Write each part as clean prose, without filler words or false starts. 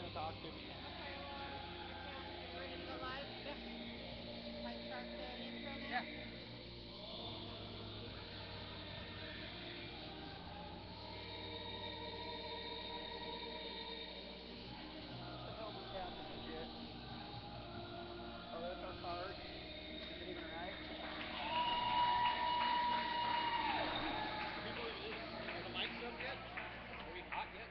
to talk to. Ready to go live? Yeah. Might start the intro now? Yeah. What the hell just happened, legit? Oh, that's our card. Is it even right? People even listen. Are the mics up yet? Are we hot yet?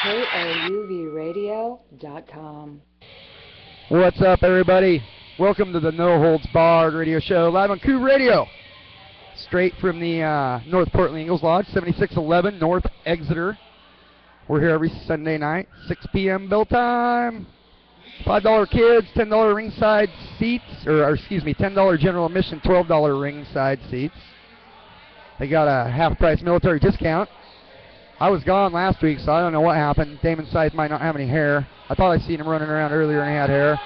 KOUVradio.com. What's up, everybody? Welcome to the No Holds Barred radio show, live on Coup Radio. Straight from the North Portland Eagles Lodge, 7611 North Exeter. We're here every Sunday night, 6 p.m. bell time. $5 kids, $10 ringside seats, or excuse me, $10 general admission, $12 ringside seats. They got a half-price military discount. I was gone last week, so I don't know what happened. Damon Scythe might not have any hair. I thought I seen him running around earlier and he had hair.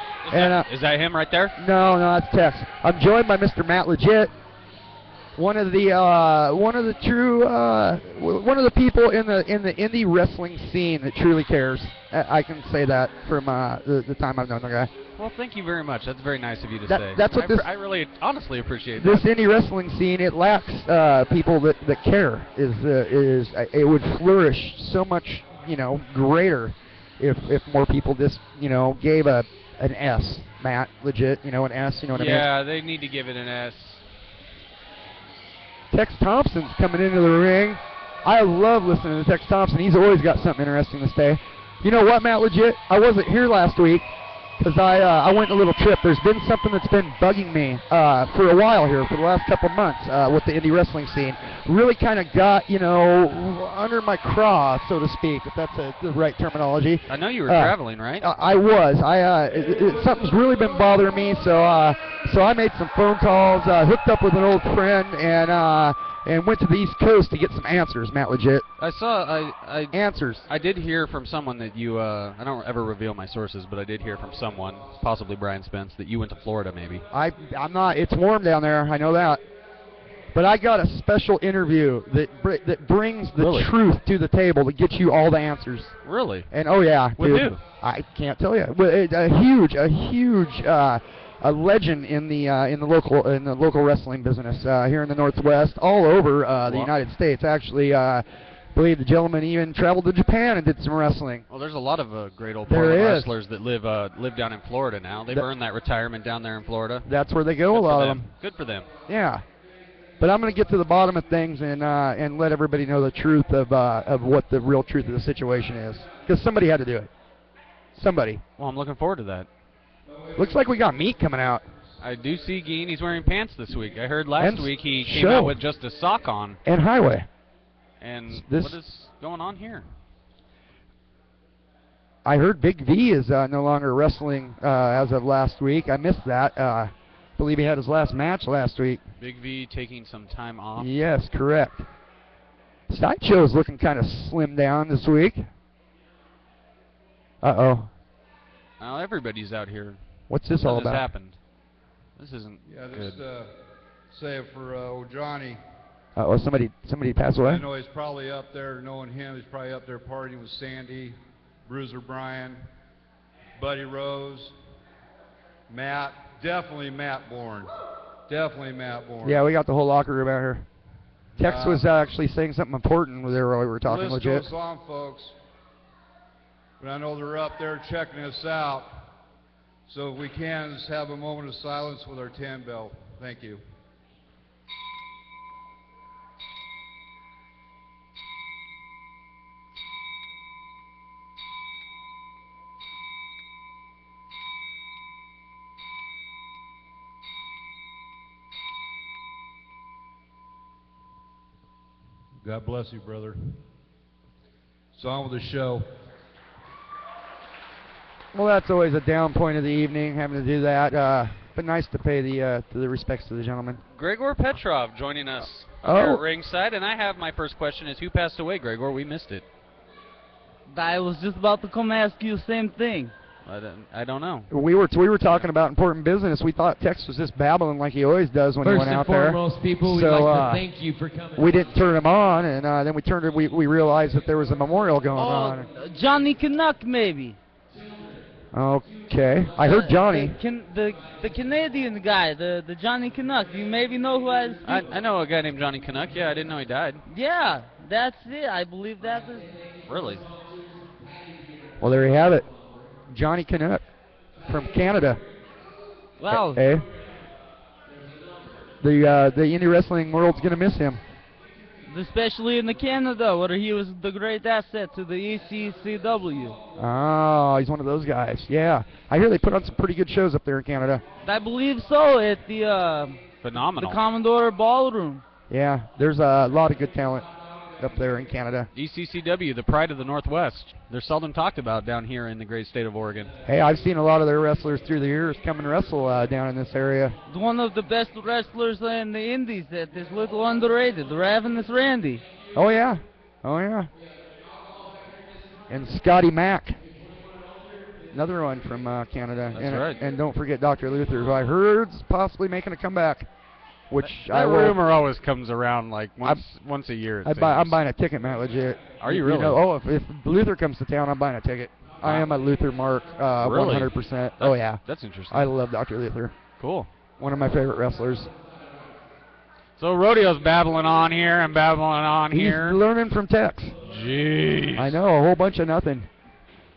Is that him right there? No, that's Tex. I'm joined by Mr. Matt Legit, one of the people in the indie wrestling scene that truly cares. I can say that from the time I've known the guy. Well, thank you very much. That's very nice of you to say. That's what I really honestly appreciate this that. indie wrestling scene. It lacks people that care. It would flourish so much greater if more people just gave an S. Matt Legit, an S. You know what I mean? Yeah, they need to give it an S. Tex Thompson's coming into the ring. I love listening to Tex Thompson. He's always got something interesting to say. You know what, Matt Legit? I wasn't here last week because I went on a little trip. There's been something that's been bugging me for a while here, for the last couple months with the indie wrestling scene. Really kind of got, under my craw, so to speak, if that's the right terminology. I know you were traveling, right? I was. Something's really been bothering me, so I made some phone calls, hooked up with an old friend, and went to the East Coast to get some answers, Matt Legit. Answers. I did hear from someone that you, I don't ever reveal my sources, but I did hear from someone, possibly Brian Spence, that you went to Florida maybe. I'm not. It's warm down there. I know that. But I got a special interview that brings the truth to the table to get you all the answers. Really? And oh yeah, with dude, who? I can't tell you. A huge a legend in the local wrestling business here in the Northwest, all over the United States. Actually, I believe the gentleman even traveled to Japan and did some wrestling. Well, there's a lot of great old Portland wrestlers that live down in Florida now. They've earned that retirement down there in Florida. That's where they go. A lot of them. Good for them. Yeah. But I'm going to get to the bottom of things and let everybody know the truth of what the real truth of the situation is. Because somebody had to do it. Somebody. Well, I'm looking forward to that. Looks like we got meat coming out. I do see Geen. He's wearing pants this week. I heard last week he came out with just a sock on. And Highway. And what is going on here? I heard Big V is no longer wrestling as of last week. I missed that. I believe he had his last match last week. Big V taking some time off. Yes, correct. Sideshow is looking kind of slimmed down this week. Uh-oh. Now everybody's out here. What's this all about? What has happened? This isn't good. Just say it for old Johnny. Uh-oh, somebody passed away? I know he's probably up there, knowing him, he's probably up there partying with Sandy, Bruiser Brian, Buddy Rose, Matt, definitely Matt Bourne. Definitely Matt Bourne. Yeah, we got the whole locker room out here. Tex was actually saying something important there while we were talking the list legit. goes on, folks. But I know they're up there checking us out. So if we can, just have a moment of silence with our 10 bell. Thank you. God bless you, brother. So on with the show. Well, that's always a down point of the evening, having to do that. But nice to pay the respects to the gentleman. Gregor Petrov joining us Oh. here at ringside, and I have my first question is who passed away, Gregor? We missed it. I was just about to come ask you the same thing. I don't know. We were talking about important business. We thought Tex was just babbling like he always does when he went out there. First and foremost, people, we'd So, like to thank you for coming. We didn't turn him on, and then we turned it. We realized that there was a memorial going on. Johnny Canuck, maybe. Okay, I heard Johnny. The Canadian guy, the Johnny Canuck. You maybe know who I speak. I know a guy named Johnny Canuck. Yeah, I didn't know he died. Yeah, that's it. I believe that is. Really? Well, there you have it, Johnny Canuck from Canada. Well, Hey, the indie wrestling world's gonna miss him. especially in the Canada, where he was the great asset to the ECCW. Oh, he's one of those guys. Yeah, I hear they put on some pretty good shows up there in Canada. I believe so at the Phenomenal. Commodore Ballroom. Yeah, there's a lot of good talent up there in Canada. ECCW, the pride of the Northwest. They're seldom talked about down here in the great state of Oregon. Hey, I've seen a lot of their wrestlers through the years come and wrestle down in this area. One of the best wrestlers in the Indies that is little underrated, the Ravenous Randy. Oh yeah, oh yeah. And Scotty Mack, another one from Canada. That's and, right. And don't forget Dr. Luther, who I heard's possibly making a comeback. Which That I will. rumor always comes around like once a year. it I'm seems. buying a ticket, Matt. Legit. Are you really? know, if Luther comes to town, I'm buying a ticket. I am a Luther mark, Really? 100%. Oh yeah, That's interesting. I love Dr. Luther. Cool. One of my favorite wrestlers. So Rodeo's babbling on here and babbling on He's here. learning from Tex. Jeez. I know, a whole bunch of nothing.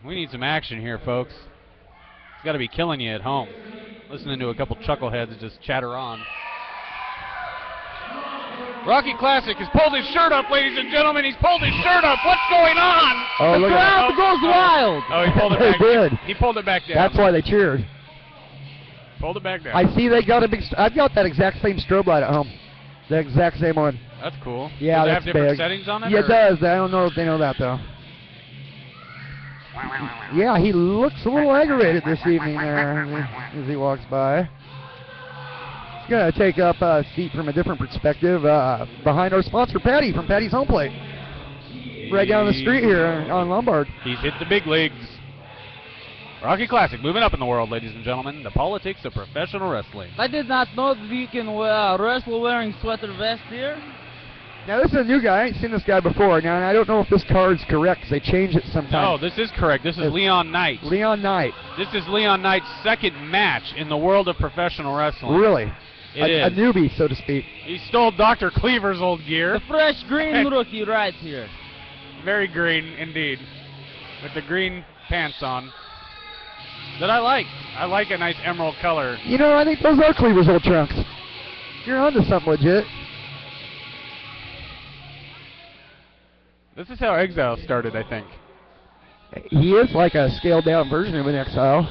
We need some action here, folks. It's got to be killing you at home. Listening to a couple chuckleheads just chatter on. Rocky Classic has pulled his shirt up, ladies and gentlemen. He's pulled his shirt up. What's going on? Oh, The look at crowd goes wild. Oh, he pulled it They back. did. He pulled it back down. That's why they cheered. Pulled it back down. I see they got a big. I've got that exact same strobe light at home. The exact same one. That's cool. Yeah, Does it that's have different big. settings on it? Yeah, or- it does. I don't know if they know that though. Yeah, he looks a little aggravated this evening there as he walks by. He's gonna take up a seat from a different perspective behind our sponsor Patty from Patty's Home Plate, right down the street here on Lombard. He's hit the big leagues. Rocky Classic moving up in the world, ladies and gentlemen. The politics of professional wrestling. I did not know that you can wrestle wearing sweater vest here. Now this is a new guy. I ain't seen this guy before. Now and I don't know if this card's correct because they change it No, sometimes. this is correct. This is Leon Knight. Leon Knight. This is Leon Knight's second match in the world of professional wrestling. Really? It a is. newbie, so to speak. He stole Dr. Cleaver's old gear. The fresh green rookie right here. Very green indeed. With the green pants on. That I like. I like a nice emerald color. You know, I think those are Cleaver's old trunks. You're onto something legit. This is how Exile started, I think. He is like a scaled-down version of an Exile.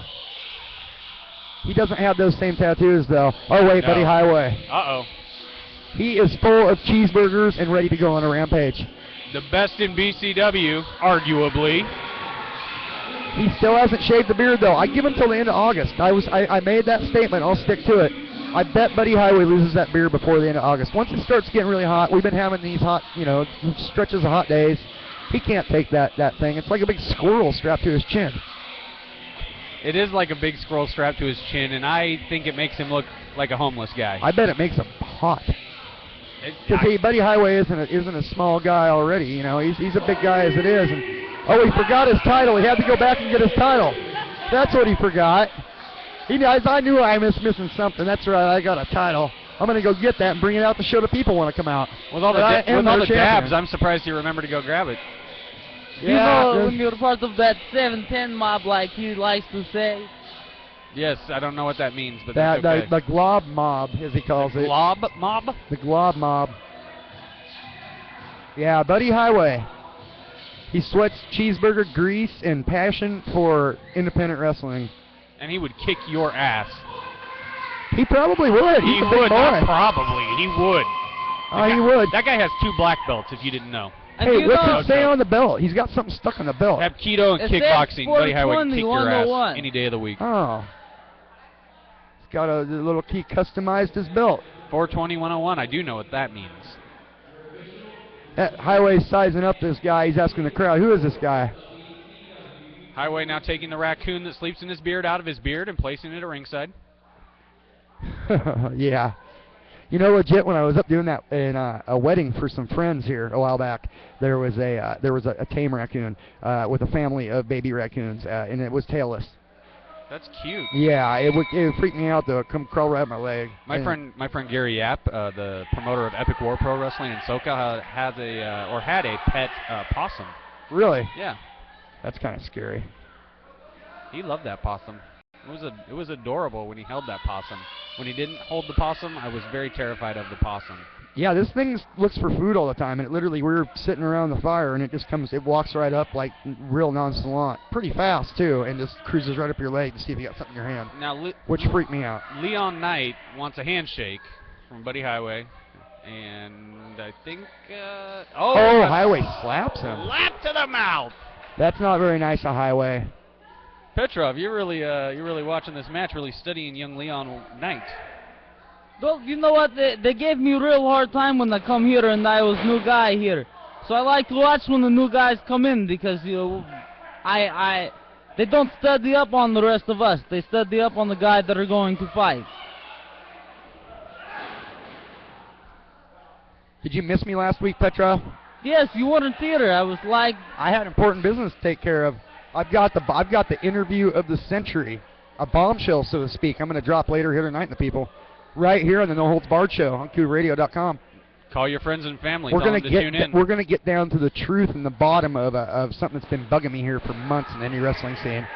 He doesn't have those same tattoos, though. Oh, wait, No. Buddy Highway. Uh-oh. He is full of cheeseburgers and ready to go on a rampage. The best in BCW, arguably. He still hasn't shaved the beard, though. I give him till the end of August. I made that statement. I'll stick to it. I bet Buddy Highway loses that beard before the end of August. Once it starts getting really hot, we've been having these hot, stretches of hot days. He can't take that thing. It's like a big squirrel strapped to his chin. It is like a big scroll strapped to his chin, and I think it makes him look like a homeless guy. I bet it makes him hot. Because Buddy Highway isn't a small guy already. He's a big guy as it is. And he forgot his title. He had to go back and get his title. That's what he forgot. I knew I was missing something. That's right. I got a title. I'm going to go get that and bring it out to show the people when I come out. With all the, But I am their dabs, champion. I'm surprised you remember to go grab it. When you're part of that 710 mob, like he likes to say. Yes, I don't know what that means, but That that's okay. the glob mob, as he calls it. Glob mob? The glob mob. Yeah, Buddy Highway. He sweats cheeseburger grease and passion for independent wrestling. And he would kick your ass. He probably would. He's a big would, boy. not probably. He would. Oh, he would. That guy has 2 black belts, if you didn't know. And Hey, you what's know, it say on the belt? He's got something stuck on the belt. Hapkido and It says kickboxing. Buddy Highway can 420, kick your ass 101. any day of the week. Oh. He's got a little key customized his belt. 420, 101. I do know what that means. That Highway's sizing up this guy. He's asking the crowd, who is this guy? Highway now taking the raccoon that sleeps in his beard out of his beard and placing it at ringside. Yeah. You know, legit, when I was up doing that in a wedding for some friends here a while back, there was a tame raccoon with a family of baby raccoons, and it was tailless. That's cute. Yeah, it would freak me out though. It come crawl right up my leg. My friend Gary Yap, the promoter of Epic War Pro Wrestling in SoCal, had a pet possum. Really? Yeah, That's kind of scary. he loved that possum. It was adorable when he held that possum. When he didn't hold the possum, I was very terrified of the possum. Yeah, this thing looks for food all the time, and we were sitting around the fire, and it walks right up like real nonchalant, pretty fast too, and just cruises right up your leg to see if you got something in your hand, Now, which freaked me out. Leon Knight wants a handshake from Buddy Highway, and I think Oh, Highway slaps him. slap to the mouth. That's not very nice, a Highway. Petrov, you're really watching this match, really studying young Leon Knight. Well, you know what? They gave me a real hard time when I come here and I was new guy here. So I like to watch when the new guys come in because they don't study up on the rest of us. They study up on the guys that are going to fight. Did you miss me last week, Petrov? Yes, you weren't here. I was like, I had important business to take care of. I've got the interview of the century, a bombshell, so to speak. I'm going to drop later here tonight, the people, right here on the No Holds Barred Show on KooRadio.com. Call your friends and family. We're Tell going them to tune in. we're going to get down to the truth and the bottom of something that's been bugging me here for months in any wrestling scene.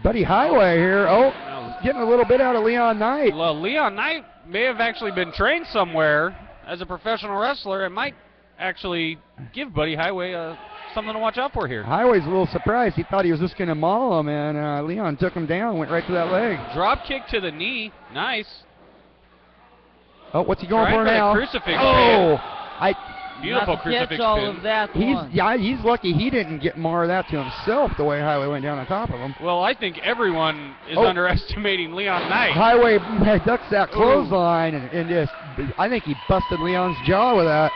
Buddy Highway here. Oh, getting a little bit out of Leon Knight. Well, Leon Knight may have actually been trained somewhere as a professional wrestler and might actually give Buddy Highway something to watch out for here. Highway's a little surprised. He thought he was just going to maul him, and Leon took him down, went right to that leg. Drop kick to the knee. Nice. Oh, what's he going Trying for for the now? crucifix. Oh, Beautiful not to crucifix catch all pin. of that one. he's lucky he didn't get more of that to himself the way Highway went down on top of him. Well, I think everyone is Oh. underestimating Leon Knight. Highway ducks that clothesline and just, I think he busted Leon's jaw with that.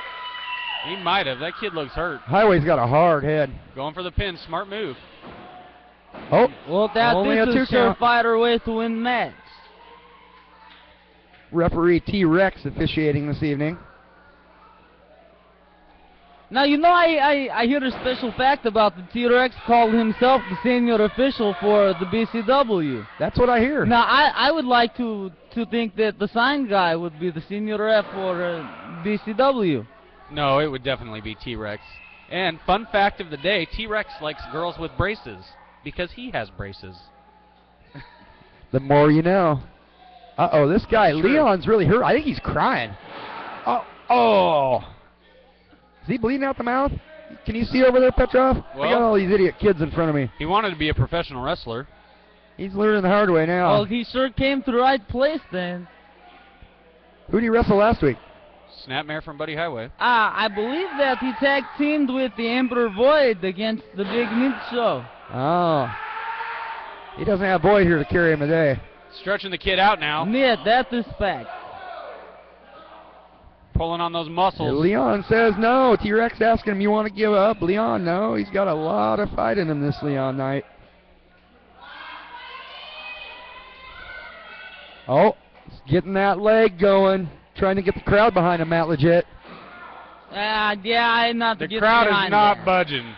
He might have. That kid looks hurt. Highway's got a hard head. Going for the pin. Smart move. Oh, Well, that only a is a 2 count. surefire way to win match. Referee T-Rex officiating this evening. Now, you know, I hear a special fact about the T-Rex called himself the senior official for the BCW. That's what I hear. Now, I would like to think that the sign guy would be the senior ref for BCW. No, it would definitely be T-Rex. And fun fact of the day, T-Rex likes girls with braces because he has braces. The more you know. Uh-oh, this guy, That's true. Leon's really hurt. I think he's crying. Oh. Is he bleeding out the mouth? Can you see over there, Petrov? I got Well- all these idiot kids in front of me. He wanted to be a professional wrestler. He's learning the hard way now. Well, he sure came to the right place then. Who did he wrestle last week? Snapmare from Buddy Highway. I believe that he tag teamed with the Emperor Void against the Big Meat Show. Oh. He doesn't have Boyd here to carry him today. Stretching the kid out now. Yeah, that is fact. Pulling on those muscles. Leon says no. T-Rex asking him, you want to give up? Leon, no. He's got a lot of fight in him, this Leon Knight. Oh, he's getting that leg going. Trying to get the crowd behind him, Matt Legit. Yeah, I'm not The getting crowd is behind not that. budging.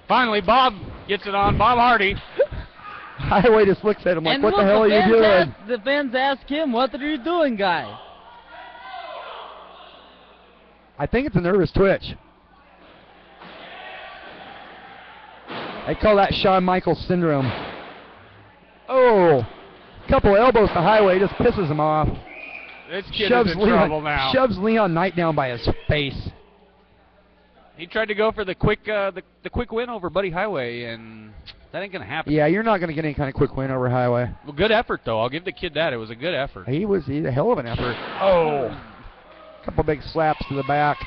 Finally, Bob gets it on. Bob Hardy. Highway just looks at him like, And what look, the hell are you fans doing? The fans ask him, what are you doing, guy? I think it's a nervous twitch. They call that Shawn Michaels syndrome. Oh, couple elbows to Highway, just pisses him off. This kid is in trouble now. Shoves Leon Knight down by his face. He tried to go for the quick win over Buddy Highway, and that ain't going to happen. Yeah, you're not going to get any kind of quick win over Highway. Well, good effort, though. I'll give the kid that. It was a good effort. He's a hell of an effort. Oh. Couple big slaps to the back.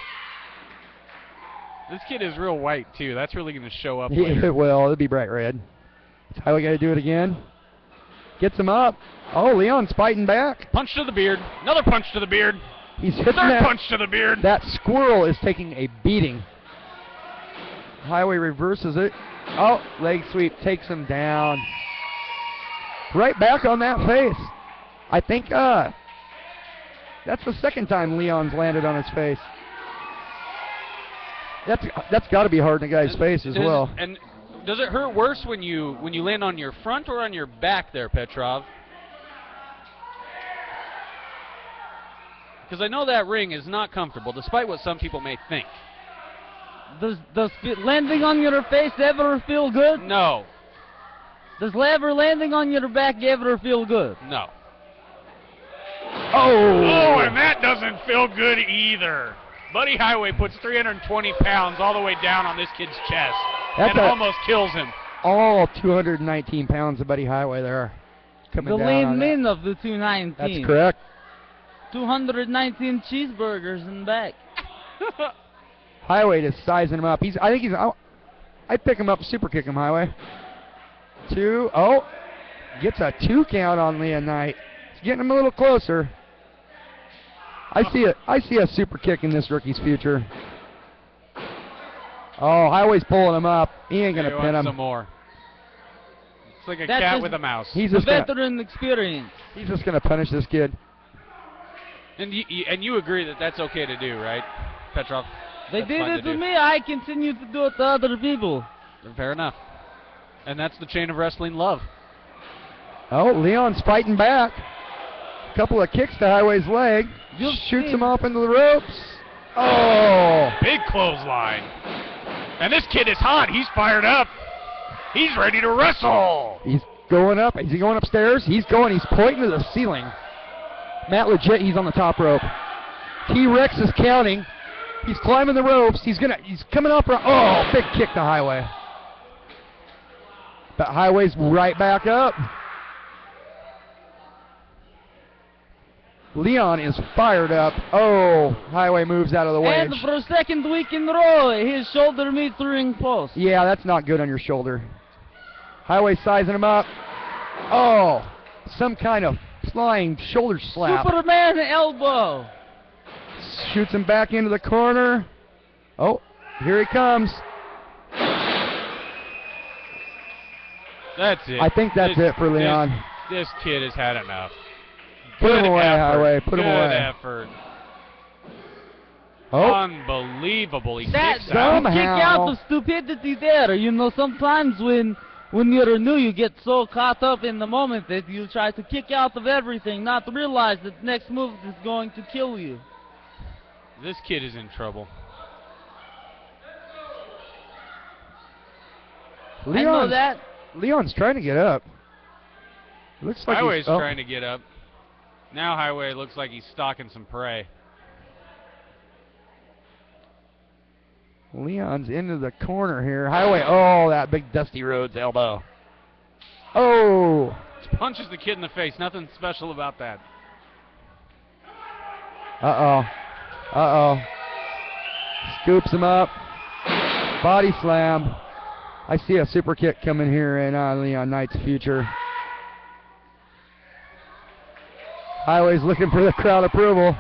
This kid is real white, too. That's really going to show up Yeah, later. it will. It'll be bright red. Highway got to do it again. Gets him up. Oh, Leon's fighting back. Punch to the beard. Another punch to the beard. He's hitting Third that. punch to the beard. That squirrel is taking a beating. Highway reverses it. Oh, leg sweep takes him down. Right back on that face. I think that's the second time Leon's landed on his face. That's got to be hard in a guy's face as well. And does it hurt worse when you land on your front or on your back there, Petrov? Because I know that ring is not comfortable, despite what some people may think. Does landing on your face ever feel good? No. Does ever landing on your back ever feel good? No. Oh! And that doesn't feel good either. Buddy Highway puts 320 pounds all the way down on this kid's chest. That's and almost kills him. All 219 pounds of Buddy Highway there. Coming The down lean on that. min of the 219. That's correct. 219 cheeseburgers in back. Highway just sizing him up. I'd pick him up, super kick him, Highway. 2, oh, gets a 2 count on Leon Knight. It's getting him a little closer. I see a super kick in this rookie's future. Oh, Highway's pulling him up. He ain't gonna pin him. Some more. It's like a That's cat just with a mouse. He's The just gonna, veteran experience. he's just gonna punish this kid. And you agree that that's okay to do, right, Petrov? They That's did fine it to to do. me. I continue to do it to other people. Fair enough. And that's the chain of wrestling love. Oh, Leon's fighting back. Couple of kicks to Highway's leg. Shoots him off into the ropes. Oh! Big clothesline. And this kid is hot. He's fired up. He's ready to wrestle. He's going up. Is he going upstairs? He's going. He's pointing to the ceiling. Matt Legit, he's on the top rope. T-Rex is counting. He's climbing the ropes. He's coming up. Oh, big kick to Highway. But Highway's right back up. Leon is fired up. Oh, Highway moves out of the way. And for a second week in a row, his shoulder meets the ring post. Yeah, that's not good on your shoulder. Highway sizing him up. Oh, some kind of flying shoulder slap. Superman elbow. Shoots him back into the corner. Oh, here he comes. That's it. I think that's it for Leon. This kid has had enough. Put him Good away, effort. Highway. Put him away. Good effort. Oh, Unbelievable. He That kicks out. somehow- kick out the stupidity there. You know, sometimes when you're new, you get so caught up in the moment that you try to kick out of everything, not to realize that the next move is going to kill you. This kid is in trouble. I know that. Leon's trying to get up. Looks like Highway's he's, oh, trying to get up. Now Highway looks like he's stalking some prey. Leon's into the corner here. Highway, oh, that big Dusty Rhodes elbow. Oh, Just punches the kid in the face. Nothing special about that. uh-oh. Uh-oh. Scoops him up. Body slam. I see a super kick coming here in Leon Knight's future. Highway's looking for the crowd approval.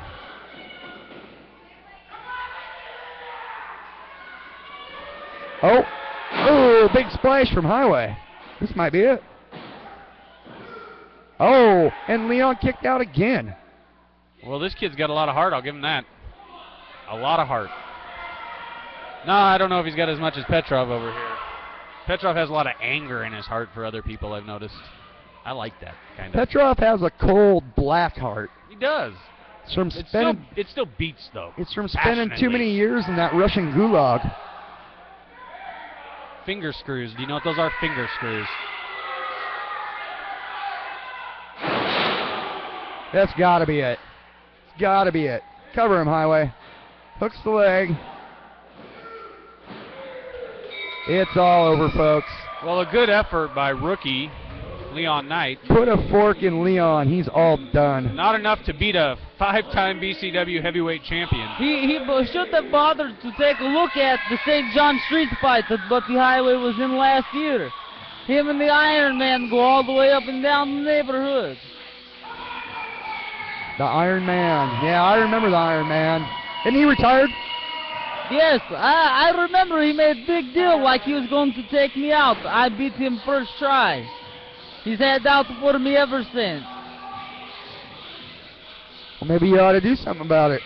Oh, oh, big splash from Highway. This might be it. Oh, and Leon kicked out again. Well, this kid's got a lot of heart. I'll give him that. A lot of heart. No, I don't know if he's got as much as Petrov over here. Petrov has a lot of anger in his heart for other people, I've noticed. I like that, kind of. Petrov has a cold black heart. He does. It's from It spending. still beats, though. It's from spending too passionately. many years in that Russian gulag. Finger screws. Do you know what those are? Finger screws. That's got to be it. It's got to be it. Cover him, Highway. Hooks the leg. It's all over, folks. Well, a good effort by Rookie. Leon Knight. Put a fork in Leon. He's all done. Not enough to beat a 5-time BCW heavyweight champion. He should have bothered to take a look at the St. John Street fight that Bucky Highway was in last year. Him and the Iron Man go all the way up and down the neighborhood. The Iron Man. Yeah, I remember the Iron Man. Isn't he retired? Yes, I remember he made a big deal like he was going to take me out. I beat him first try. He's had out for me ever since. Well, maybe you ought to do something about it.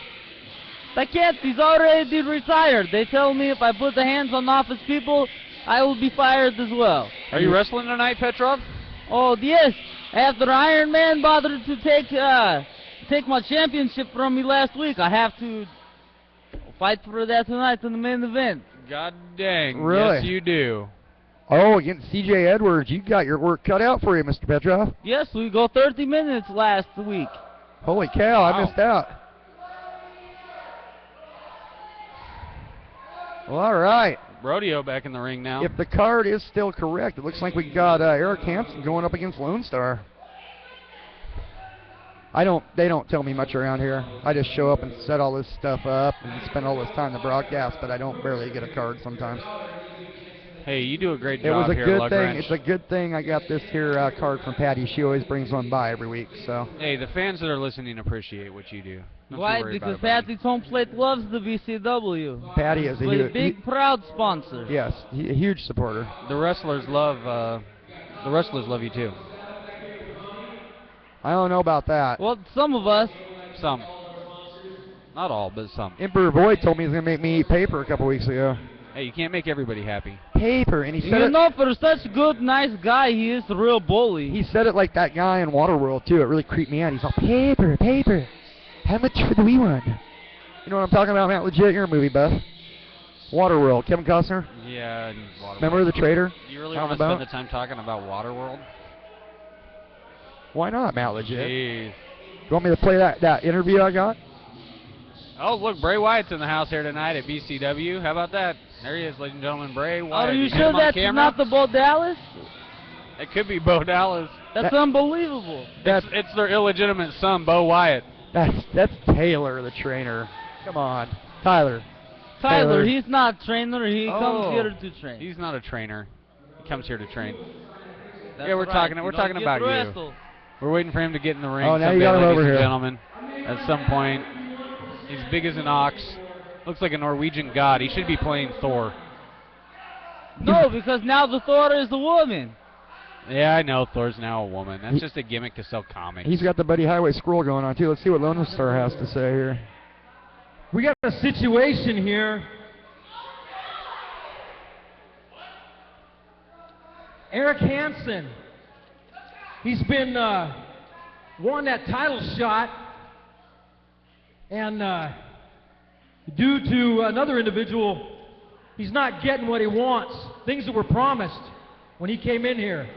I can't. He's already retired. They tell me if I put the hands on office people, I will be fired as well. Are you wrestling tonight, Petrov? Oh, yes. After Iron Man bothered to take my championship from me last week, I have to fight for that tonight in the main event. God dang. Really? Yes, you do. Oh, against C.J. Edwards. You got your work cut out for you, Mr. Petrov. Yes, we go 30 minutes last week. Holy cow, I Wow. missed out. Well, all right. Rodeo back in the ring now. If the card is still correct, it looks like we got Eric Hansen going up against Lone Star. They don't tell me much around here. I just show up and set all this stuff up and spend all this time to broadcast, but I don't barely get a card sometimes. Hey, you do a great It job was a here, good Lug thing. Wrench. It's a good thing I got this here card from Patty. She always brings one by every week. So Hey, the fans that are listening appreciate what you do. Don't you Why? worry Because about it, buddy. Patty's Home Plate loves the BCW. Patty is a We're a huge, big, proud sponsor. yes, a huge supporter. The wrestlers love you too. I don't know about that. Well, some of us. Some. Not all, but some. Emperor Void told me he's gonna make me eat paper a couple weeks ago. Hey, you can't make everybody happy. Paper, and he said You it. know, for such a good, nice guy, he is a real bully. He said it like that guy in Waterworld too. It really creeped me out. He's all paper, paper. How much for the wee one? You know what I'm talking about, Matt? Legit, you're a movie buff. Waterworld, Kevin Costner. Yeah, and Waterworld. Remember the trader? You really Out want and to spend about? the time talking about Waterworld? Why not, Matt? Legit. Jeez. You want me to play that interview I got? Oh, look, Bray Wyatt's in the house here tonight at BCW. How about that? There he is, ladies and gentlemen, Bray Wyatt. Are you see sure him on that's camera? not the Bo Dallas? It could be Bo Dallas. That's That- unbelievable. It's their illegitimate son, Bo Wyatt. That's Taylor, the trainer. Come on, Tyler. Tyler, he's not trainer. He comes here to train. He's not a trainer. He comes here to train. That's yeah, we're right. talking. You We're don't talking get about you. wrestled. We're waiting for him to get in the ring. Oh, now you someday, got him ladies over and here. gentlemen. At some point, he's big as an ox. Looks like a Norwegian god. He should be playing Thor. No, because now the Thor is a woman. Yeah, I know Thor's now a woman. That's just a gimmick to sell comics. He's got the Buddy Highway scroll going on too. Let's see what Lone Star has to say here. We got a situation here. Eric Hansen. He's been won that title shot, and due to another individual, he's not getting what he wants. Things that were promised when he came in here.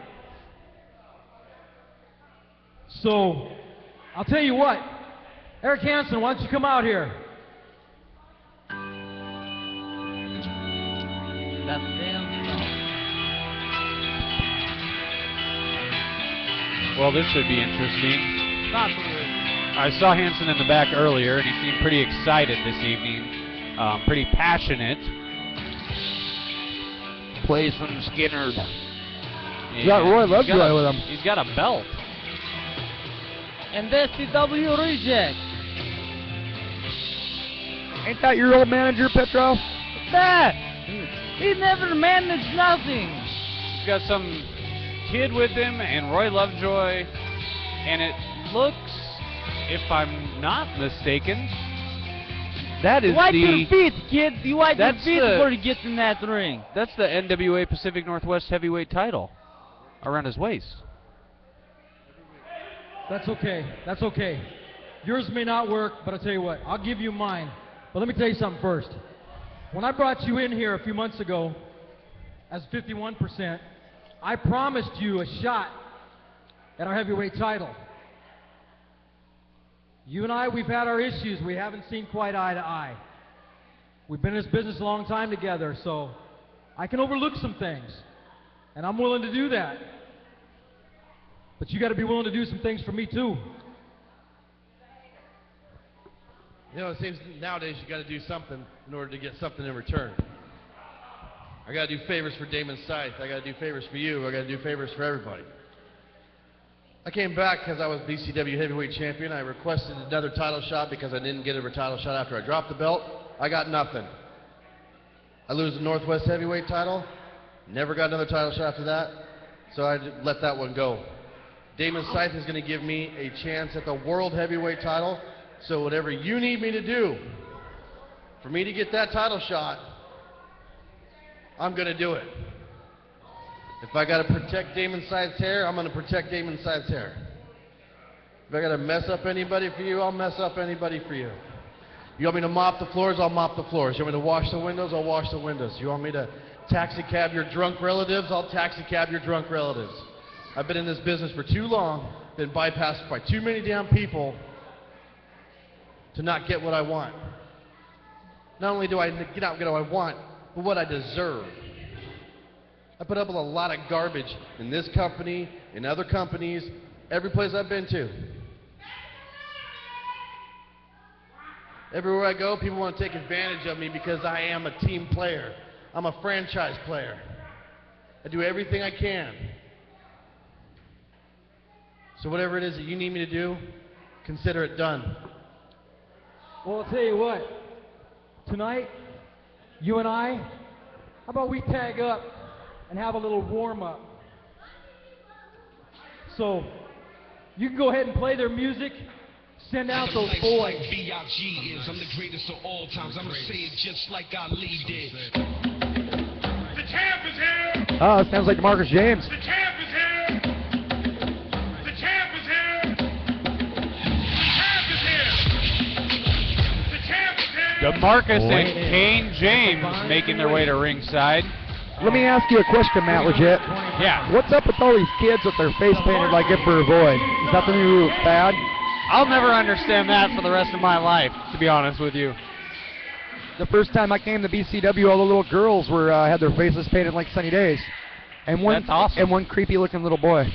So, I'll tell you what, Eric Hansen, why don't you come out here? That's damn. Well, this should be interesting. Not the way. I saw Hansen in the back earlier, and he seemed pretty excited this evening. Pretty passionate. Plays from Skinner. And got Roy he's Lovejoy got a- with him. He's got a belt. And that's the W reject. Ain't that your old manager, Petrov? That. He never managed nothing. He's got some kid with him and Roy Lovejoy, and it looks, if I'm not mistaken, that is Wipe the your feet, kid. You wipe your That's feet the- before you get in that ring. that's the NWA Pacific Northwest heavyweight title around his waist. That's okay. That's okay. Yours may not work, but I'll tell you what, I'll give you mine. But let me tell you something first. When I brought you in here a few months ago as 51%, I promised you a shot at our heavyweight title. You and I, we've had our issues. We haven't seen quite eye to eye. We've been in this business a long time together, so I can overlook some things. And I'm willing to do that. But you got to be willing to do some things for me too. You know, it seems nowadays you got to do something in order to get something in return. I got to do favors for Damon Scythe. I got to do favors for you. I got to do favors for everybody. I came back because I was BCW heavyweight champion. I requested another title shot because I didn't get a title shot after I dropped the belt. I got nothing. I lose the Northwest heavyweight title. Never got another title shot after that. So I let that one go. Damon Scythe is going to give me a chance at the world heavyweight title. So whatever you need me to do for me to get that title shot, I'm going to do it. If I got to protect Damon Scythe's hair, I'm going to protect Damon Scythe's hair. If I got to mess up anybody for you, I'll mess up anybody for you. You want me to mop the floors, I'll mop the floors. You want me to wash the windows, I'll wash the windows. You want me to taxi cab your drunk relatives, I'll taxi cab your drunk relatives. I've been in this business for too long, been bypassed by too many damn people to not get what I want. Not only do I get out what I want, but what I deserve. I put up with a lot of garbage in this company, in other companies, every place I've been to. Everywhere I go, people want to take advantage of me because I am a team player. I'm a franchise player. I do everything I can. So whatever it is that you need me to do, consider it done. Well, I'll tell you what. Tonight, you and I, how about we tag up and have a little warm-up? So, you can go ahead and play their music. Send out those boys. Like B.I.G. is, I'm the greatest of all times. I'm gonna say it just like Ali did. The champ is here. Oh, it sounds like Marcus James. The champ is here. The champ is here. The champ is here. The champ is here. DeMarcus and Kane James making their way to ringside. Let me ask you a question, Matt Legit. Yeah. What's up with all these kids with their face painted like Emperor Void? Is that the new fad? I'll never understand that for the rest of my life, to be honest with you. The first time I came to BCW, all the little girls were had their faces painted like Sunny Days, and one That's awesome. and one creepy-looking little boy.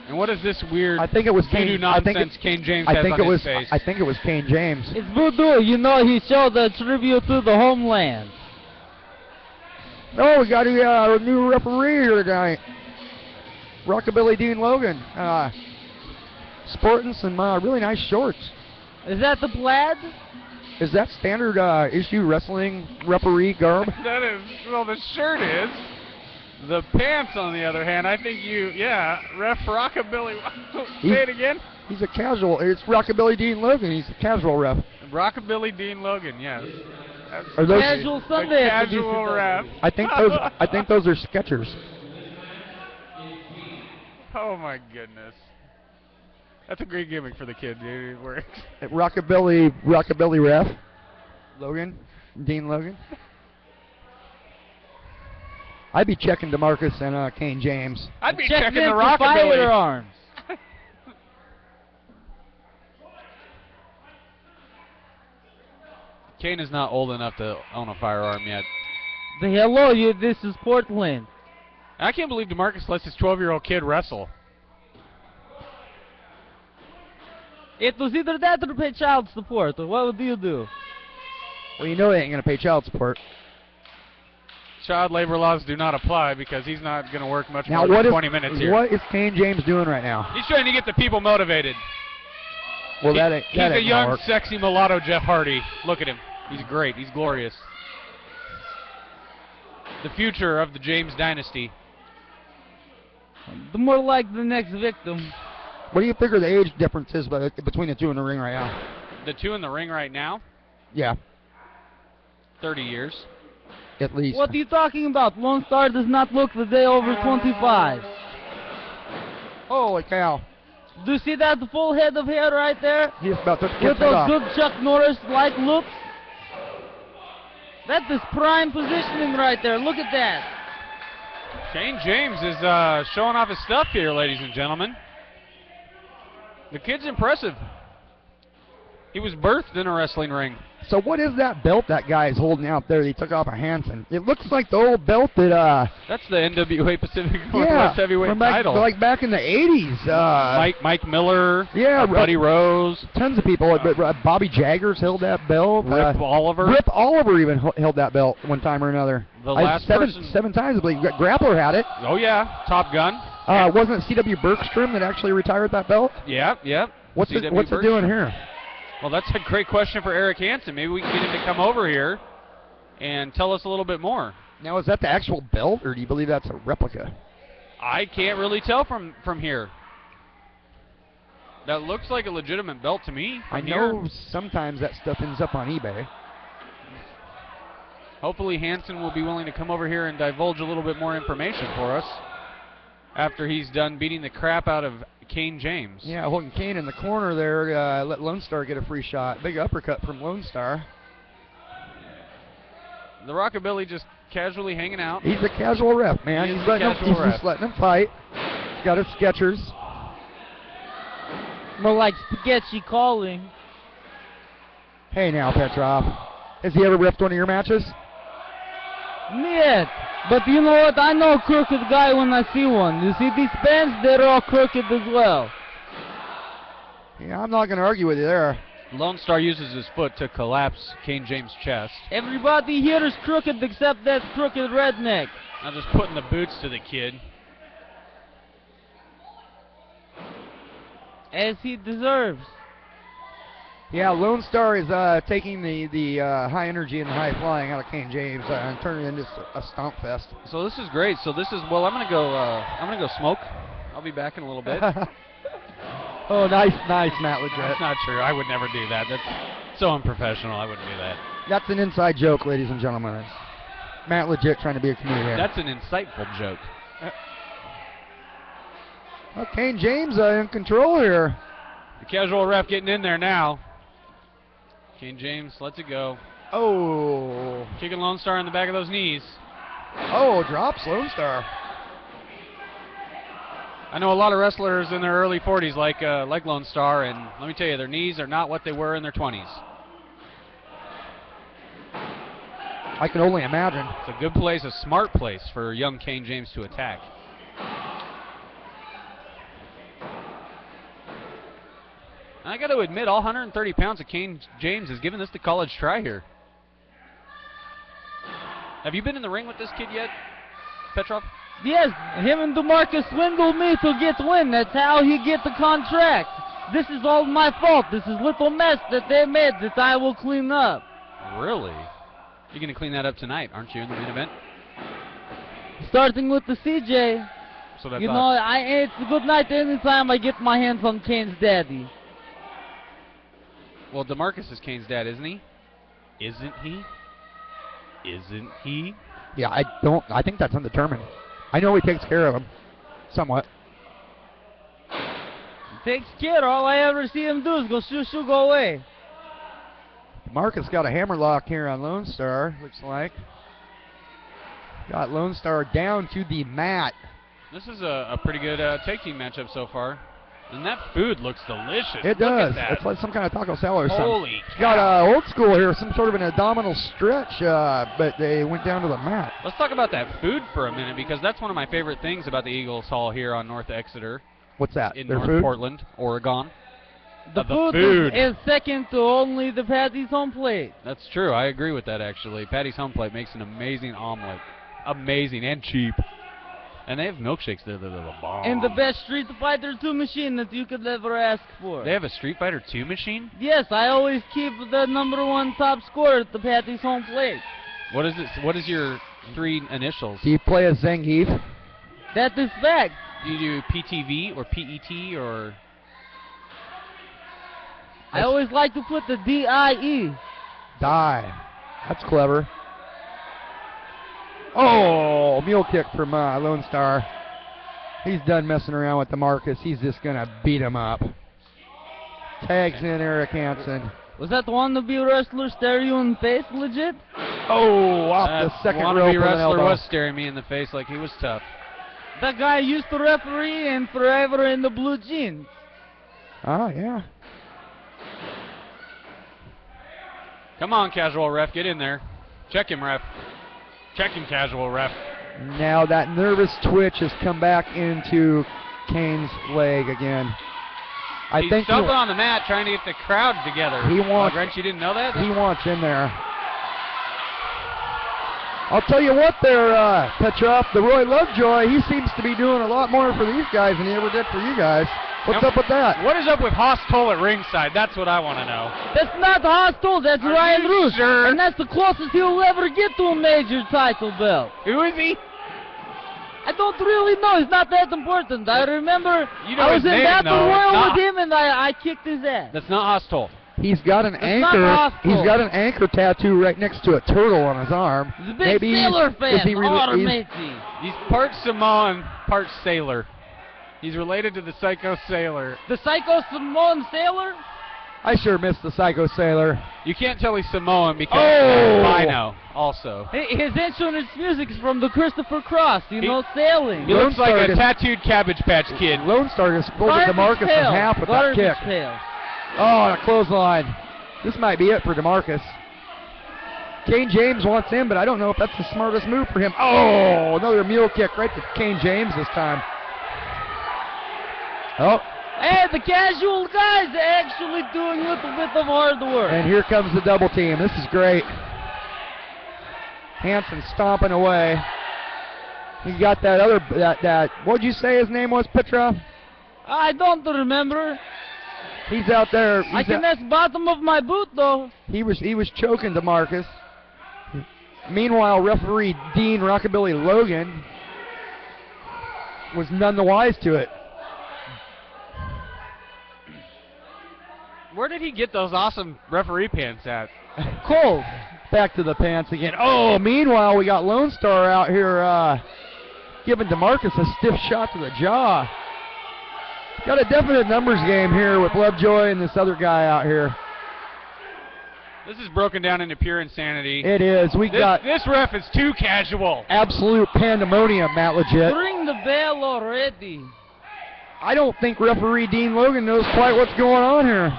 And what is this weird I think it was voodoo Kane. nonsense Kane James I has think on it was. his face? I think it was Kane James. It's voodoo. You know, he showed a tribute to the homeland. Oh, we got a new referee here tonight. Rockabilly Dean Logan. Sporting some really nice shorts. Is that the plaid? Is that standard issue wrestling referee garb? That is, well, the shirt is. The pants, on the other hand, I think Ref Rockabilly. Say it again. He's a casual. It's Rockabilly Dean Logan. He's a casual ref. Rockabilly Dean Logan, yes. That's Are those Casual Sunday. at the casual BCW. ref. I think those are Skechers. Oh my goodness. That's a great gimmick for the kid, dude. It works. Rockabilly ref. Logan, Dean Logan. I'd be checking DeMarcus and Kane James. I'd be Check checking in the for Rockabilly. firearms. Kane is not old enough to own a firearm yet. Hello, this is Portland. I can't believe DeMarcus lets his 12-year-old kid wrestle. It was either that or pay child support. What would you do? Well, you know they ain't going to pay child support. Child labor laws do not apply because he's not going to work much Now, more than 20 minutes here. What is Kane James doing right now? He's trying to get the people motivated. Well, He- that ain't he's that a ain't gonna young, work. sexy mulatto Jeff Hardy. Look at him. He's great. He's glorious. The future of the James dynasty. The more like the next victim. What do you figure the age difference is between the two in the ring right now? The two in the ring right now, Yeah, 30 years. at least. What are you talking about? Lone Star does not look the day over 25. Holy cow. Do you see that full head of hair right there? He's about to With get those off. good Chuck Norris-like looks? That is prime positioning right there. Look at that. Kane James is showing off his stuff here, ladies and gentlemen. The kid's impressive. He was birthed in a wrestling ring. So what is that belt that guy is holding out there that he took off of Hanson? It looks like the old belt that, That's the NWA Pacific Northwest Heavyweight from back, title. like back in the 80s. Mike Miller, Yeah, Buddy Rose. Tons of people. Bobby Jaggers held that belt. Rip Oliver. Rip Oliver even held that belt one time or another. The last person. seven times, I believe. Grappler had it. Oh, yeah. Top Gun. Wasn't it C.W. Bergstrom that actually retired that belt? Yeah. What's it doing here? Well, that's a great question for Eric Hansen. Maybe we can get him to come over here and tell us a little bit more. Now, is that the actual belt, or do you believe that's a replica? I can't really tell from here. That looks like a legitimate belt to me. I know sometimes that stuff ends up on eBay. Hopefully Hansen will be willing to come over here and divulge a little bit more information for us after he's done beating the crap out of Kane James. Yeah, holding Kane in the corner there, let Lone Star get a free shot. Big uppercut from Lone Star. The Rockabilly just casually hanging out. He's a casual ref, man. He is He's a just letting him fight. He's got his Skechers. More like spaghetti calling. Hey now, Petrov. Has he ever reffed one of your matches? Нет. But you know what? I know a crooked guy when I see one. You see these bands? They're all crooked as well. Yeah, I'm not going to argue with you there. Lone Star uses his foot to collapse Kane James' chest. Everybody here is crooked except that crooked redneck. Now just putting the boots to the kid. As he deserves. Yeah, Lone Star is taking the high energy and the high flying out of Kane James and turning it into a stomp fest. So this is great. So this is, well, I'm gonna go smoke. I'll be back in a little bit. Oh, nice, Matt Legit. That's not true. I would never do that. That's so unprofessional. I wouldn't do that. That's an inside joke, ladies and gentlemen. It's Matt Legit trying to be a comedian. That's an insightful joke. Well, Kane James in control here. The casual ref getting in there now. Kane James lets it go. Oh. Kicking Lone Star in the back of those knees. Oh, drops Lone Star. I know a lot of wrestlers in their early 40s like Lone Star, and let me tell you, their knees are not what they were in their 20s. I can only imagine. It's a good place, a smart place for young Kane James to attack. I got to admit, all 130 pounds of Kane James has given this the college try here. Have you been in the ring with this kid yet, Petrov? Yes, him and DeMarcus swindled me to get win. That's how he get the contract. This is all my fault. This is little mess that they made that I will clean up. Really? You're going to clean that up tonight, aren't you, in the main event? Starting with the CJ. So that's you know, it's a good night anytime I get my hands on Kane's daddy. Well, DeMarcus is Kane's dad, isn't he? Isn't he? Isn't he? Yeah, I think that's undetermined. I know he takes care of him. Somewhat. He takes care. All I ever see him do is go shoo, go away. Marcus got a hammerlock here on Lone Star, looks like. Got Lone Star down to the mat. This is a pretty good tag team matchup so far. And that food looks delicious. It Look does. at that. It's like some kind of taco salad or something. Holy It's got old school here, some sort of an abdominal stretch, but they went down to the mat. Let's talk about that food for a minute, because that's one of my favorite things about the Eagles Hall here on North Exeter. What's that? In Their North food? Portland, Oregon. The food is second to only the Patty's home plate. That's true. I agree with that, actually. Patty's Home Plate makes an amazing omelet. Amazing and cheap. And they have milkshakes there that are the bomb. And the best Street Fighter 2 machine that you could ever ask for. They have a Street Fighter 2 machine? Yes, I always keep the #1 top score at the Patty's home plate. What is it? What is your 3 initials? Do you play as Zangief? That is fact. Do you do PTV or PET or... I always like to put the DIE. Die. That's clever. Oh, mule kick from Lone Star. He's done messing around with DeMarcus. He's just going to beat him up. Tags in Eric Hansen. Was that the wannabe wrestler stare you in the face legit? Oh, off the second rope wannabe with an wrestler elbow. was staring me in the face like he was tough. That guy used to referee and forever in the blue jeans. Oh, yeah. Come on, casual ref, get in there. Check him, ref. Check him, casual ref. Now that nervous twitch has come back into Kane's leg again. He's stomping on the mat trying to get the crowd together. He wants. Grinch, you didn't know that? He wants in there. I'll tell you what there, Petrov, the Roy Lovejoy, he seems to be doing a lot more for these guys than he ever did for you guys. What's up with that? What is up with Haas Toll at ringside? That's what I want to know. That's not Hostile, that's Are Ryan you Roos. sure? And that's the closest he'll ever get to a major title belt. Who is he? I don't really know. It's not that important. I remember You know I his was in name, Battle though. It's Royal not. with him, and I kicked his ass. That's not Haas Toll. He's got an It's anchor. not hostile. He's got an anchor tattoo right next to a turtle on his arm. He's a big sailor fan. Is he Automatey. He's part Samoan, part sailor. He's related to the Psycho Sailor. The Psycho Samoan Sailor? I sure miss the Psycho Sailor. You can't tell he's Samoan because Oh! he's albino also. His insurance music is from the Christopher Cross, sailing. He looks like a Star- tattooed Cabbage Patch Kid. Lone Star just folded Garbage DeMarcus pail. in half with Garbage that kick. pail. Oh, and a clothesline. This might be it for DeMarcus. Kane James wants in, but I don't know if that's the smartest move for him. Oh, another mule kick right to Kane James this time. Oh, Hey, the casual guys are actually doing a little bit of hard work. and here comes the double team. This is great. Hanson stomping away. He got that other, that what'd you say his name was, Petrov? I don't remember. He's out there. I can ask bottom of my boot, though. He was choking DeMarcus. Meanwhile, referee Dean Rockabilly Logan was none the wise to it. Where did he get those awesome referee pants at? Cole, back to the pants again. Oh, meanwhile, we got Lone Star out here giving DeMarcus a stiff shot to the jaw. Got a definite numbers game here with Lovejoy and this other guy out here. This is broken down into pure insanity. It is. This ref is too casual. Absolute pandemonium, Matt Legit. Ring the bell already. I don't think referee Dean Logan knows quite what's going on here.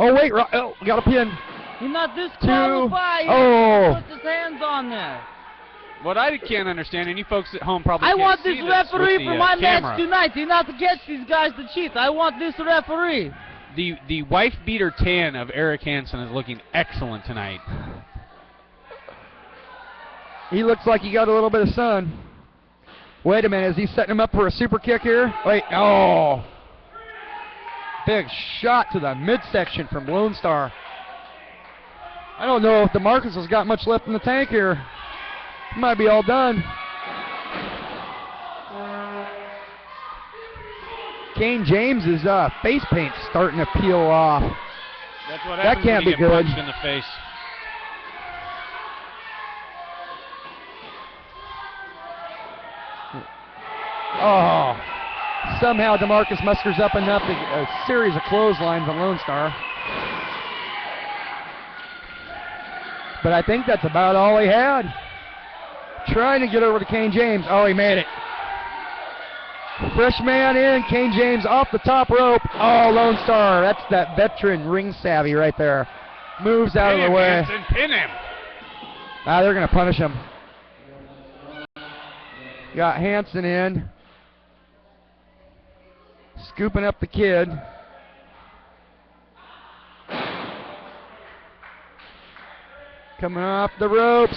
Oh, wait. We got a pin. He's not disqualified. Oh. He puts his hands on there. What I can't understand, and you folks at home probably I can't want see this this referee with the, for my camera. match tonight. He not to catch these guys to cheat. I want this referee. The wife beater tan of Eric Hansen is looking excellent tonight. He looks like he got a little bit of sun. Wait a minute. Is he setting him up for a super kick here? Wait. Oh. Big shot to the midsection from Lone Star. I don't know if DeMarcus has got much left in the tank here. He might be all done. Kane James's face paint's starting to peel off. That's what That happens can't when you be get good. punched in the face. Oh. Somehow DeMarcus musters up enough to get a series of clotheslines on Lone Star. But I think that's about all he had. Trying to get over to Kane James. Oh, he made it. Fresh man in. Kane James off the top rope. Oh, Lone Star. That's that veteran ring savvy right there. Moves out of the way. Hansen, pin him. They're going to punish him. Got Hansen in. Scooping up the kid. Coming off the ropes.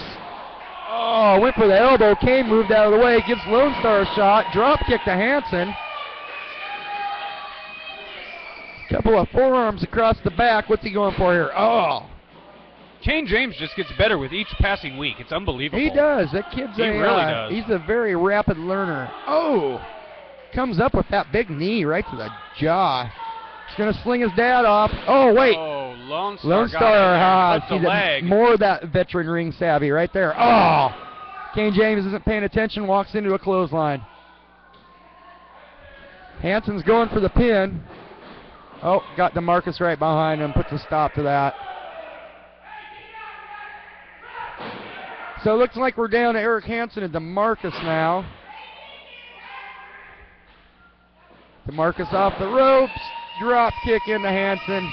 Oh, went for the elbow. Kane moved out of the way. Gives Lone Star a shot. Drop kick to Hansen. Couple of forearms across the back. What's he going for here? Oh. Kane James just gets better with each passing week. It's unbelievable. He does. That kid's He really does. He's a very rapid learner. Oh. Comes up with that big knee right to the jaw. He's going to sling his dad off. Oh, wait. Oh, Lone Star. Lone got Star, him there. see Flipped the leg. more of that veteran ring savvy right there. Oh. Kane James isn't paying attention, walks into a clothesline. Hansen's going for the pin. Oh, got DeMarcus right behind him, puts a stop to that. So it looks like we're down to Eric Hansen and DeMarcus now. DeMarcus off the ropes, drop kick into Hansen.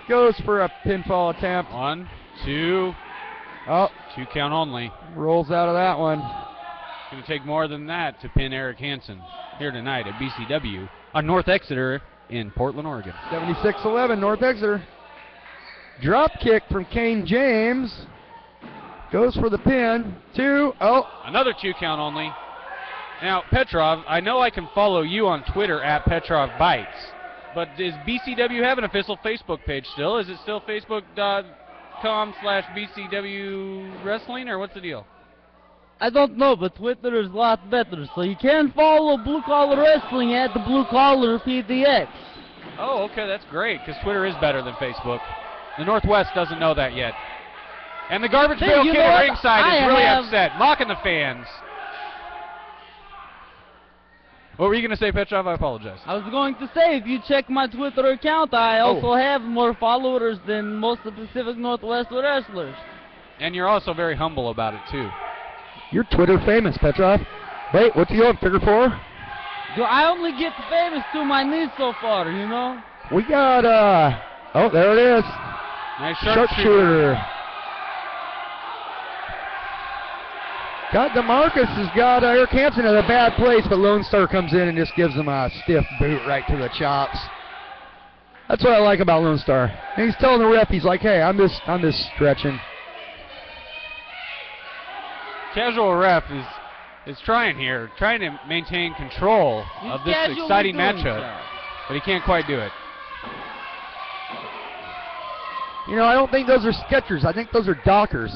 Goes for a pinfall attempt. 1, 2. Oh. 2 count only. Rolls out of that one. It's going to take more than that to pin Eric Hansen here tonight at BCW on North Exeter in Portland, Oregon. 76-11, North Exeter. Drop kick from Kane James. Goes for the pin. 2. Oh. Another 2 count only. Now, Petrov, I know I can follow you on Twitter at Petrov Bites, but does BCW have an official Facebook page still? Is it still facebook.com/BCW Wrestling, or what's the deal? I don't know, but Twitter is a lot better. So you can follow Blue Collar Wrestling at the Blue Collar PDX. Oh, okay, that's great, because Twitter is better than Facebook. The Northwest doesn't know that yet. And the Garbage Hey, Pail you Kid know at what? ringside I is really have- upset, mocking the fans. What were you going to say, Petrov? I apologize. I was going to say, if you check my Twitter account, I also have more followers than most of the Pacific Northwest wrestlers. And you're also very humble about it, too. You're Twitter famous, Petrov. Wait, what's he on, figure 4? I only get famous to my niece so far, you know? We got, oh, there it is. Nice Sharpshooter. Got DeMarcus has got Eric Hansen in a bad place, but Lone Star comes in and just gives him a stiff boot right to the chops. That's what I like about Lone Star. And he's telling the ref, he's like, hey, I'm just stretching. Casual ref is trying here, trying to maintain control of this casually exciting doing matchup, so. but he can't quite do it. You know, I don't think those are sketchers. I think those are dockers.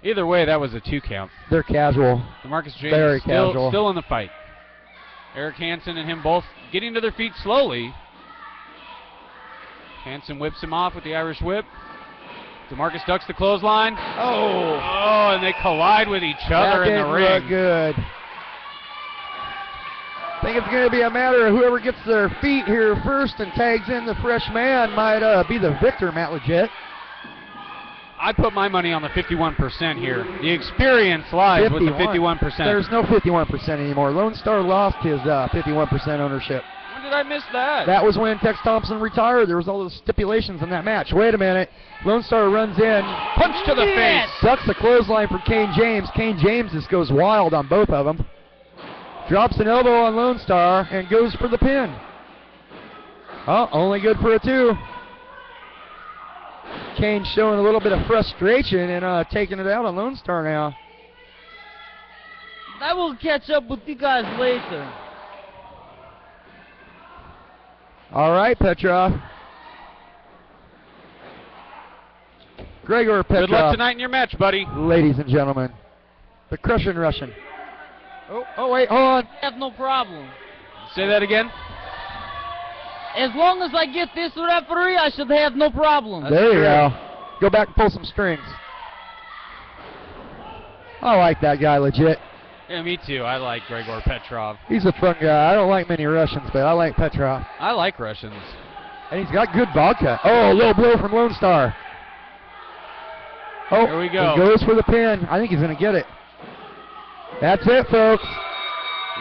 Either way, that was a 2 count. They're casual. DeMarcus James Very casual. still in the fight. Eric Hansen and him both getting to their feet slowly. Hansen whips him off with the Irish whip. DeMarcus ducks the clothesline. Oh, and they collide with each other in the ring. That didn't look good. I think it's going to be a matter of whoever gets their feet here first and tags in the fresh man might be the victor, Matt Legit. I put my money on the 51% here. The experience lies with the 51%. There's no 51% anymore. Lone Star lost his 51% ownership. When did I miss that? That was when Tex Thompson retired. There was all those stipulations in that match. Wait a minute. Lone Star runs in. Punch to the face. Ducks the clothesline for Kane James. Kane James just goes wild on both of them. Drops an elbow on Lone Star and goes for the pin. Oh, only good for a 2. Kane showing a little bit of frustration and taking it out on Lone Star now. I will catch up with you guys later. All right, Petrov. Gregor Petrov. Good luck tonight in your match, buddy. Ladies and gentlemen, the Crushing Russian. Oh, wait, hold on. I have no problem. Say that again. As long as I get this referee, I should have no problem. There you go. Go back and pull some strings. I like that guy legit. Yeah, me too. I like Gregor Petrov. He's a fun guy. I don't like many Russians, but I like Petrov. I like Russians. And he's got good vodka. Oh, a little blow from Lone Star. Oh, Here we go. He goes for the pin. I think he's going to get it. That's it, folks.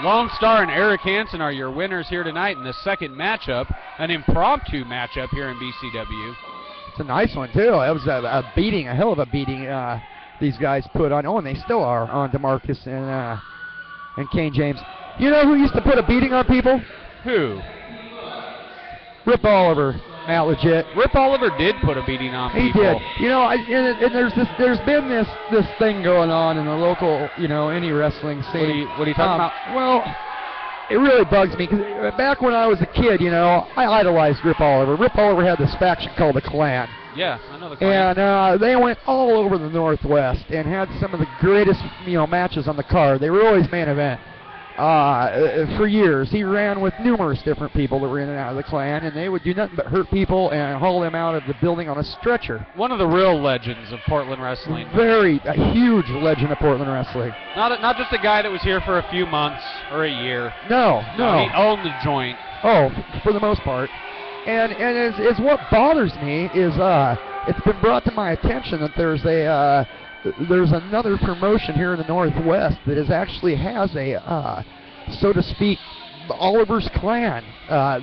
Lone Star and Eric Hansen are your winners here tonight in the second matchup, an impromptu matchup here in BCW. It's a nice one, too. That was a beating, a hell of a beating these guys put on. Oh, and they still are on DeMarcus and Kane James. You know who used to put a beating on people? Who? Rip Oliver. Matt Legit. Rip Oliver did put a beating on He people. did. You know, and there's been this thing going on in the local, any wrestling scene. What are you talking about? Well, it really bugs me because back when I was a kid, I idolized Rip Oliver. Rip Oliver had this faction called the Clan. Yeah, I know the Clan. And they went all over the Northwest and had some of the greatest, matches on the card. They were always main event. For years, he ran with numerous different people that were in and out of the Clan, and they would do nothing but hurt people and haul them out of the building on a stretcher. One of the real legends of Portland wrestling. A huge legend of Portland wrestling. Not just a guy that was here for a few months or a year. No. He owned the joint. Oh, for the most part. And is what bothers me is it's been brought to my attention that there's another promotion here in the Northwest that actually has a, so to speak, Oliver's clan.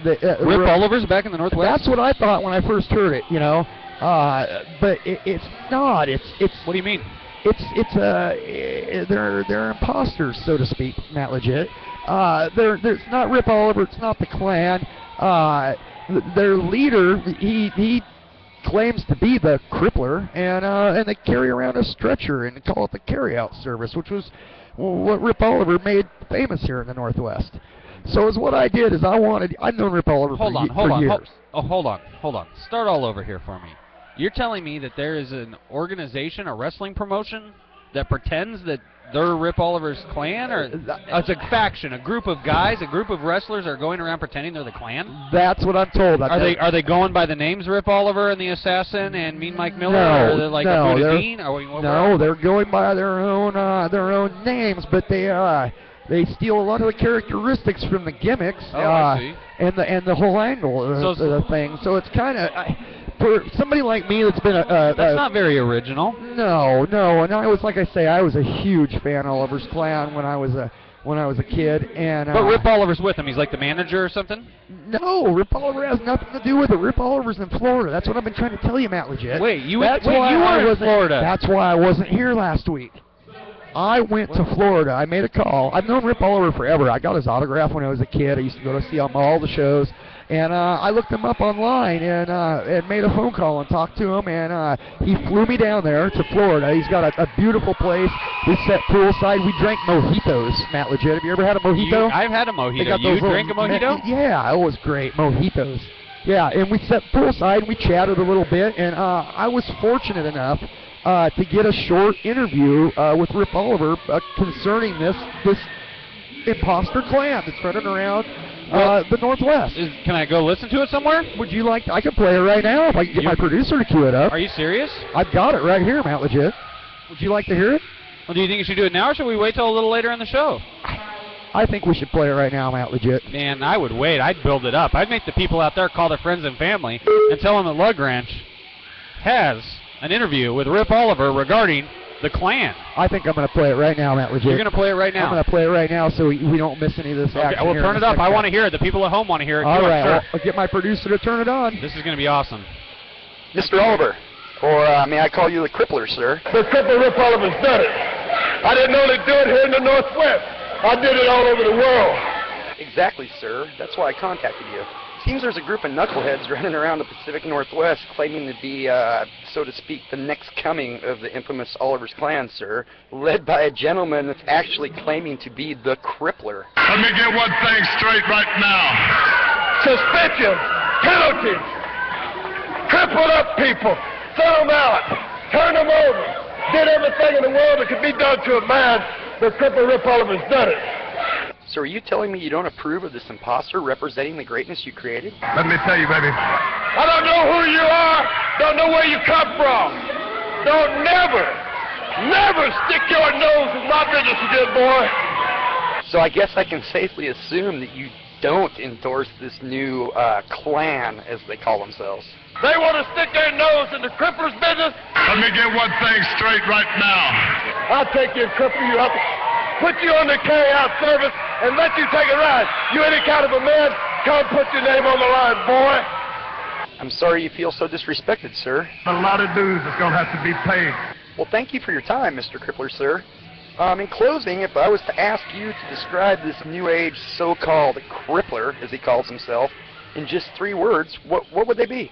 Rip Oliver's back in the Northwest? That's what I thought when I first heard it, you know. But it's not. It's. What do you mean? They're imposters, so to speak, Matt Legit. It's not Rip Oliver. It's not the clan. Their leader, he claims to be the Crippler, and they carry around a stretcher and call it the carry-out service, which was what Rip Oliver made famous here in the Northwest. So is what I did is I've known Rip Oliver for years. Hold on. Start all over here for me. You're telling me that there is an organization, a wrestling promotion, that pretends that they're Rip Oliver's clan, or it's a faction, a group of guys, a group of wrestlers are going around pretending they're the clan? That's what I'm told. Are they going by the names Rip Oliver and the Assassin and Mean Mike Miller? Or are they like a Buddha Dean? They're going by their own names, but they steal a lot of the characteristics from the gimmicks I see. and the whole angle of the thing. So it's kind of. For somebody like me that's been that's not very original. No, and I was, like I say, I was a huge fan of Oliver's Clan when I was a kid, and but Rip Oliver's with him. He's like the manager or something? No, Rip Oliver has nothing to do with it. Rip Oliver's in Florida. That's what I've been trying to tell you, Matt Legit. You were in Florida. That's why I wasn't here last week. I went to Florida. I made a call. I've known Rip Oliver forever. I got his autograph when I was a kid. I used to go to see him all the shows. And I looked him up online and made a phone call and talked to him, and he flew me down there to Florida. He's got a beautiful place. We sat poolside. We drank mojitos, Matt Legit. Have you ever had a mojito? I've had a mojito. You drink a mojito? Yeah, it was great. Mojitos. Yeah, and we sat poolside and we chatted a little bit, and I was fortunate enough to get a short interview with Rip Oliver concerning this imposter clan that's running around the Northwest. Can I go listen to it somewhere? Would you like I can play it right now if I can get my producer to cue it up. Are you serious? I've got it right here, Matt Legit. Would you like to hear it? Well, do you think you should do it now, or should we wait till a little later in the show? I think we should play it right now, Matt Legit. Man, I would wait. I'd build it up. I'd make the people out there call their friends and family and tell them that Lug Ranch has an interview with Rip Oliver regarding the clan. I think I'm going to play it right now, Matt Legit. You're going to play it right now? I'm going to play it right now so we don't miss any of this action. Okay, well, turn it up. I want to hear it. The people at home want to hear it, too. All right, sure. I'll get my producer to turn it on. This is going to be awesome. Mr. Oliver, or may I call you the Crippler, sir? The Crippler Rip Oliver's done it. I didn't only do it here in the Northwest. I did it all over the world. Exactly, sir. That's why I contacted you. Seems there's a group of knuckleheads running around the Pacific Northwest claiming to be, so to speak, the next coming of the infamous Oliver's Clan, sir, led by a gentleman that's actually claiming to be the Crippler. Let me get one thing straight right now. Suspension, penalties, crippled up people, throw them out, turn them over, did everything in the world that could be done to a man. The Crippler Rip Oliver's done it. So are you telling me you don't approve of this imposter representing the greatness you created? Let me tell you, baby. I don't know who you are. Don't know where you come from. Don't never stick your nose in my business again, boy. So I guess I can safely assume that you don't endorse this new clan, as they call themselves. They want to stick their nose in the Crippler's business? Let me get one thing straight right now. I'll take you and cripple you up, put you on the carry-out service, and let you take a ride. You any kind of a man, come put your name on the line, boy. I'm sorry you feel so disrespected, sir. A lot of dues is going to have to be paid. Well, thank you for your time, Mr. Crippler, sir. In closing, if I was to ask you to describe this new age so-called Crippler, as he calls himself, in just 3 words, what would they be?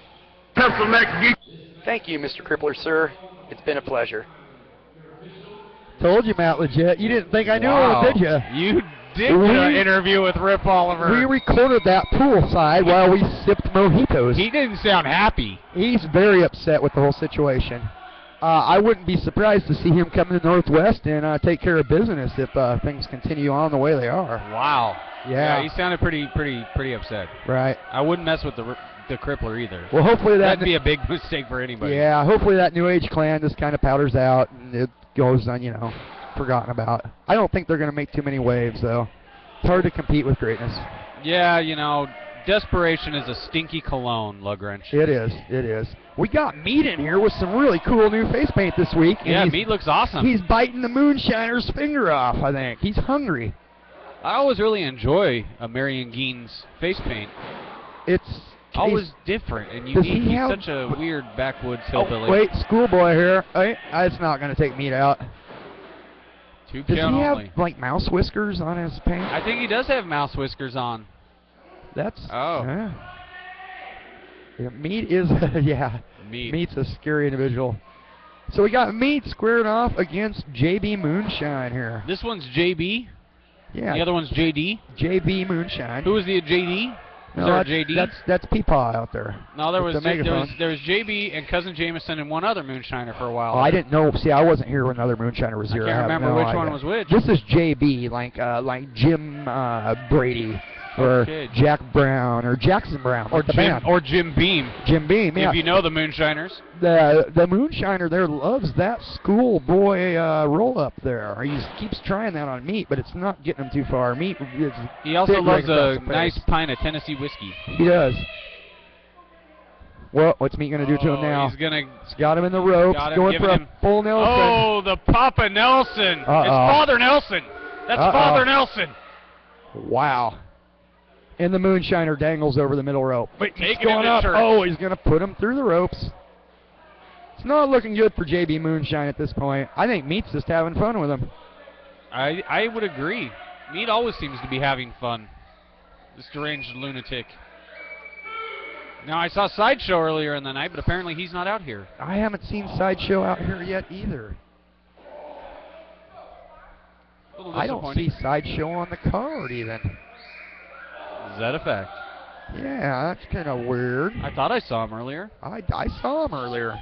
Pencil neck geek. Thank you, Mr. Crippler, sir. It's been a pleasure. Told you, Matt Legit. You didn't think I knew it, did you? You did an interview with Rip Oliver. We recorded that poolside while we sipped mojitos. He didn't sound happy. He's very upset with the whole situation. I wouldn't be surprised to see him come to the Northwest and take care of business if things continue on the way they are. Wow. Yeah. He sounded pretty upset. Right. I wouldn't mess with the Crippler either. Well, hopefully that'd be a big mistake for anybody. Yeah, hopefully that New Age clan just kind of powders out and it goes on, forgotten about. I don't think they're going to make too many waves, though. It's hard to compete with greatness. Yeah, desperation is a stinky cologne, Lug Wrench. It is. We got Meat in here with some really cool new face paint this week. Yeah, Meat looks awesome. He's biting the moonshiner's finger off, I think. He's hungry. I always really enjoy Marion Gein's face paint. It's always different and Does unique. he He's have- such a weird backwoods Oh, hillbilly. wait, schoolboy here. It's not going to take meat out. 2 Does count he have, only. like, mouse whiskers on his paint? I think he does have mouse whiskers on. That's... Oh. Yeah, Meat is... yeah. Meat. Meat's a scary individual. So we got Meat squared off against JB Moonshine here. This one's JB. Yeah. The other one's JD. JB Moonshine. Who was the JD? Was No, there a that's, JD? That's Peepaw out there. No, there with was, the megaphone. there was JB and Cousin Jameson and one other moonshiner for a while. Oh, I didn't know. See, I wasn't here when the other Moonshiner was I here. can't have remember no which idea. one was which. This is JB, like Jim Brady, or Okay. Jack Brown, or Jackson Brown, Or like the Jim, band. or Jim Beam. Jim Beam, yeah. If you know the Moonshiners. The Moonshiner there loves that schoolboy roll up there. He keeps trying that on Meat, but it's not getting him too far. Meat is He also big loves right a across the nice face. pint of Tennessee whiskey. He does. Well, what's Meat going to do to him now? He's gonna. He's got him in the ropes, Got him, going giving for a him- full Nelson. Oh, the Papa Nelson. It's Father Nelson. That's Father Nelson. Wow. And the Moonshiner dangles over the middle rope. But he's Taking him going to up. church. Oh, he's going to put him through the ropes. It's not looking good for JB Moonshine at this point. I think Meat's just having fun with him. I would agree. Meat always seems to be having fun. This deranged lunatic. Now, I saw Sideshow earlier in the night, but apparently he's not out here. I haven't seen Sideshow out here yet either. A little I don't disappointing. see Sideshow on the card even. Is that a fact? Yeah, that's kind of weird. I thought I saw him earlier. I saw him earlier.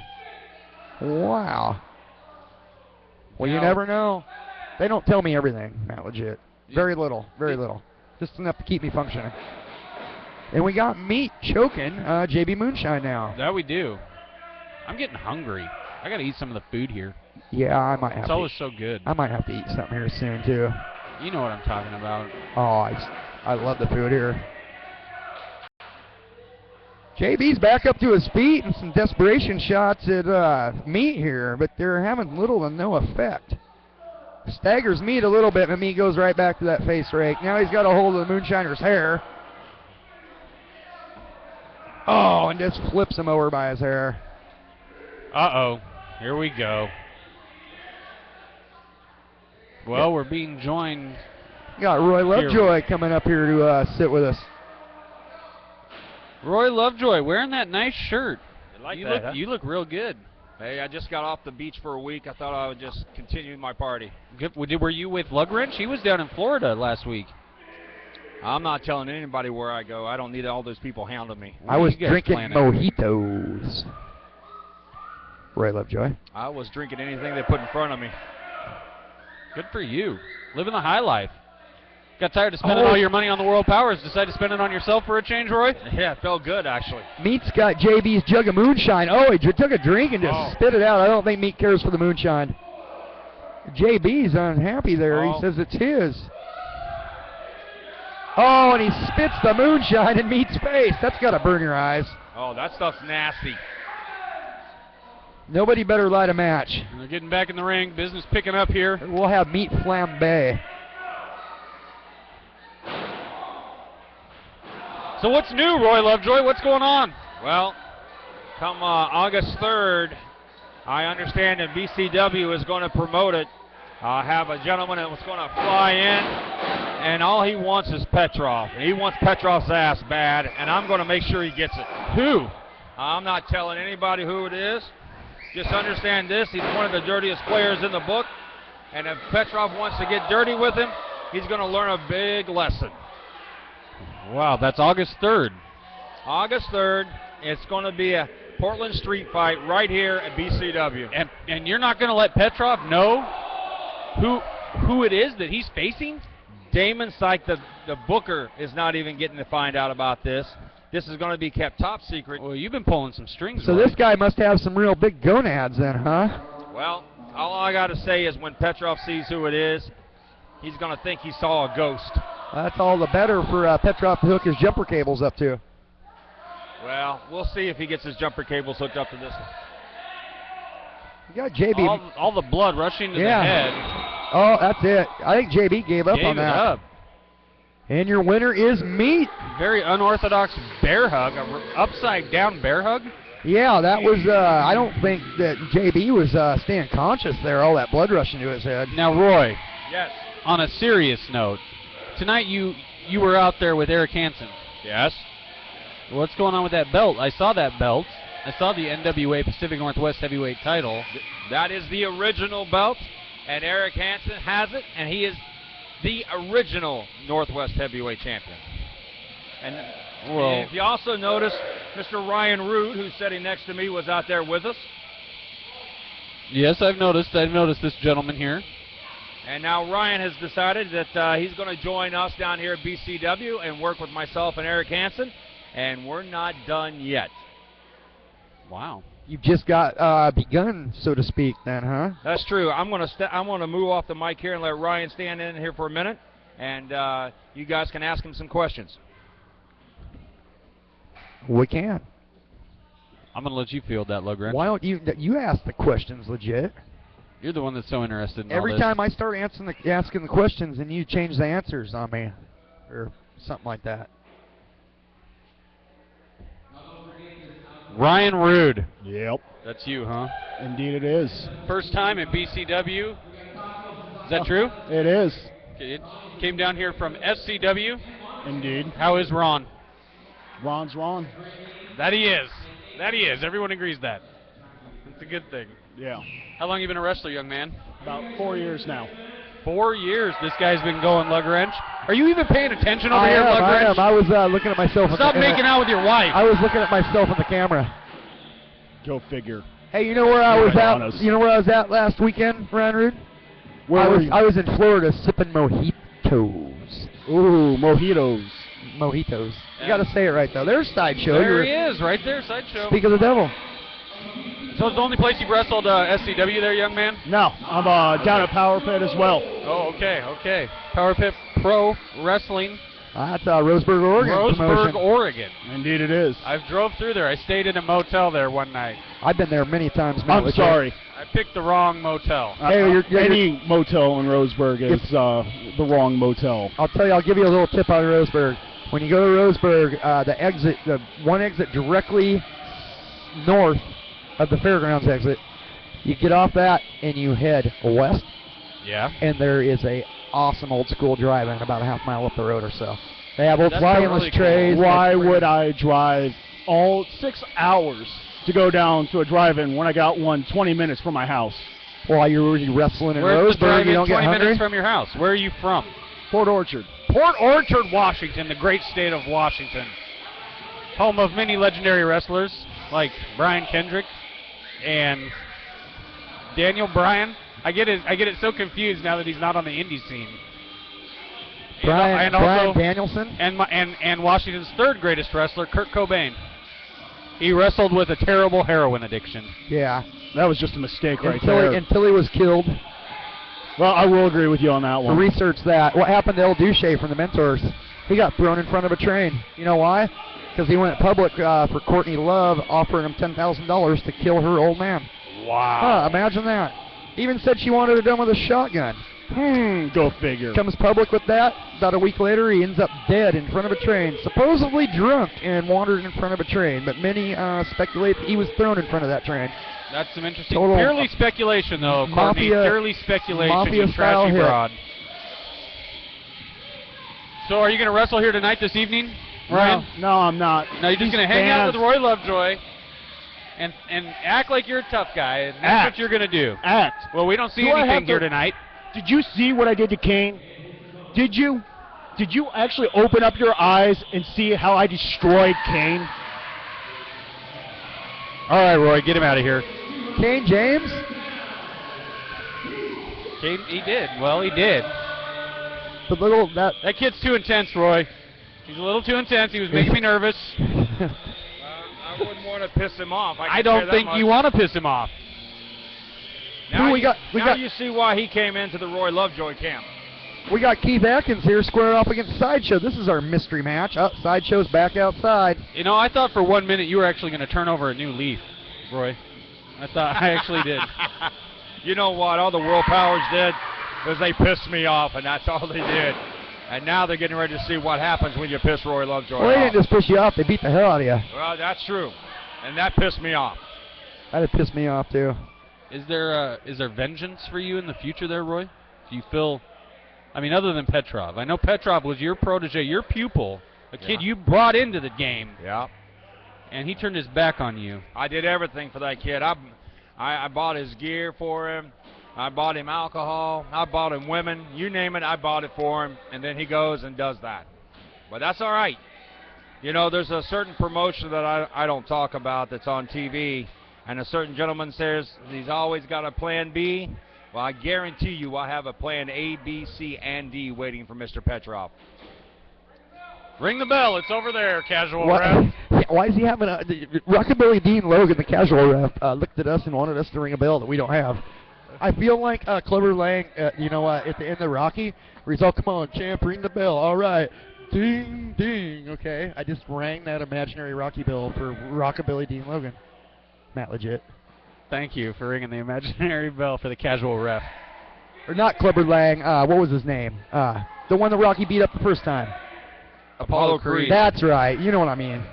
Wow. Well, you Now- never know. They don't tell me everything, Matt Legit. Very little, very little. Just enough to keep me functioning. And we got Meat choking JB Moonshine now. That we do. I'm getting hungry. I got to eat some of the food here. Yeah, I might have It's to. always so good. I might have to eat something here soon, too. You know what I'm talking about. Oh, I love the food here. JB's back up to his feet and some desperation shots at Meat here, but they're having little to no effect. Staggers Meat a little bit, and Meat goes right back to that face rake. Now he's got a hold of the Moonshiner's hair. Oh, and just flips him over by his hair. Uh-oh. Here we go. Well, we're being joined. Got Roy Here. Lovejoy coming up here to sit with us. Roy Lovejoy wearing that nice shirt. You like you that, look, huh? You look real good. Hey, I just got off the beach for a week. I thought I would just continue my party. Were you with Lugwrench? He was down in Florida last week. I'm not telling anybody where I go. I don't need all those people hounding me. I was you guys drinking planning? mojitos. Roy Lovejoy. I was drinking anything they put in front of me. Good for you. Living the high life. Got tired of spending Oh. all your money on the World Powers. Decided to spend it on yourself for a change, Roy? Yeah, it felt good, actually. Meat's got JB's jug of moonshine. Oh, he took a drink and just spit it out. I don't think Meat cares for the moonshine. JB's unhappy there. Oh. He says it's his. Oh, and he spits the moonshine in Meat's face. That's got to burn your eyes. Oh, that stuff's nasty. Nobody better light a match. And they're getting back in the ring. Business picking up here. We'll have Meat flambe. So what's new, Roy Lovejoy? What's going on? Well, come August 3rd, I understand that BCW is going to promote it. I have a gentleman that was going to fly in, and all he wants is Petrov. He wants Petrov's ass bad, and I'm going to make sure he gets it. Who? I'm not telling anybody who it is. Just understand this, he's one of the dirtiest players in the book, and if Petrov wants to get dirty with him, he's going to learn a big lesson. Wow, that's August 3rd. August 3rd, it's going to be a Portland street fight right here at BCW. And you're not going to let Petrov know who it is that he's facing? Damon Syke, the booker, is not even getting to find out about this. This is going to be kept top secret. Well, you've been pulling some strings. So Roy. this guy must have some real big gonads then, huh? Well, all I got to say is when Petrov sees who it is, he's going to think he saw a ghost. That's all the better for Petrov to hook his jumper cables up to. Well, we'll see if he gets his jumper cables hooked up to this one. You got JB. All the blood rushing to Yeah. the head. Oh, that's it. I think JB gave up Gave on it that. up. And your winner is Meat. Very unorthodox bear hug, upside down bear hug. Yeah, that was, I don't think that JB was staying conscious there, all that blood rushing to his head. Now, Roy. Yes. On a serious note, tonight you were out there with Eric Hansen. Yes. What's going on with that belt? I saw that belt. I saw the NWA Pacific Northwest Heavyweight title. That is the original belt, and Eric Hansen has it, and he is the original Northwest Heavyweight Champion. And if you also notice, Mr. Ryan Root, who's sitting next to me, was out there with us. Yes, I've noticed this gentleman here. And now Ryan has decided that he's going to join us down here at BCW and work with myself and Eric Hansen, and we're not done yet. Wow. You've just got begun, so to speak, then, huh? That's true. I'm going to move off the mic here and let Ryan stand in here for a minute, and you guys can ask him some questions. We can. I'm going to let you field that, Lugrange. Why don't you ask the questions legit? You're the one that's so interested in all Every this. time I start asking the questions, and you change the answers on me, or something like that. Ryan Rude. Yep. That's you, huh? Indeed it is. First time at BCW. Is that true? It is. It came down here from SCW. Indeed. How is Ron? Ron's Ron. That he is. That he is. Everyone agrees that. It's a good thing. Yeah. How long you been a wrestler, young man? About 4 years now. 4 years this guy's been going, Lugrange. Are you even paying attention over here, Lugrange? I was looking at myself. Stop making out with your wife. I was looking at myself in the camera. Go figure. Hey, you know where I was at? You know where I was at last weekend, Ryan Rude? Where were you? I was in Florida sipping mojitos. Ooh, mojitos. Mojitos. You got to say it right though. There's Sideshow. There he is, right there, Sideshow. Speak of the devil. So it's the only place you've wrestled SCW there, young man? No, I'm down at Power Pit as well. Oh, okay. Power Pit Pro Wrestling. That's Roseburg, Oregon. Roseburg, Oregon. Indeed it is. I've drove through there. I stayed in a motel there one night. I've been there many times. I'm sorry. I picked the wrong motel. Any motel in Roseburg is the wrong motel. I'll tell you, I'll give you a little tip on Roseburg. When you go to Roseburg, the one exit directly north of the fairgrounds exit, you get off that and you head west. Yeah. And there is a awesome old school drive-in about a half mile up the road or so. They have old fly-inless trays. Why would I drive all 6 hours to go down to a drive-in when I got one 20 minutes from my house? While you're already wrestling in Where's Roseburg, you don't get 20 hungry? minutes from your house. Where are you from? Port Orchard. Port Orchard, Washington, the great state of Washington. Home of many legendary wrestlers like Brian Kendrick and Daniel Bryan. I get it so confused now that he's not on the indie scene. Brian Danielson? And Washington's third greatest wrestler, Kurt Cobain. He wrestled with a terrible heroin addiction. Yeah. That was just a mistake right there. Until he was killed. Well, I will agree with you on that one. Research that. What happened to El Duce from the Mentors? He got thrown in front of a train. You know why? Because he went public for Courtney Love, offering him $10,000 to kill her old man. Wow. Imagine that. Even said she wanted it done with a shotgun. Go figure. Comes public with that. About a week later, he ends up dead in front of a train, supposedly drunk and wandered in front of a train. But many speculate that he was thrown in front of that train. That's some interesting. Total purely speculation, though, Courtney. Purely speculation. Mafia you trashy hit. broad. So, are you going to wrestle here tonight, this evening, Ryan? No, I'm not. No, you're just going to hang out with Roy Lovejoy and act like you're a tough guy. And that's what you're going to do. Act. Well, we don't see anything here tonight. Did you see what I did to Kane? Did you? Did you actually open up your eyes and see how I destroyed Kane? All right, Roy, get him out of here. Kane James? Kane, he did. Well, he did. That kid's too intense, Roy. He's a little too intense. He was making me nervous. I wouldn't want to piss him off. I don't think you want to piss him off. Now, you see why he came into the Roy Lovejoy camp. We got Keith Atkins here squaring off against Sideshow. This is our mystery match. Sideshow's back outside. You know, I thought for 1 minute you were actually going to turn over a new leaf, Roy. I actually did. You know what? All the World Powers did was they pissed me off, and that's all they did. And now they're getting ready to see what happens when you piss Roy Lovejoy Well, they off. didn't just push you off. They beat the hell out of you. Well, that's true. And that pissed me off. That'd piss me off, too. Is there vengeance for you in the future there, Roy? Do you feel, I mean, other than Petrov? I know Petrov was your protege, your pupil, a kid you brought into the game. Yeah. And he turned his back on you. I did everything for that kid. I bought his gear for him. I bought him alcohol. I bought him women. You name it, I bought it for him. And then he goes and does that. But that's all right. You know, there's a certain promotion that I don't talk about that's on TV. And a certain gentleman says he's always got a plan B. Well, I guarantee you I have a plan A, B, C, and D waiting for Mr. Petrov. Ring the bell. It's over there, casual Why, ref. yeah, why is he having a... Rockabilly Dean Logan, the casual ref, looked at us and wanted us to ring a bell that we don't have. I feel like Clever Lang, at the end of Rocky, where he's all, come on, champ, ring the bell. All right. Ding, ding. Okay. I just rang that imaginary Rocky bell for Rockabilly Dean Logan. Matt Legit. Thank you for ringing the imaginary bell for the casual ref. Or not Clever Lang. What was his name? The one that Rocky beat up the first time. Apollo Creed. That's right. You know what I mean.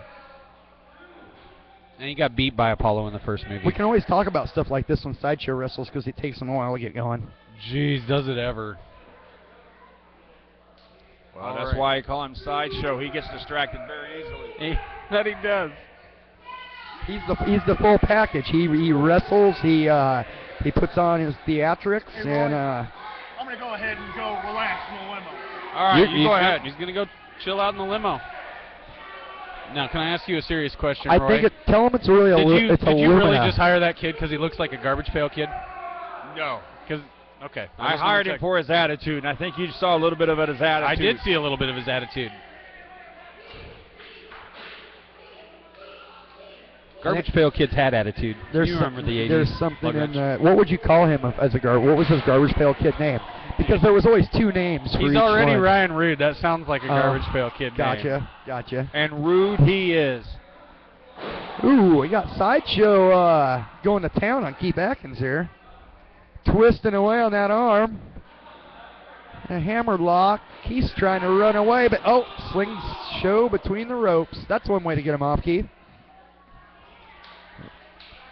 And he got beat by Apollo in the first movie. We can always talk about stuff like this when Sideshow wrestles because it takes them a while to get going. Jeez, does it ever. Well, that's why I call him Sideshow. He gets distracted very easily. That he does. He's the full package. He wrestles. He puts on his theatrics and. I'm gonna go ahead and go relax in the limo. All right, you go ahead. ahead. He's gonna go chill out in the limo. Now, can I ask you a serious question, I Roy? think tell him it's really it's Did you really Illumina. just hire that kid because he looks like a garbage pail kid? No. Okay. I hired him for his attitude, and I think you saw a little bit of his attitude. I did see a little bit of his attitude. Garbage pail kids had attitude. You remember the 80s. There's something Lug in wrench. what would you call him as a what was his garbage pail kid name? Because there was always two names for He's each already one. Ryan Rude. That sounds like a garbage pail kid name. Gotcha. And Rude he is. Ooh, we got Sideshow going to town on Keith Atkins here. Twisting away on that arm. A hammer lock. Keith's trying to run away, but sling show between the ropes. That's one way to get him off, Keith.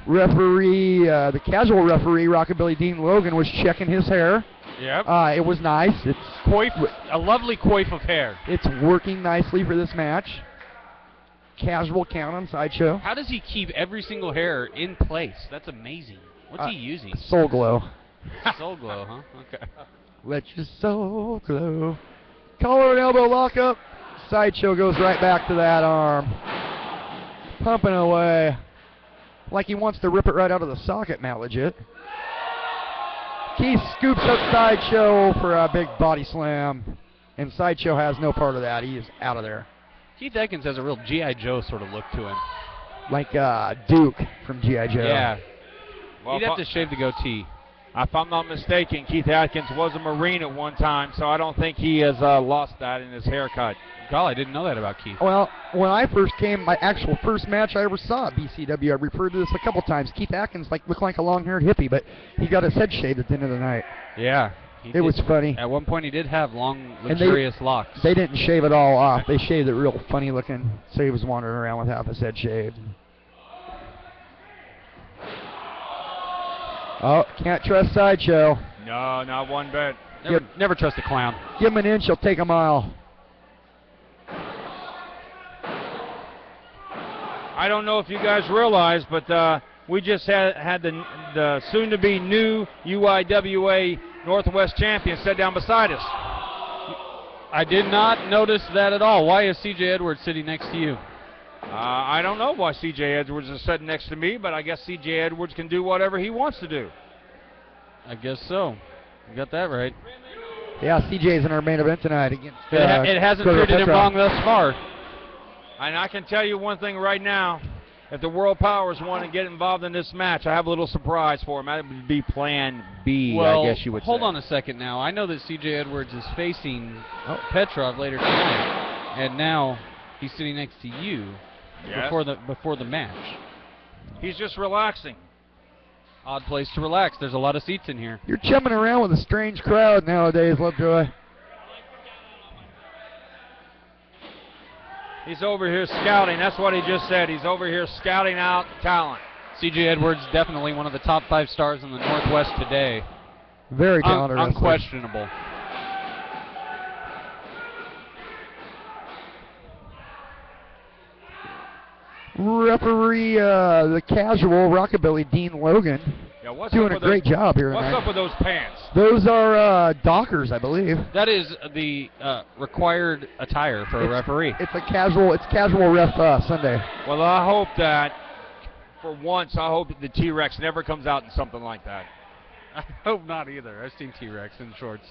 Referee, the casual referee, Rockabilly Dean Logan, was checking his hair. Yep. It was nice. It's a lovely coif of hair. It's working nicely for this match. Casual count on Sideshow. How does he keep every single hair in place? That's amazing. What's he using? Soul Glow. Soul Glow, huh? Okay. Let your soul glow. Collar and elbow lockup. Sideshow goes right back to that arm. Pumping away. Like he wants to rip it right out of the socket, Matt Legit. Keith scoops up Sideshow for a big body slam. And Sideshow has no part of that. He is out of there. Keith Atkins has a real G.I. Joe sort of look to him. Like Duke from G.I. Joe. Yeah. Well, He'd have to shave the goatee. If I'm not mistaken, Keith Atkins was a Marine at one time, so I don't think he has lost that in his haircut. God, I didn't know that about Keith. Well, when I first came, my actual first match I ever saw at BCW, I referred to this a couple times. Keith Atkins looked like a long-haired hippie, but he got his head shaved at the end of the night. Yeah. It was funny. At one point, he did have long, luxurious locks. They didn't shave it all off. They shaved it real funny looking, so he was wandering around with half his head shaved. Oh, can't trust Sideshow. No, not one bit. Never trust a clown. Give him an inch, he'll take a mile. I don't know if you guys realize, but we just had the soon-to-be new UIWA Northwest champion sit down beside us. I did not notice that at all. Why is C.J. Edwards sitting next to you? I don't know why C.J. Edwards is sitting next to me, but I guess C.J. Edwards can do whatever he wants to do. I guess so. You got that right. Yeah, CJ's in our main event tonight against. It hasn't treated him wrong thus far. And I can tell you one thing right now. If the World Powers want to get involved in this match, I have a little surprise for him. That would be Plan B, well, I guess you would hold say. on a second now. I know that C.J. Edwards is facing Petrov later tonight, and now he's sitting next to you before the match. He's just relaxing. Odd place to relax. There's a lot of seats in here. You're chumming around with a strange crowd nowadays, Lovejoy. He's over here scouting. That's what he just said. He's over here scouting out talent. C.J. Edwards, definitely one of the top 5 stars in the Northwest today. Very talented wrestler. Unquestionable. Referee, the casual Rockabilly, Dean Logan, Yeah, what's doing up a with great those, job here What's tonight. up with those pants? Those are Dockers, I believe. That is the required attire for a referee. It's casual ref Sunday. Well, I hope that, for once, I hope the T-Rex never comes out in something like that. I hope not either. I've seen T-Rex in shorts.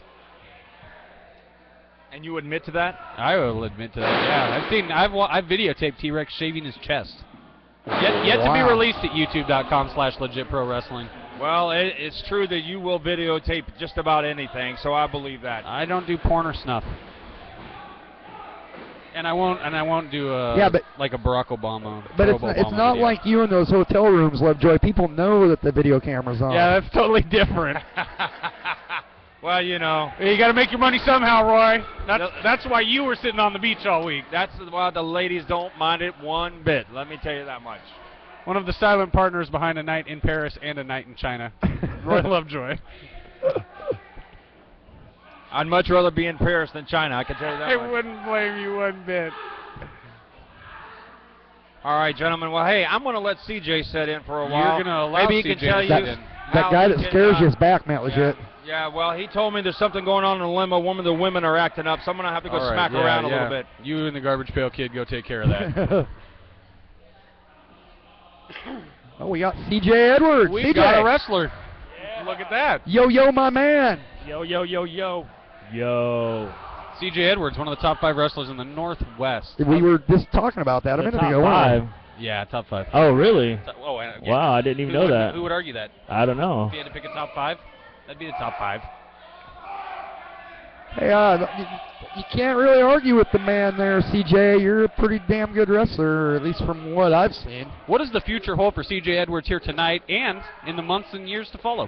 And you admit to that? I will admit to that. Yeah, I've videotaped T-Rex shaving his chest. Yet to be released at youtube.com/legitprowrestling. Well, it's true that you will videotape just about anything, so I believe that. I don't do porn or snuff. And I won't do like a Barack Obama. But it's not video. like you in those hotel rooms, Lovejoy. People know that the video camera's on. Yeah, that's totally different. Well, you know. You got to make your money somehow, Roy. That's why you were sitting on the beach all week. That's why the ladies don't mind it one bit. Let me tell you that much. One of the silent partners behind a night in Paris and a night in China, Roy Lovejoy. I'd much rather be in Paris than China, I can tell you that much. I wouldn't blame you one bit. All right, gentlemen. Well, hey, I'm going to let CJ sit in for a while. You're going to allow Maybe he CJ can tell to you sit in. That guy that scares you is back, Matt Legit. Yeah, well, he told me there's something going on in the limo. The women are acting up, so I'm going to have to go All right, smack around a little bit. You and the Garbage Pail Kid go take care of that. Oh, we got C.J. Edwards. We CJ. got a wrestler. Look at that. Yo, my man. Yo, yo, yo, yo. Yo. C.J. Edwards, one of the top 5 wrestlers in the Northwest. We were just talking about that a minute ago. Top 5. Yeah, top 5. Oh, really? Yeah. Wow, I didn't even know that. Who would argue that? I don't know. If you had to pick a top 5, that'd be the top 5. Hey, you can't really argue with the man there, CJ. You're a pretty damn good wrestler, at least from what I've seen. What does the future hold for CJ Edwards here tonight and in the months and years to follow?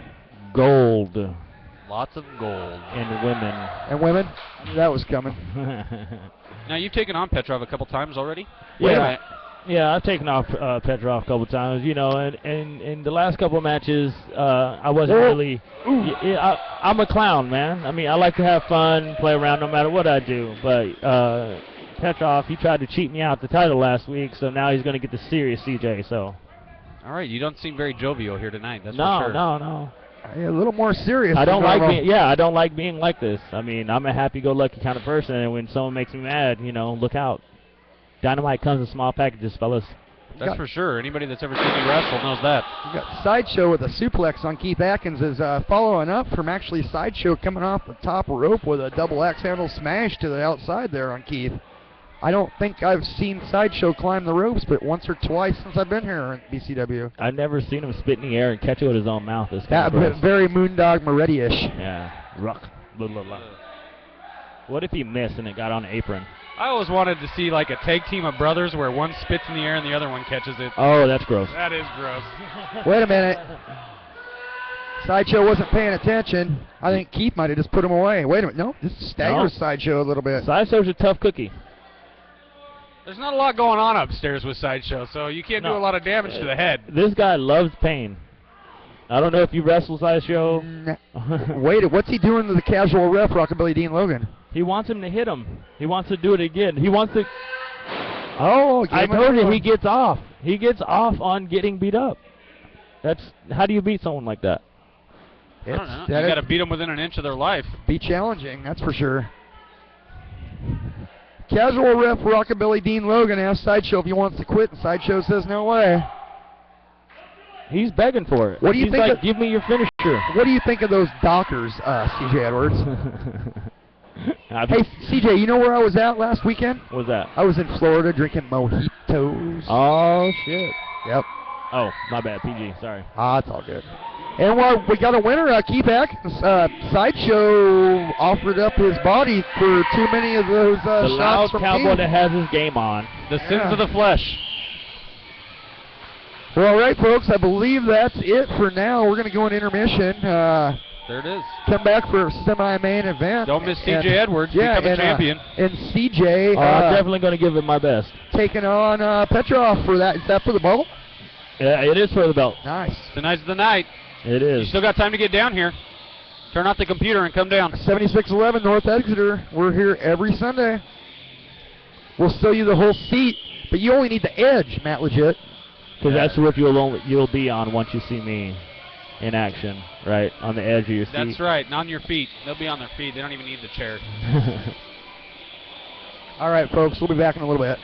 Gold. Lots of gold. And women. And women? I knew that was coming. Now, you've taken on Petrov a couple times already? Yeah. Yeah, I've taken off Petrov a couple times, you know, and in the last couple of matches, I wasn't really. I'm a clown, man. I mean, I like to have fun, play around no matter what I do. But Petrov, he tried to cheat me out the title last week, so now he's going to get the serious CJ. So. All right, you don't seem very jovial here tonight. That's no, for sure. No. Yeah, a little more serious. I don't like being. Yeah, I don't like being like this. I mean, I'm a happy-go-lucky kind of person, and when someone makes me mad, you know, look out. Dynamite comes in small packages, fellas. That's for sure. Anybody that's ever seen me wrestle knows that. You got Sideshow with a suplex on Keith Atkins is following up from actually Sideshow coming off the top rope with a double axe handle smash to the outside there on Keith. I don't think I've seen Sideshow climb the ropes, but once or twice since I've been here at BCW. I've never seen him spit in the air and catch it with his own mouth. That very Moondog Moretti-ish. Yeah. Rock. Blah, blah, blah. What if he missed and it got on the apron? I always wanted to see like a tag team of brothers where one spits in the air and the other one catches it. Oh, that's gross. That is gross. Wait a minute. Sideshow wasn't paying attention. I think Keith might have just put him away. Wait a minute. No, this staggers Sideshow a little bit. Sideshow's a tough cookie. There's not a lot going on upstairs with Sideshow, so you can't do a lot of damage to the head. This guy loves pain. I don't know if you wrestle Sideshow. Wait, what's he doing to the casual ref, Rockabilly Dean Logan? He wants him to hit him. He wants to do it again. He wants to. Oh, I told you he gets off. He gets off on getting beat up. That's how do you beat someone like that? I don't know. You got to beat them within an inch of their life. Be challenging, that's for sure. Casual ref Rockabilly Dean Logan asks Sideshow if he wants to quit, and Sideshow says no way. He's begging for it. What do you He's think? Like, give me your finisher. What do you think of those Dockers, C.J. Edwards? Hey, CJ, you know where I was at last weekend? What was that? I was in Florida drinking mojitos. Oh, shit. Yep. Oh, my bad, PG. Sorry. It's all good. And we got a winner, Keith Atkins. Sideshow offered up his body for too many of those the shots loud from cowboy Keith. that has his game on. The sins of the flesh. Well, all right, folks, I believe that's it for now. We're going to go into intermission. There it is. Come back for a semi-main event. Don't miss C.J. And- Edwards, yeah, becoming and, champion. And C.J. I'm definitely going to give it my best. taking on Petrov for that. Is that for the bubble? Yeah, it is for the belt. Nice. Tonight's the night. It You is. still got time to get down here. Turn off the computer and come down. 7611 North Exeter. We're here every Sunday. We'll sell you the whole seat, but you only need the edge, Matt Legit. Because that's what you'll be on once you see me in action, right? On the edge of your seat. That's right, not on your feet. They'll be on their feet. They don't even need the chair. All right, folks, we'll be back in a little bit.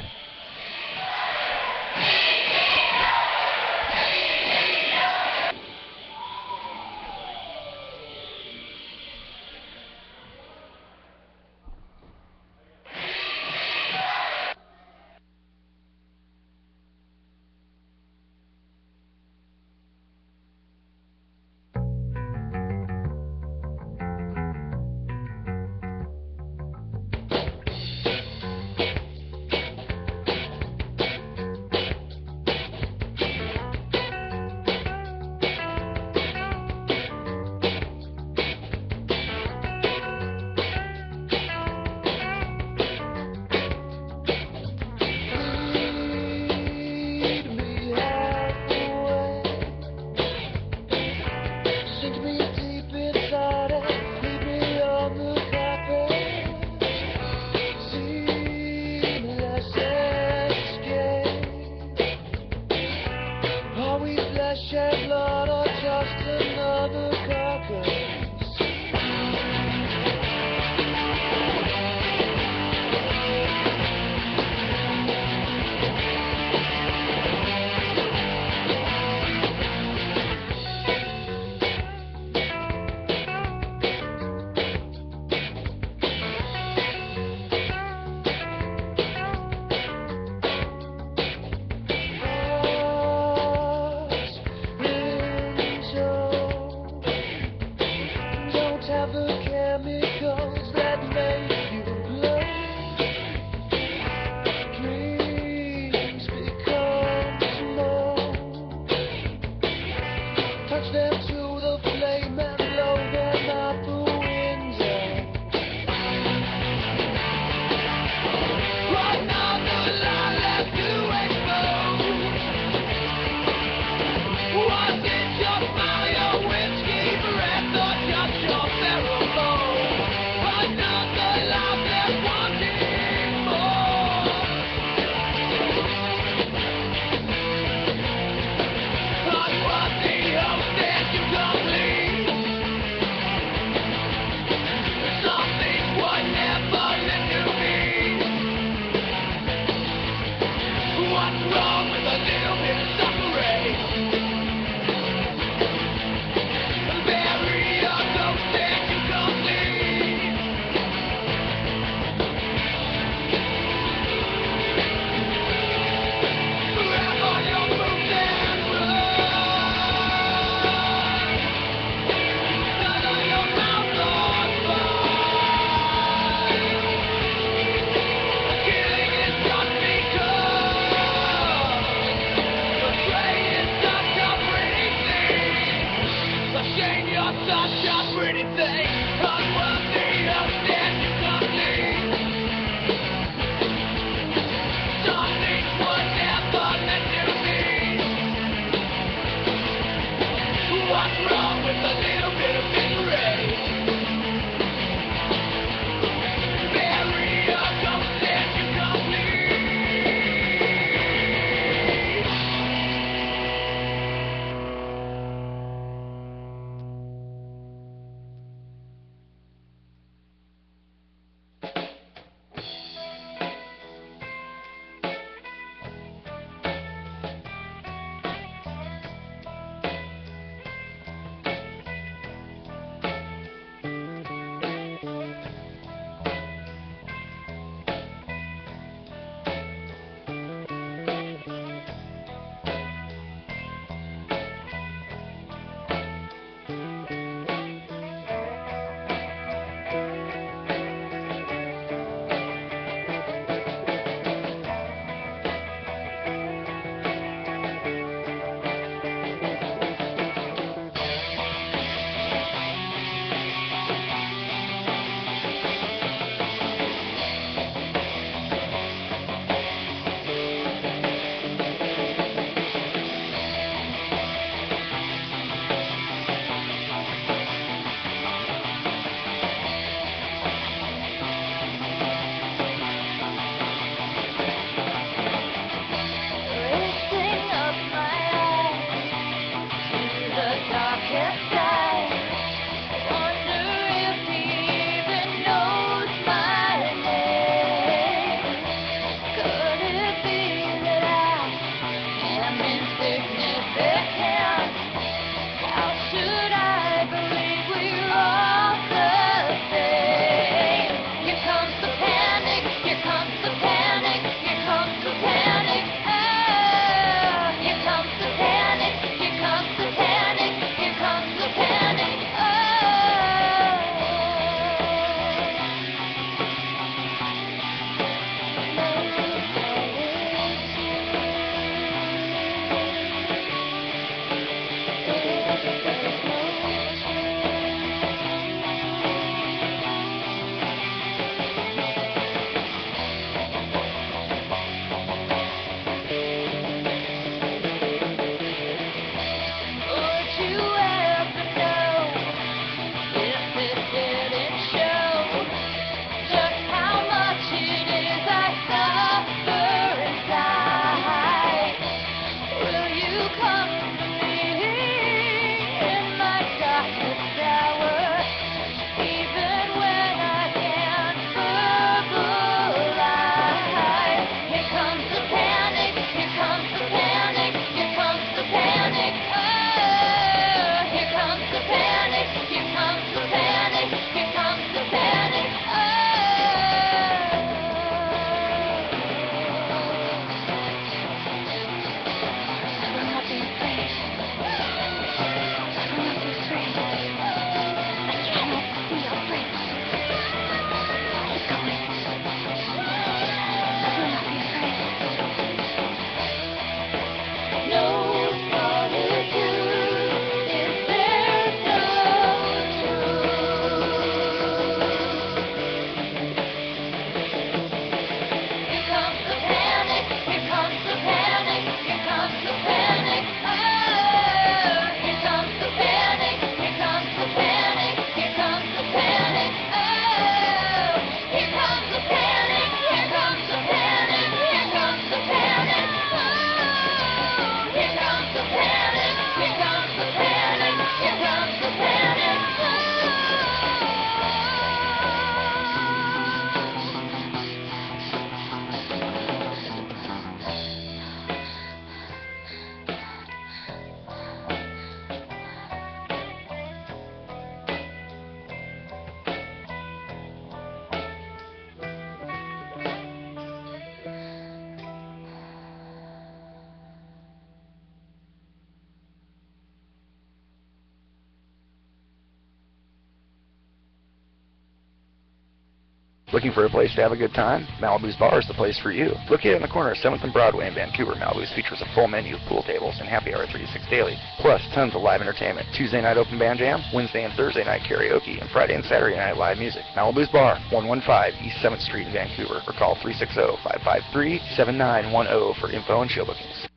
Looking for a place to have a good time? Malibu's Bar is the place for you. Located on the corner of 7th and Broadway in Vancouver, Malibu's features a full menu of pool tables and happy hour 3 to 6 daily, plus tons of live entertainment. Tuesday night open band jam, Wednesday and Thursday night karaoke, and Friday and Saturday night live music. Malibu's Bar, 115 East 7th Street in Vancouver, or call 360-553-7910 for info and show bookings.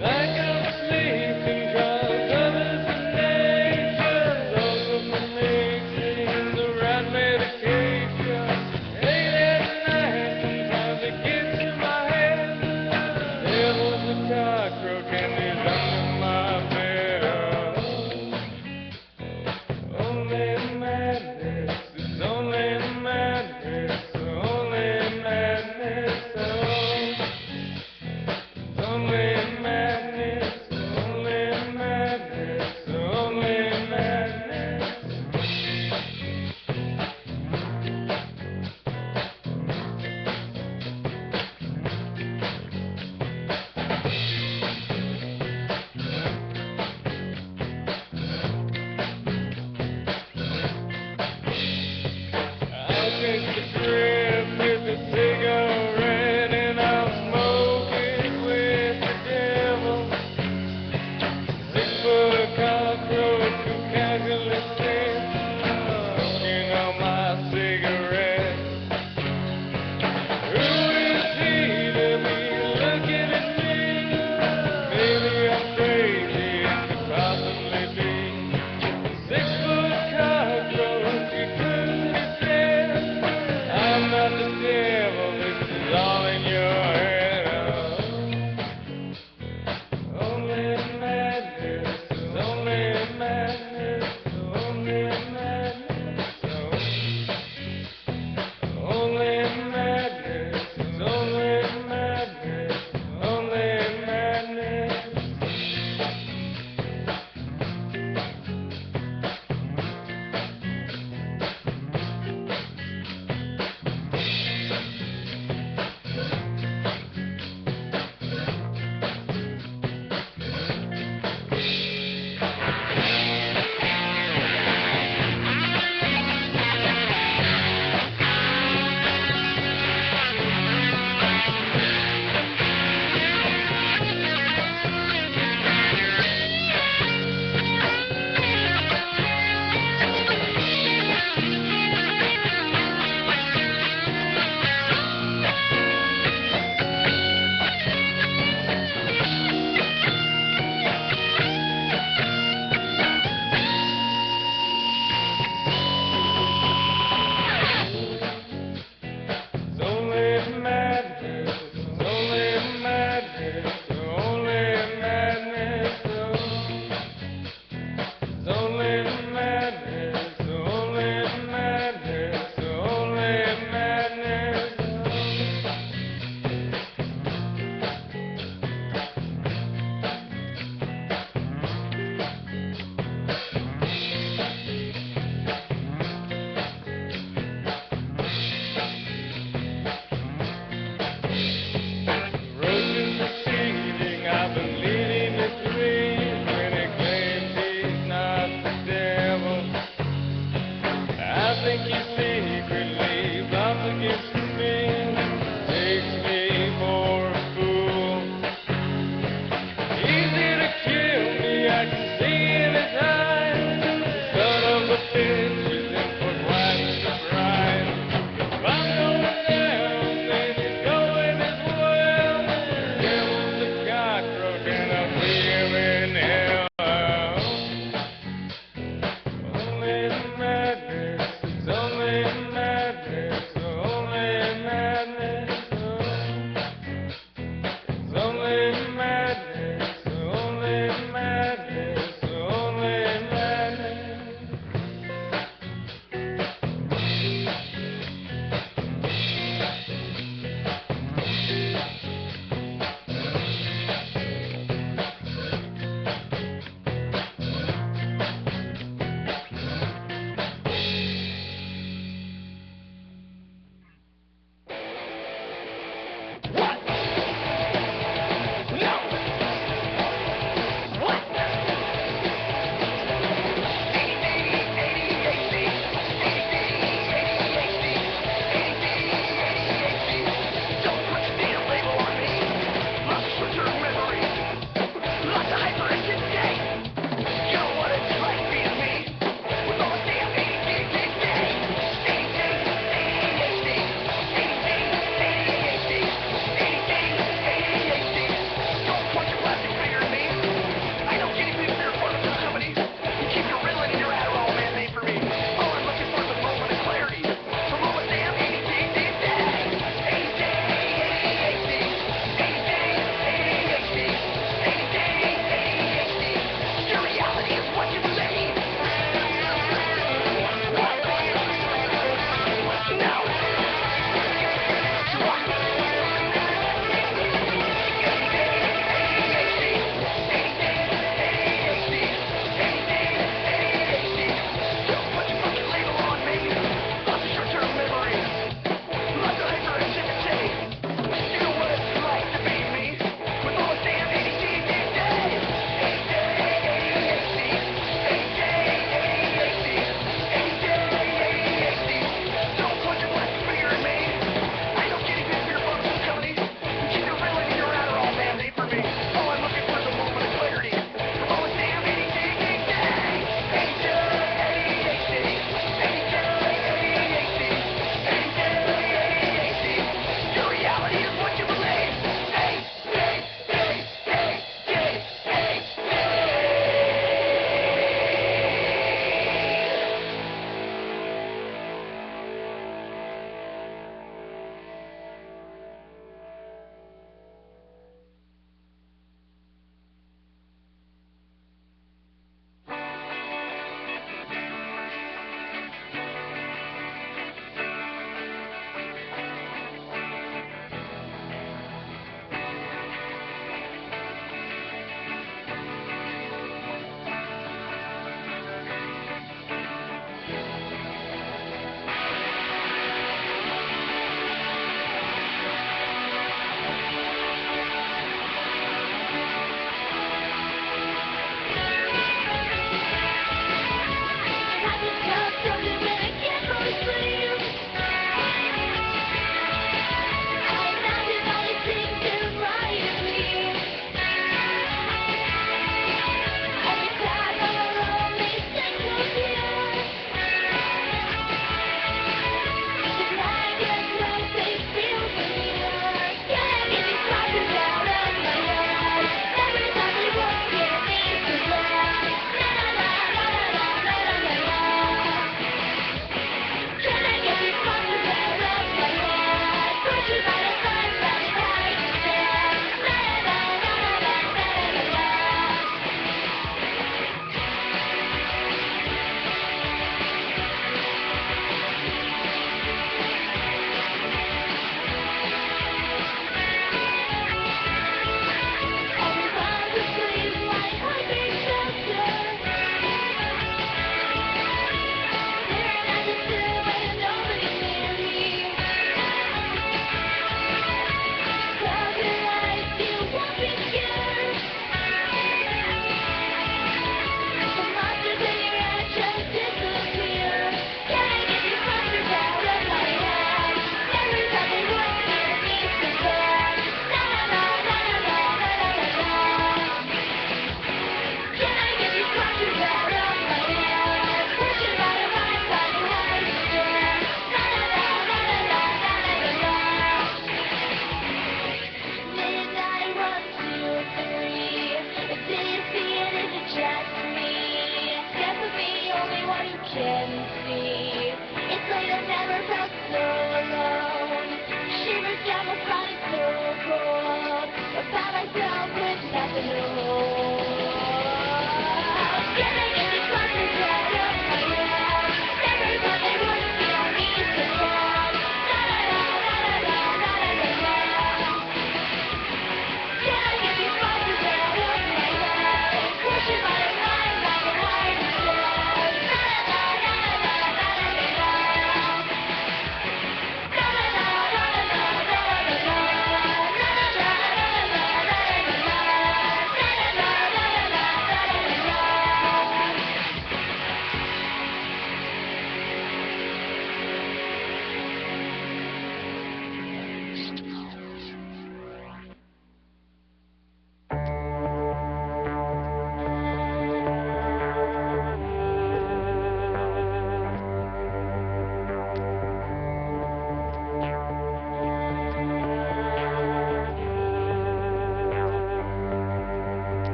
Like I'm sleeping, 'cause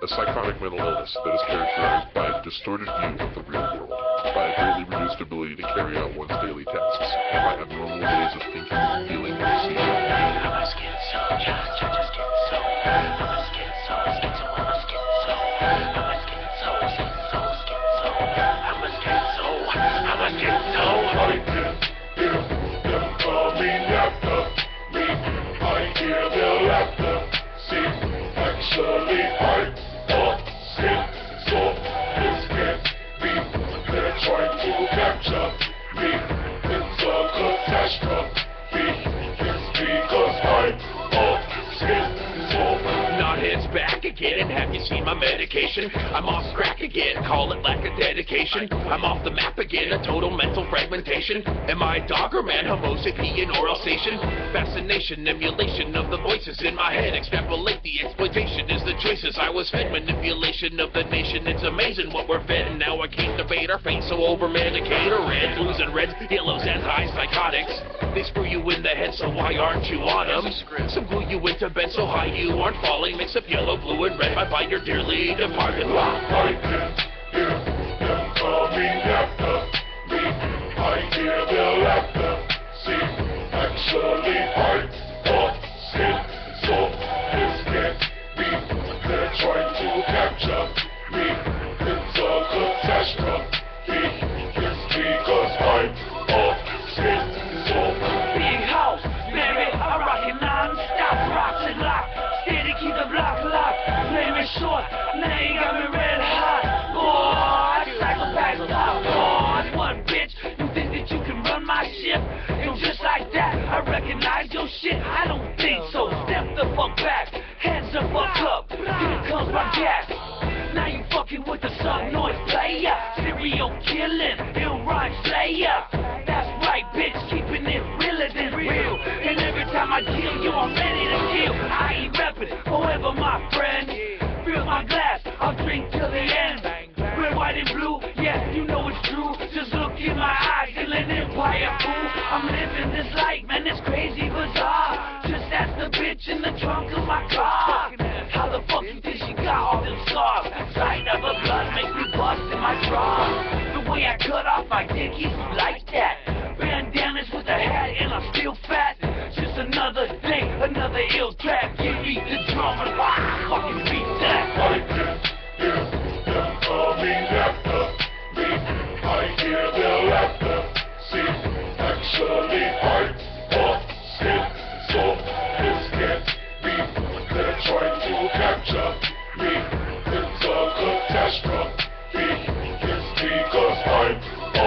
a psychotic mental illness that is characterized by a distorted view of the real world, by a greatly reduced ability to carry out one's daily tasks, and by abnormal ways of thinking, feeling, and perceiving. I'm a schizo, just schizo. I'm a schizo, I'm a schizo. I'm a schizo, schizo. I'm a schizo, I'm a schizo. I can hear them coming after me. I hear their laughter. See, actually I'm a schizo. This can't be. They're trying to capture me. It's a catastrophe. It's because I'm a schizo. Knothead's back again, and have you seen my medication? I'm off crack again, call it lack of dedication. I'm off the map again, a total mental fragmentation. Am I a dog or man, homocysteine or Alsatian? Fascination, emulation of the voices in my head. Extrapolate the exploitation is the choices I was fed. Manipulation of the nation, it's amazing what we're fed. And now I can't debate our fate, so over-medicate or red. Blues and reds, yellows and high psychotics. They screw you in the head, so why aren't you on them? Some glue you into bed so high you aren't falling. Mix up yellow, blue, and red by your dearly departed. I can hear them coming after me. I hear their laughter. See, actually I'm a schizo. This can't be. They're trying to capture me. It's a catastrophe. It's because I'm a schizo. Big house, baby, I rock it non-stop. Rocks and lock, steady keep the block locked. Play me short, now you got me red hot. Boy, psychopaths top boys. One bitch, you think that you can run my ship? And just like that, I recognize your shit. I don't think so. Step the fuck back, hands the fuck up. Here comes my gas. Now you fucking with the sub noise player. Serial killing, ill rhyme slayer. That's right, bitch, keeping it realer than real. And every time I kill you, I'm ready to kill. I ain't reppin', forever my friend. Fill my glass, I'll drink till the end. Red, white, and blue, yeah, you know it's true. Just look in my eyes and let empire fool. I'm living this life, man, it's crazy bizarre. Just ask the bitch in the trunk of my car. How the fuck you think she got all them scars? Sight of her blood makes me bust in my drawers. The way I cut off my dickies like that. Bandanas with a hat and I'm still fat. Just another day, another ill track. Give me the drum and fucking beat that. I can hear them coming after me. I hear their laughter. See, actually I'm a schizo. This can't be. They're trying to capture me. It's a catastrophe. It's because I'm a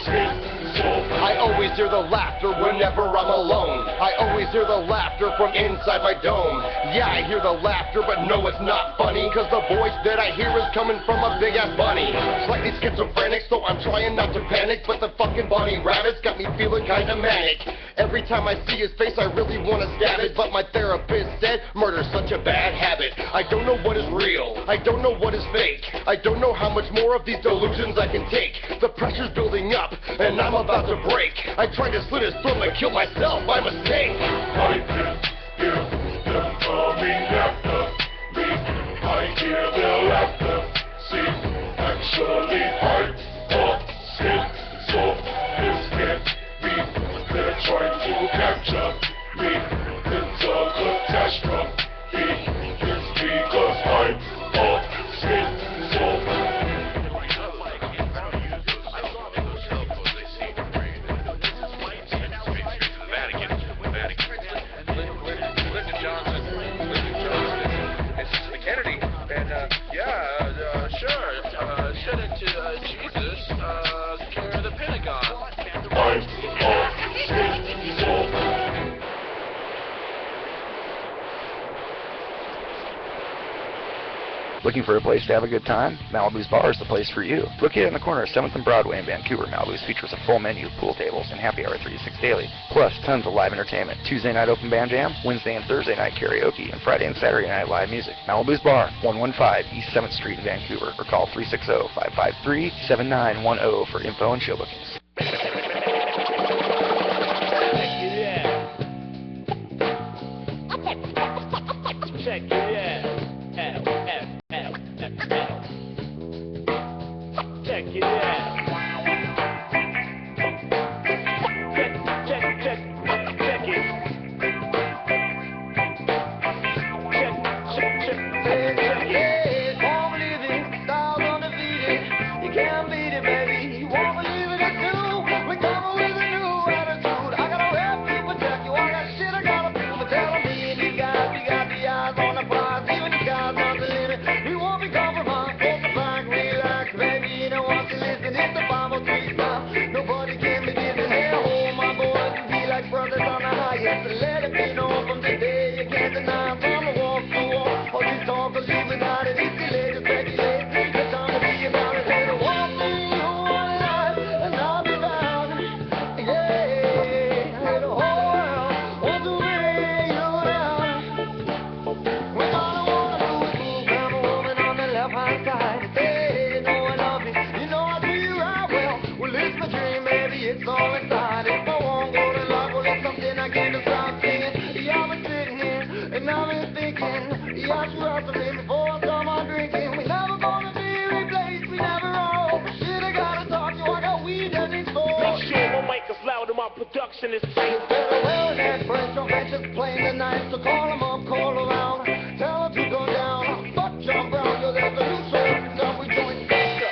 schizo. I always hear the laughter whenever I'm alone. I always hear the laughter from inside my dome. Yeah, I hear the laughter, but no, it's not funny, cause the voice that I hear is coming from a big-ass bunny. Slightly schizophrenic, so I'm trying not to panic, but the fucking bunny rabbit's got me feeling kinda manic. Every time I see his face, I really wanna stab it, but my therapist said murder's such a bad habit. I don't know what is real, I don't know what is fake. I don't know how much more of these delusions I can take. The pressure's building up, and I'm about to break. I tried to slit his throat and kill myself by mistake. I can hear them coming after me. I hear their laughter. See, actually I'm a schizo. This can't be. They're trying to capture me. It's a catastrophe. It's because I'm a schizo. Kennedy, and send it to Jesus, care of the Pentagon. I'm a schizo. Looking for a place to have a good time? Malibu's Bar is the place for you. Located on the corner of 7th and Broadway in Vancouver, Malibu's features a full menu, pool tables, and happy hour 3 to 6 daily. Plus, tons of live entertainment. Tuesday night open band jam, Wednesday and Thursday night karaoke, and Friday and Saturday night live music. Malibu's Bar, 115 East 7th Street in Vancouver, or call 360-553-7910 for info and show bookings. Check it out. left hand side. Hey, know I love you, you know I do you right well. Well, it's my dream, baby, it's all inside. If I won't go to love, well, it's something I can't stop singing. Yeah, I've been sitting here, and I've been thinking. Yeah, you have to live before I start my drinking. We never gonna be replaced, we never are. Shit, I gotta talk to you, I got weed and it's full. Make sure my mic is loud and my production is tight. Well, that French trumpet's playing tonight, so call them up, call around. Tell them to go down. Fuck John Brown, yo, there's a new soul, done we join together.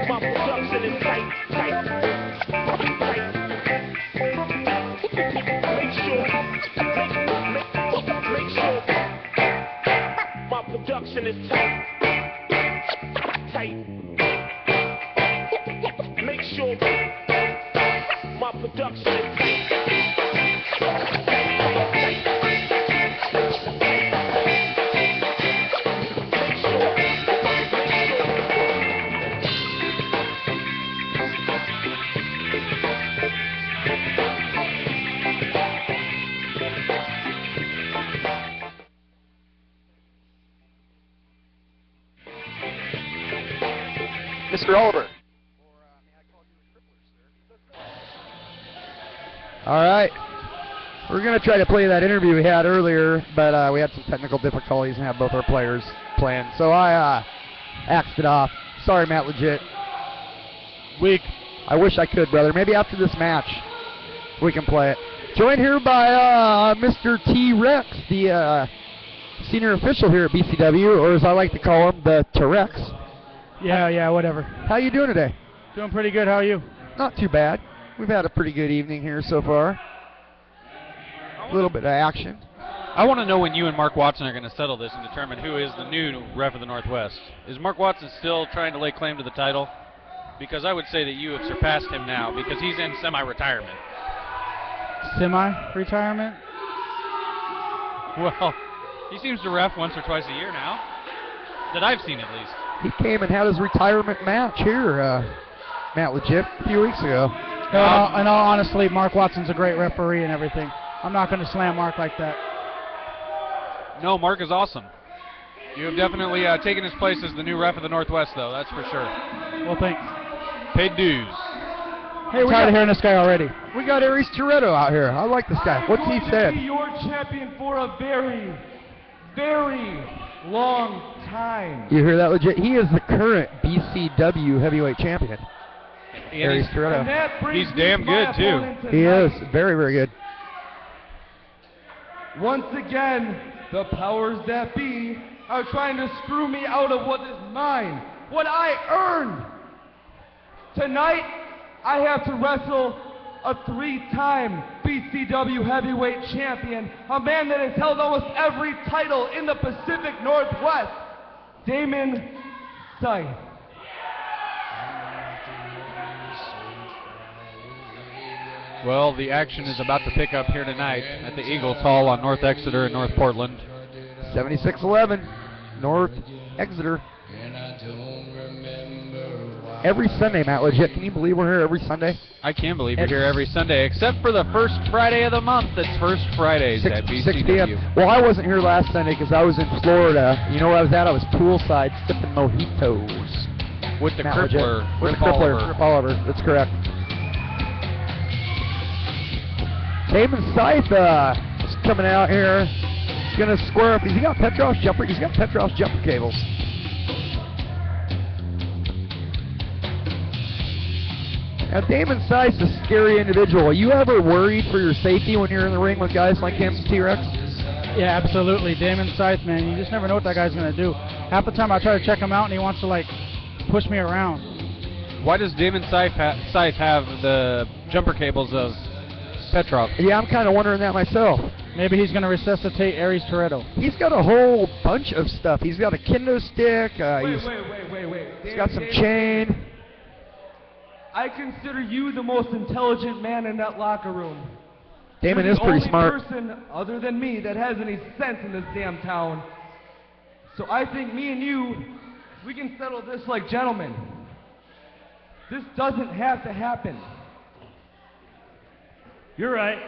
My production is tight, tight, tight. Make sure my production is tight, tight. Make sure my production is tight, Mr. Oliver. All right. We're going to try to play that interview we had earlier, but we had some technical difficulties and had both our players playing. So I axed it off. Sorry, Matt Legit. Weak. I wish I could, brother. Maybe after this match we can play it. Joined here by Mr. T-Rex, the senior official here at BCW, or as I like to call him, the T-Rex. Yeah, whatever. How you doing today? Doing pretty good. How are you? Not too bad. We've had a pretty good evening here so far. A little bit of action. I want to know when you and Mark Watson are going to settle this and determine who is the new ref of the Northwest. Is Mark Watson still trying to lay claim to the title? Because I would say that you have surpassed him now because he's in semi-retirement. Semi-retirement? Well, he seems to ref once or twice a year now, that I've seen at least. He came and had his retirement match here, Matt Legit, a few weeks ago. In all honesty, Mark Watson's a great referee and everything. I'm not going to slam Mark like that. No, Mark is awesome. You have definitely taken his place as the new ref of the Northwest, though, that's for sure. Well, thanks. Paid dues. Hey, we're tired of hearing this guy already. We got Aries Toretto out here. I like this guy. What's he said? Your champion for a very, very long time. You hear that, Legit? He is the current BCW heavyweight champion. Aries Toretto. He's damn good, too. He is. Very, very good. Once again, the powers that be are trying to screw me out of what is mine, what I earned. Tonight, I have to wrestle a 3-time BCW heavyweight champion, a man that has held almost every title in the Pacific Northwest, Damon Scythe. Well, the action is about to pick up here tonight at the Eagles Hall on North Exeter and North Portland. 7611, North Exeter. Every Sunday, Matt Legit. Can you believe we're here every Sunday? I can believe we're here every Sunday, except for the first Friday of the month. It's First Fridays at BCW. 6 p.m. Well, I wasn't here last Sunday because I was in Florida. You know where I was at? I was poolside sipping mojitos. With the Matt Crippler. Legit. With the Crippler. Rip Oliver. That's correct. Damon Scythe is coming out here. He's going to square up. He's got Petrov's jumper. He's got Petrov's jumper cables. Now, Damon Scythe's a scary individual. Are you ever worried for your safety when you're in the ring with guys like him, T-Rex? Yeah, absolutely. Damon Scythe, man, you just never know what that guy's going to do. Half the time I try to check him out, and he wants to, like, push me around. Why does Damon Scythe have the jumper cables of Petrov? Yeah, I'm kind of wondering that myself. Maybe he's going to resuscitate Aries Toretto. He's got a whole bunch of stuff. He's got a kendo stick. Wait. He's got some chain. I consider you the most intelligent man in that locker room. Damon is pretty smart. You're the only person other than me that has any sense in this damn town. So I think me and you, we can settle this like gentlemen. This doesn't have to happen. You're right.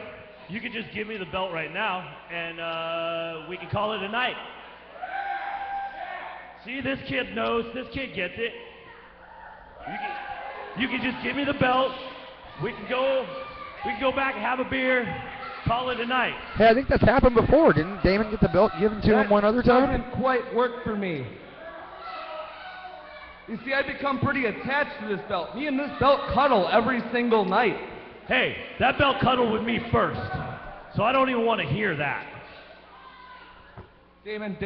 You could just give me the belt right now, and we can call it a night. See, this kid knows. This kid gets it. You can just give me the belt. We can go back and have a beer. Call it a night. Hey, I think that's happened before. Didn't Damon get the belt given to him one other time? That doesn't quite work for me. You see, I become pretty attached to this belt. Me and this belt cuddle every single night. Hey, that belt cuddled with me first, so I don't even want to hear that. Damon,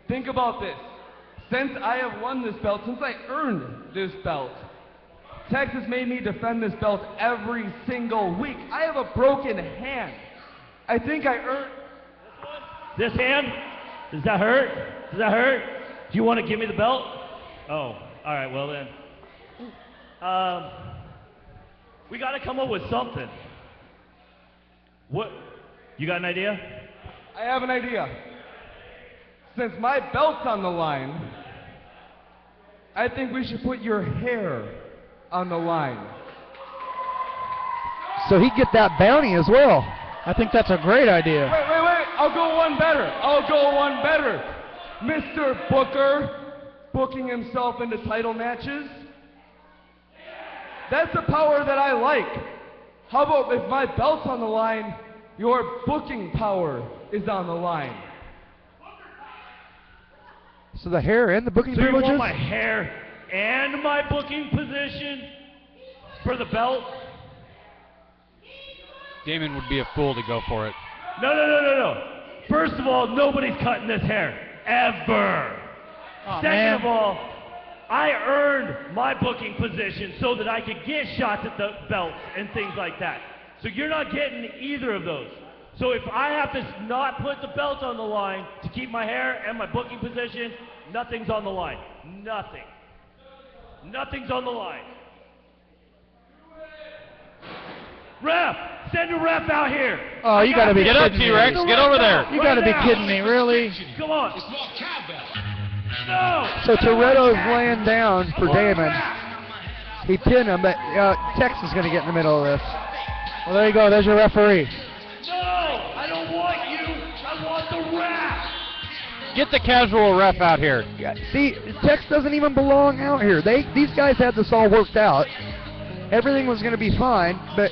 think about this. Since I have won this belt, since I earned this belt, Tex has made me defend this belt every single week. I have a broken hand. I think I earned... This hand? Does that hurt? Does that hurt? Do you want to give me the belt? Oh, all right, well then. We got to come up with something. What? You got an idea? I have an idea. Since my belt's on the line, I think we should put your hair on the line. So he'd get that bounty as well. I think that's a great idea. Wait. I'll go one better. Mr. Booker booking himself into title matches. That's the power that I like. How about if my belt's on the line, your booking power is on the line? So the hair and the booking So you privileges? want my hair and my booking position for the belt? Damon would be a fool to go for it. No. First of all, nobody's cutting this hair. Ever. Second of all, I earned my booking position so that I could get shots at the belts and things like that. So you're not getting either of those. So if I have to not put the belt on the line to keep my hair and my booking position, nothing's on the line. Nothing. Nothing's on the line. Ref! Send a ref out here! Oh, you gotta be Get up, kidding me. T-Rex. Get over there. You gotta be kidding me, really? Come on. No! So Toretto's laying down for Damon. He pinned him, but Tex is going to get in the middle of this. Well, there you go. There's your referee. No! I don't want you! I want the ref! Get the casual ref out here. See, Tex doesn't even belong out here. These guys had this all worked out. Everything was going to be fine, but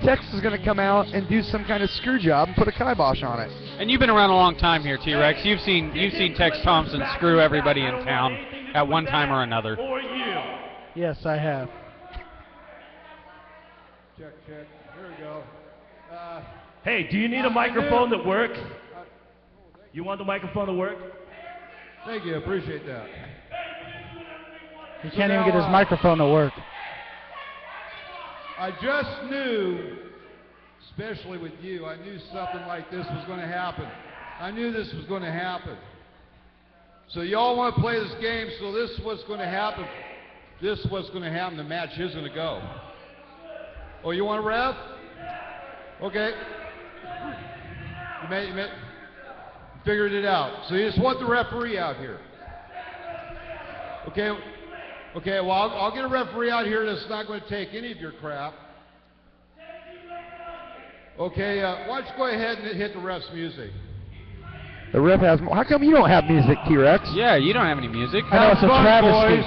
Tex is going to come out and do some kind of screw job and put a kibosh on it. And you've been around a long time here, T-Rex. You've seen Tex Thompson screw everybody in town at one time or another. Yes, I have. Check. Here we go. Hey, do you need a microphone that works? You want the microphone to work? Thank you. Appreciate that. He can't even get his microphone to work. I just knew, especially with you, I knew something like this was going to happen. I knew this was going to happen. So y'all want to play this game, so this is what's going to happen. This is what's going to happen. The match is going to go. Oh, you want a ref? Okay. You figured it out. So you just want the referee out here. Okay. Okay, well, I'll get a referee out here that's not going to take any of your crap. Okay, why don't you go ahead and hit the ref's music? The ref has... How come you don't have music, T-Rex? Yeah, you don't have any music. I know, it's a travesty.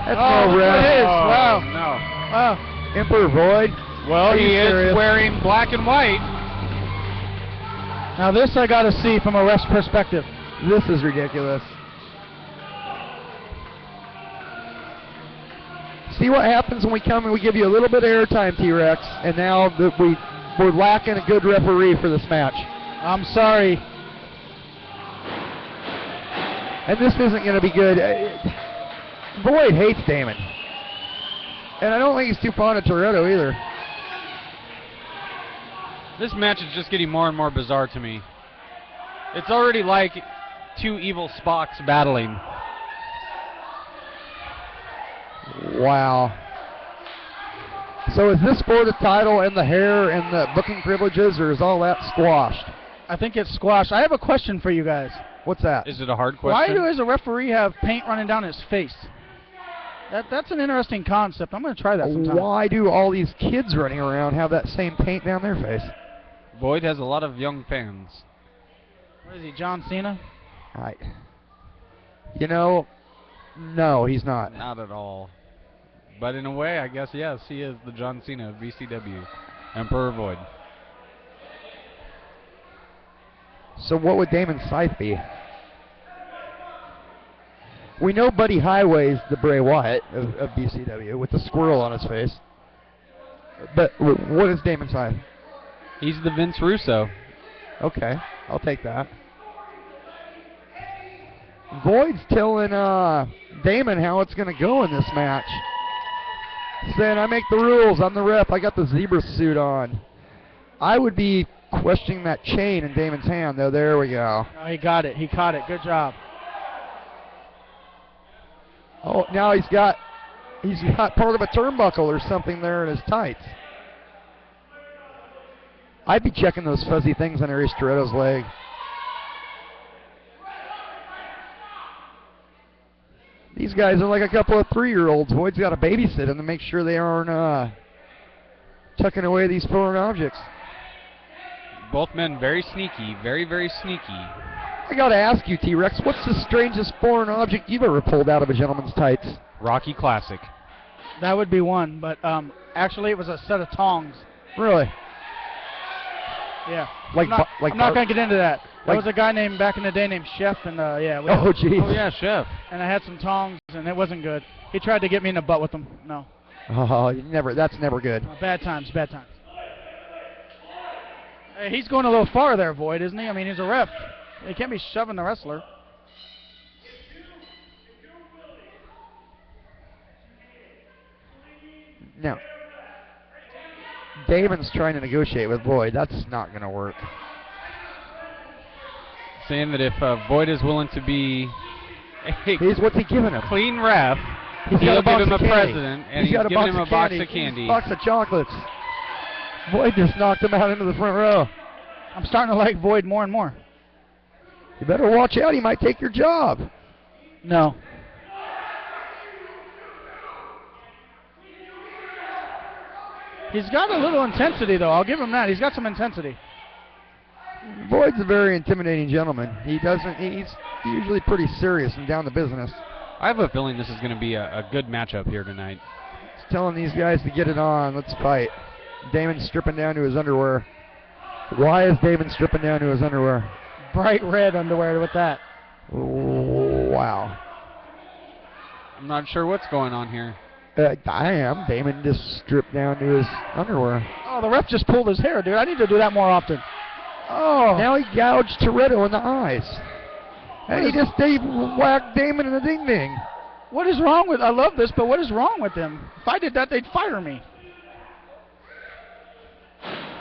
That's no ref. It is. Wow. No. Wow. Emperor Void. Well, he is serious? wearing black and white. Now this I gotta see from a ref's perspective. This is ridiculous. See what happens when we come and we give you a little bit of airtime, T-Rex, and now we're lacking a good referee for this match. I'm sorry. And this isn't going to be good. Void hates Damon. And I don't think he's too fond of Toretto either. This match is just getting more and more bizarre to me. It's already like two evil Spocks battling. Wow. So is this for the title and the hair and the booking privileges, or is all that squashed? I think it's squashed. I have a question for you guys. What's that? Is it a hard Why question? does a referee have paint running down his face? That's an interesting concept. I'm going to try that sometime. Why do all these kids running around have that same paint down their face? Boyd has a lot of young fans. What is he, John Cena? No, he's not. Not at all. But in a way, I guess, yes, he is the John Cena of BCW. Emperor Void. So what would Damon Scythe be? We know Buddy Highway's the Bray Wyatt of BCW with the squirrel on his face. But what is Damon Scythe? He's the Vince Russo. Okay, I'll take that. Void's telling Damon how it's going to go in this match. Saying, I make the rules, I'm the ref, I got the zebra suit on. I would be questioning that chain in Damon's hand, though. There we go. Oh, he got it. He caught it. Good job. Oh, now he's got part of a turnbuckle or something there in his tights. I'd be checking those fuzzy things on Aries Toretto's leg. These guys are like a couple of 3-year-olds. Void's got to babysit them to make sure they aren't tucking away these foreign objects. Both men very sneaky, very, very sneaky. I got to ask you, T-Rex, what's the strangest foreign object you've ever pulled out of a gentleman's tights? Rocky Classic. That would be one, but actually it was a set of tongs. Really? Yeah. I'm not going to get into that. There was a guy back in the day named Chef, and yeah. Oh, geez. Oh, yeah, Chef. And I had some tongs, and it wasn't good. He tried to get me in the butt with them. No. Oh, that's never good. Bad times, bad times. Hey, he's going a little far there, Void, isn't he? I mean, he's a ref. He can't be shoving the wrestler. Now, Damon's trying to negotiate with Void. That's not going to work. Saying that if Void is willing to be what's he giving him? Clean ref, He's he'll got a box give him of a candy. president, and He's got a giving box him a of box candy. of candy. Box of chocolates. Void just knocked him out into the front row. I'm starting to like Void more and more. You better watch out. He might take your job. No. He's got a little intensity, though. I'll give him that. He's got some intensity. Void's a very intimidating gentleman. He's usually pretty serious and down to business. I have a feeling this is going to be a good matchup here tonight. He's telling these guys to get it on. Let's fight. Damon's stripping down to his underwear. Why is Damon stripping down to his underwear? Bright red underwear with that. Wow. I'm not sure what's going on here. I am. Damon just stripped down to his underwear. Oh, the ref just pulled his hair, dude. I need to do that more often. Oh. Now he gouged Toretto in the eyes. And he whacked Damon in the ding-ding. What is wrong with... I love this, but what is wrong with them? If I did that, they'd fire me.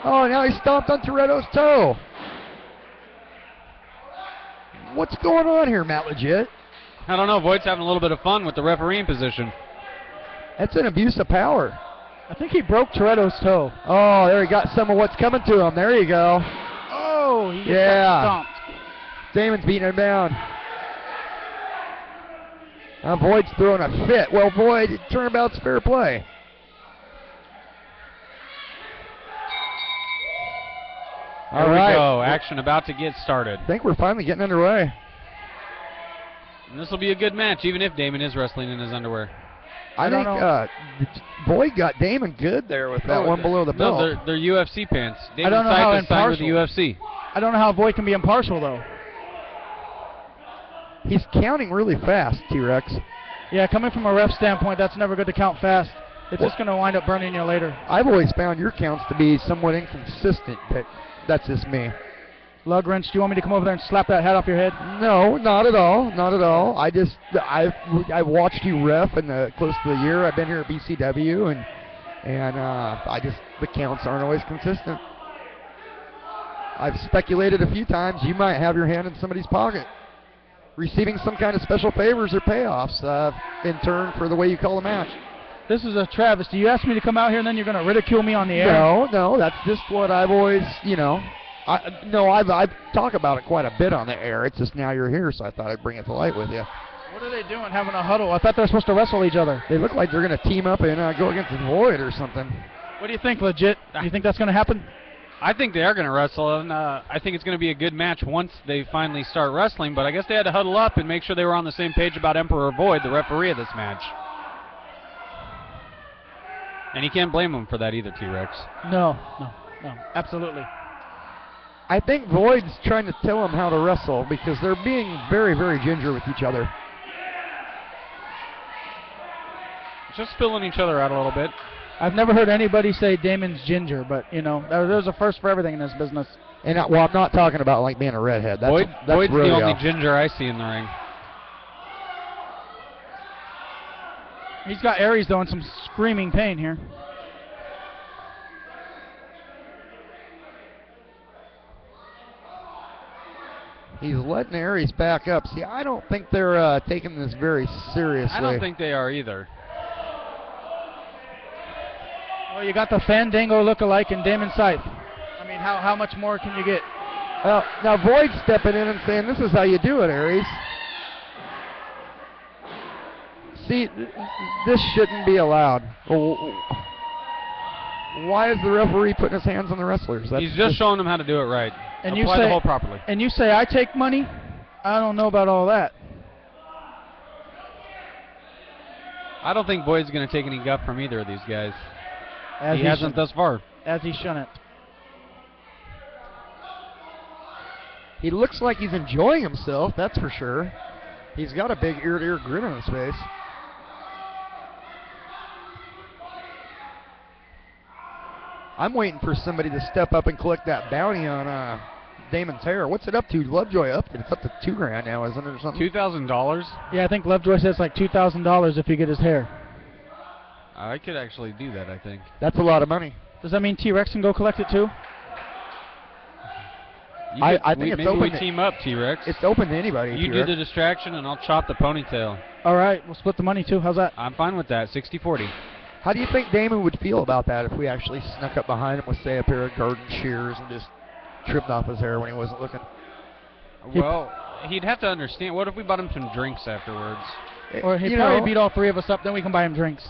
Oh, now he stomped on Toretto's toe. What's going on here, Matt Legit? I don't know. Voigt's having a little bit of fun with the refereeing position. That's an abuse of power. I think he broke Toretto's toe. Oh, there he got some of what's coming to him. There you go. Oh, he got stomped. Damon's beating him down. Now Void's throwing a fit. Well, Void, turnabout's fair play. There we go. Action about to get started. I think we're finally getting underway. And this will be a good match, even if Damon is wrestling in his underwear. I think Void got Damon good there with that one below the belt. No, they're UFC pants. Damon don't know how is signed with the impartial. UFC. I don't know how Void can be impartial, though. He's counting really fast, T-Rex. Yeah, coming from a ref standpoint, that's never good to count fast. It's just going to wind up burning you later. I've always found your counts to be somewhat inconsistent, but that's just me. Lug wrench, do you want me to come over there and slap that hat off your head? No, not at all. Not at all. I've watched you ref in close to the year. I've been here at BCW, and the counts aren't always consistent. I've speculated a few times you might have your hand in somebody's pocket, receiving some kind of special favors or payoffs in turn for the way you call the match. This is a Travis. Do you ask me to come out here and then you're going to ridicule me on the air? No, that's just what I've always, I've talked about it quite a bit on the air. It's just now you're here, so I thought I'd bring it to light with you. What are they doing, having a huddle? I thought they were supposed to wrestle each other. They look like they're going to team up and go against Void or something. What do you think, Legit? Do you think that's going to happen? I think they are going to wrestle, and I think it's going to be a good match once they finally start wrestling, but I guess they had to huddle up and make sure they were on the same page about Emperor Void, the referee of this match. And you can't blame him for that either, T-Rex. No, absolutely. I think Void's trying to tell them how to wrestle because they're being very, very ginger with each other. Just filling each other out a little bit. I've never heard anybody say Damon's ginger, but, there's a first for everything in this business. And I'm not talking about like being a redhead. That's Void's rodeo. the only ginger I see in the ring. He's got Aries, though, in some screaming pain here. He's letting Aries back up. See, I don't think they're taking this very seriously. I don't think they are either. Well, you got the Fandango look-alike in Damon Scythe. I mean, how much more can you get? Well, now Void's stepping in and saying, this is how you do it, Aries. See, this shouldn't be allowed. Why is the referee putting his hands on the wrestlers? He's just showing them how to do it right. And Apply the hold properly. And you say, I take money? I don't know about all that. I don't think Void's going to take any guff from either of these guys. As he hasn't thus far. As he shouldn't. He looks like he's enjoying himself, that's for sure. He's got a big ear-to-ear grin on his face. I'm waiting for somebody to step up and collect that bounty on Damon's hair. What's it up to? Lovejoy up? It's up to $2,000 now, isn't it, or something? $2,000? Yeah, I think Lovejoy says like $2,000 if you get his hair. I could actually do that, I think. That's a lot of money. Does that mean T-Rex can go collect it too? I think it's maybe open. We team up, T-Rex. It's open to anybody. You do T-Rex. the distraction, and I'll chop the ponytail. All right, we'll split the money too. How's that? I'm fine with that. 60-40. How do you think Damon would feel about that if we actually snuck up behind him with, say, a pair of garden shears and just trimmed off his hair when he wasn't looking? Well, he'd have to understand. What if we bought him some drinks afterwards? Or he'd probably beat all three of us up, then we can buy him drinks.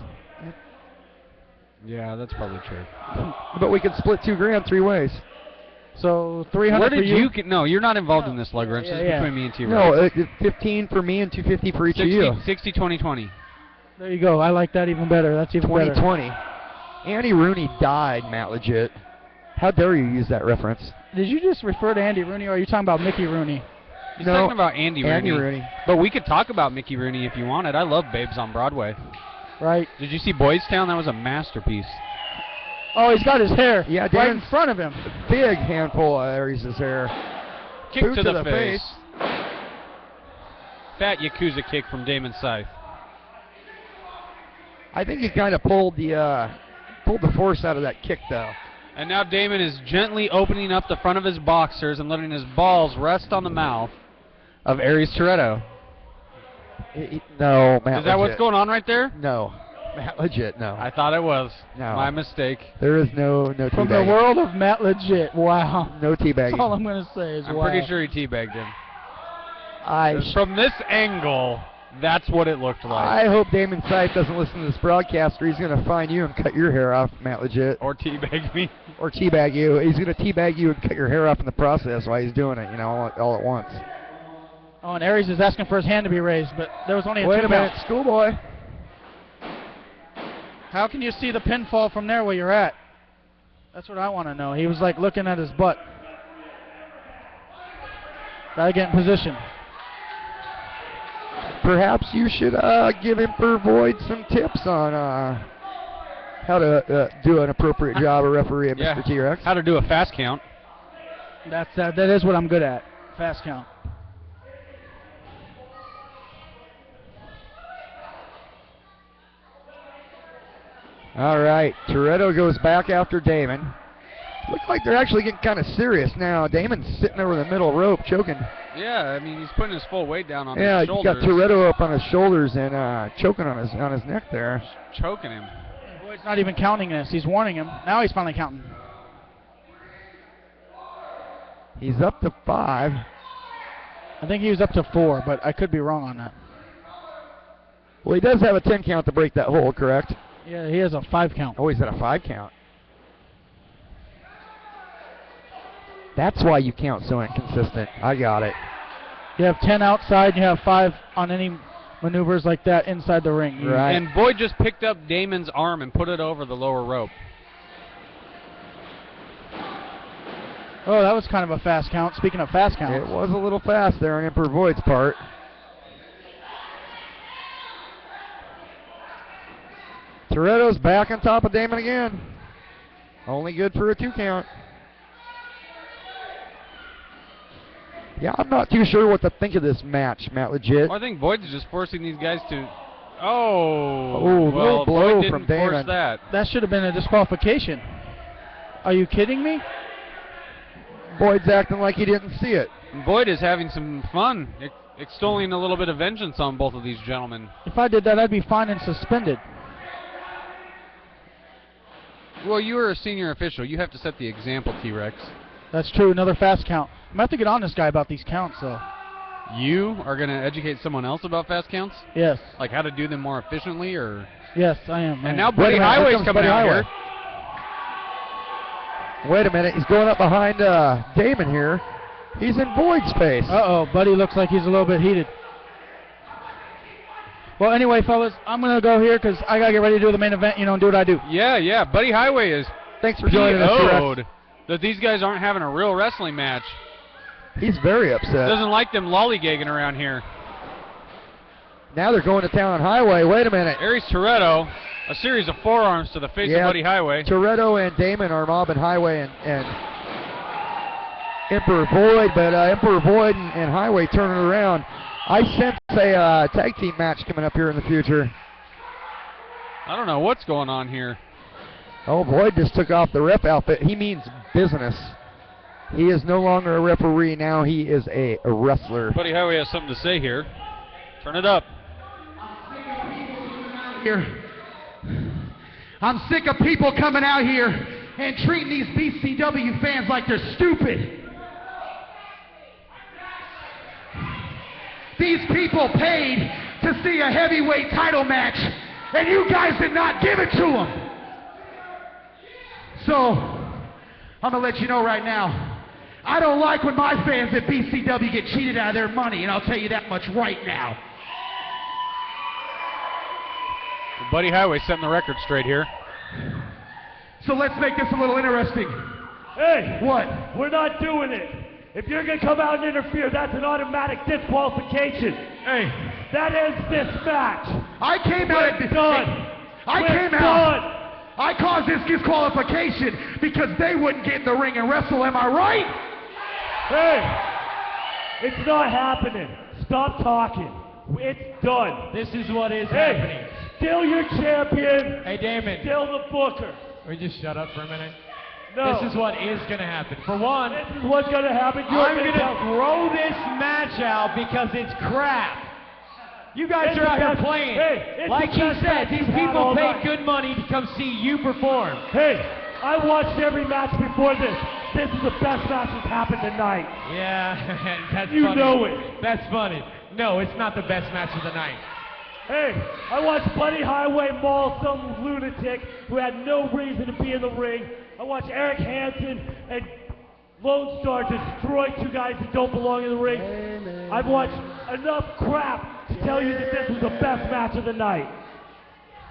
Yeah, that's probably true. But we could split $2,000 three ways. So $300 Where for did you? No, you're not involved in this, Lug Wrench. This is between me and T-Rex. No, 15 for me and $250 for each of you. 60, 20, 20. There you go. I like that even better. That's even better. 20-20. Andy Rooney died, Matt Legit. How dare you use that reference? Did you just refer to Andy Rooney, or are you talking about Mickey Rooney? He's talking about Andy Rooney. Rooney. But we could talk about Mickey Rooney if you wanted. I love Babes on Broadway. Right. Did you see Boys Town? That was a masterpiece. Oh, he's got his hair right in front of him. Big handful of Aries' hair. Kick Boot to the face. Fat Yakuza kick from Damon Scythe. I think he kind of pulled the force out of that kick, though. And now Damon is gently opening up the front of his boxers and letting his balls rest on the mouth of Aries Toretto. No, Matt. Is that Legit. what's going on right there? No. Matt Legit, no. I thought it was. No. My mistake. There is no teabagging. From the world of Matt Legit. Wow. No teabagging. That's all I'm going to say is I'm wow. pretty sure he teabagged him. I From this angle, that's what it looked like. I hope Damon Scythe doesn't listen to this broadcast, or he's going to find you and cut your hair off, Matt Legit. Or teabag me. Or teabag you. He's going to teabag you and cut your hair off in the process while he's doing it, all at once. Oh, and Aries is asking for his hand to be raised, but there was only a Wait 2 a minute, count. schoolboy. How can you see the pinfall from there where you're at? That's what I want to know. He was like looking at his butt. Gotta get in position. Perhaps you should give Emperor Void some tips on how to do an appropriate job of referee, Mr. T-Rex. How to do a fast count. That is what I'm good at. Fast count. All right, Toretto goes back after Damon. Looks like they're actually getting kind of serious now. Damon's sitting over the middle rope, choking. Yeah, I mean, he's putting his full weight down on Yeah, his you shoulders. got Toretto up on his shoulders and choking on his neck there. Choking him. Boyd's not even counting this. He's warning him. Now he's finally counting. He's up to 5. I think he was up to 4, but I could be wrong on that. Well, he does have a 10 count to break that hold, correct? Yeah, he has a 5 count. Oh, he's at a 5 count. That's why you count so inconsistent. I got it. You have 10 outside, you have 5 on any maneuvers like that inside the ring. Right. And Boyd just picked up Damon's arm and put it over the lower rope. Oh, that was kind of a fast count. Speaking of fast counts. It was a little fast there on Emperor Void's part. Toretto's back on top of Damon again. Only good for a 2 count. Yeah, I'm not too sure what to think of this match, Matt Legit. Well, I think Boyd's just forcing these guys to... Oh, well, well, blow Boyd from didn't force Damon. that. That should have been a disqualification. Are you kidding me? Boyd's acting like he didn't see it. And Boyd is having some fun, extolling a little bit of vengeance on both of these gentlemen. If I did that, I'd be fined and suspended. Well, you are a senior official. You have to set the example, T-Rex. That's true. Another fast count. I'm going to have to get on this guy about these counts, though. You are going to educate someone else about fast counts? Yes. Like how to do them more efficiently, or? Yes, I am. And now Buddy Highway's coming out here. Wait a minute. He's going up behind Damon here. He's in Boyd's face. Uh-oh. Buddy looks like he's a little bit heated. Well, anyway, fellas, I'm going to go here because I got to get ready to do the main event, and do what I do. Yeah. Buddy Highway is Thanks for joining us, T-Rex. That these guys aren't having a real wrestling match. He's very upset. Doesn't like them lollygagging around here. Now they're going to town on Highway. Wait a minute. Aries Toretto, a series of forearms to the face of Buddy Highway. Toretto and Damon are mobbing Highway and Emperor Void, but Emperor Void and Highway turning around. I sense a tag team match coming up here in the future. I don't know what's going on here. Oh, Void just took off the ref outfit. He means business. He is no longer a referee. Now he is a wrestler. Buddy Highway has something to say here. Turn it up. Here. I'm sick of people coming out here and treating these BCW fans like they're stupid. These people paid to see a heavyweight title match, and you guys did not give it to them. So, I'm going to let you know right now, I don't like when my fans at BCW get cheated out of their money, and I'll tell you that much right now. Buddy Highway setting the record straight here. So let's make this a little interesting. Hey! What? We're not doing it. If you're going to come out and interfere, that's an automatic disqualification. Hey. That ends this match. I came out at this done. I came out. I caused this disqualification because they wouldn't get in the ring and wrestle, am I right? Hey, it's not happening. Stop talking. It's done. This is what is happening. Still your champion. Hey, Damon. Still the booker. Can we just shut up for a minute? No. This is what is going to happen. For one, this is what's going to happen. I'm going to throw this match out because it's crap. You guys are out here playing. Like he said, these people paid good money to come see you perform. Hey, I watched every match before this. This is the best match that's happened tonight. Yeah, that's you funny. You know it. That's funny. No, it's not the best match of the night. Hey, I watched Buddy Highway maul some lunatic who had no reason to be in the ring. I watched Eric Hansen and Lone Star destroy two guys that don't belong in the ring. I've watched enough crap to tell you that this was the best match of the night.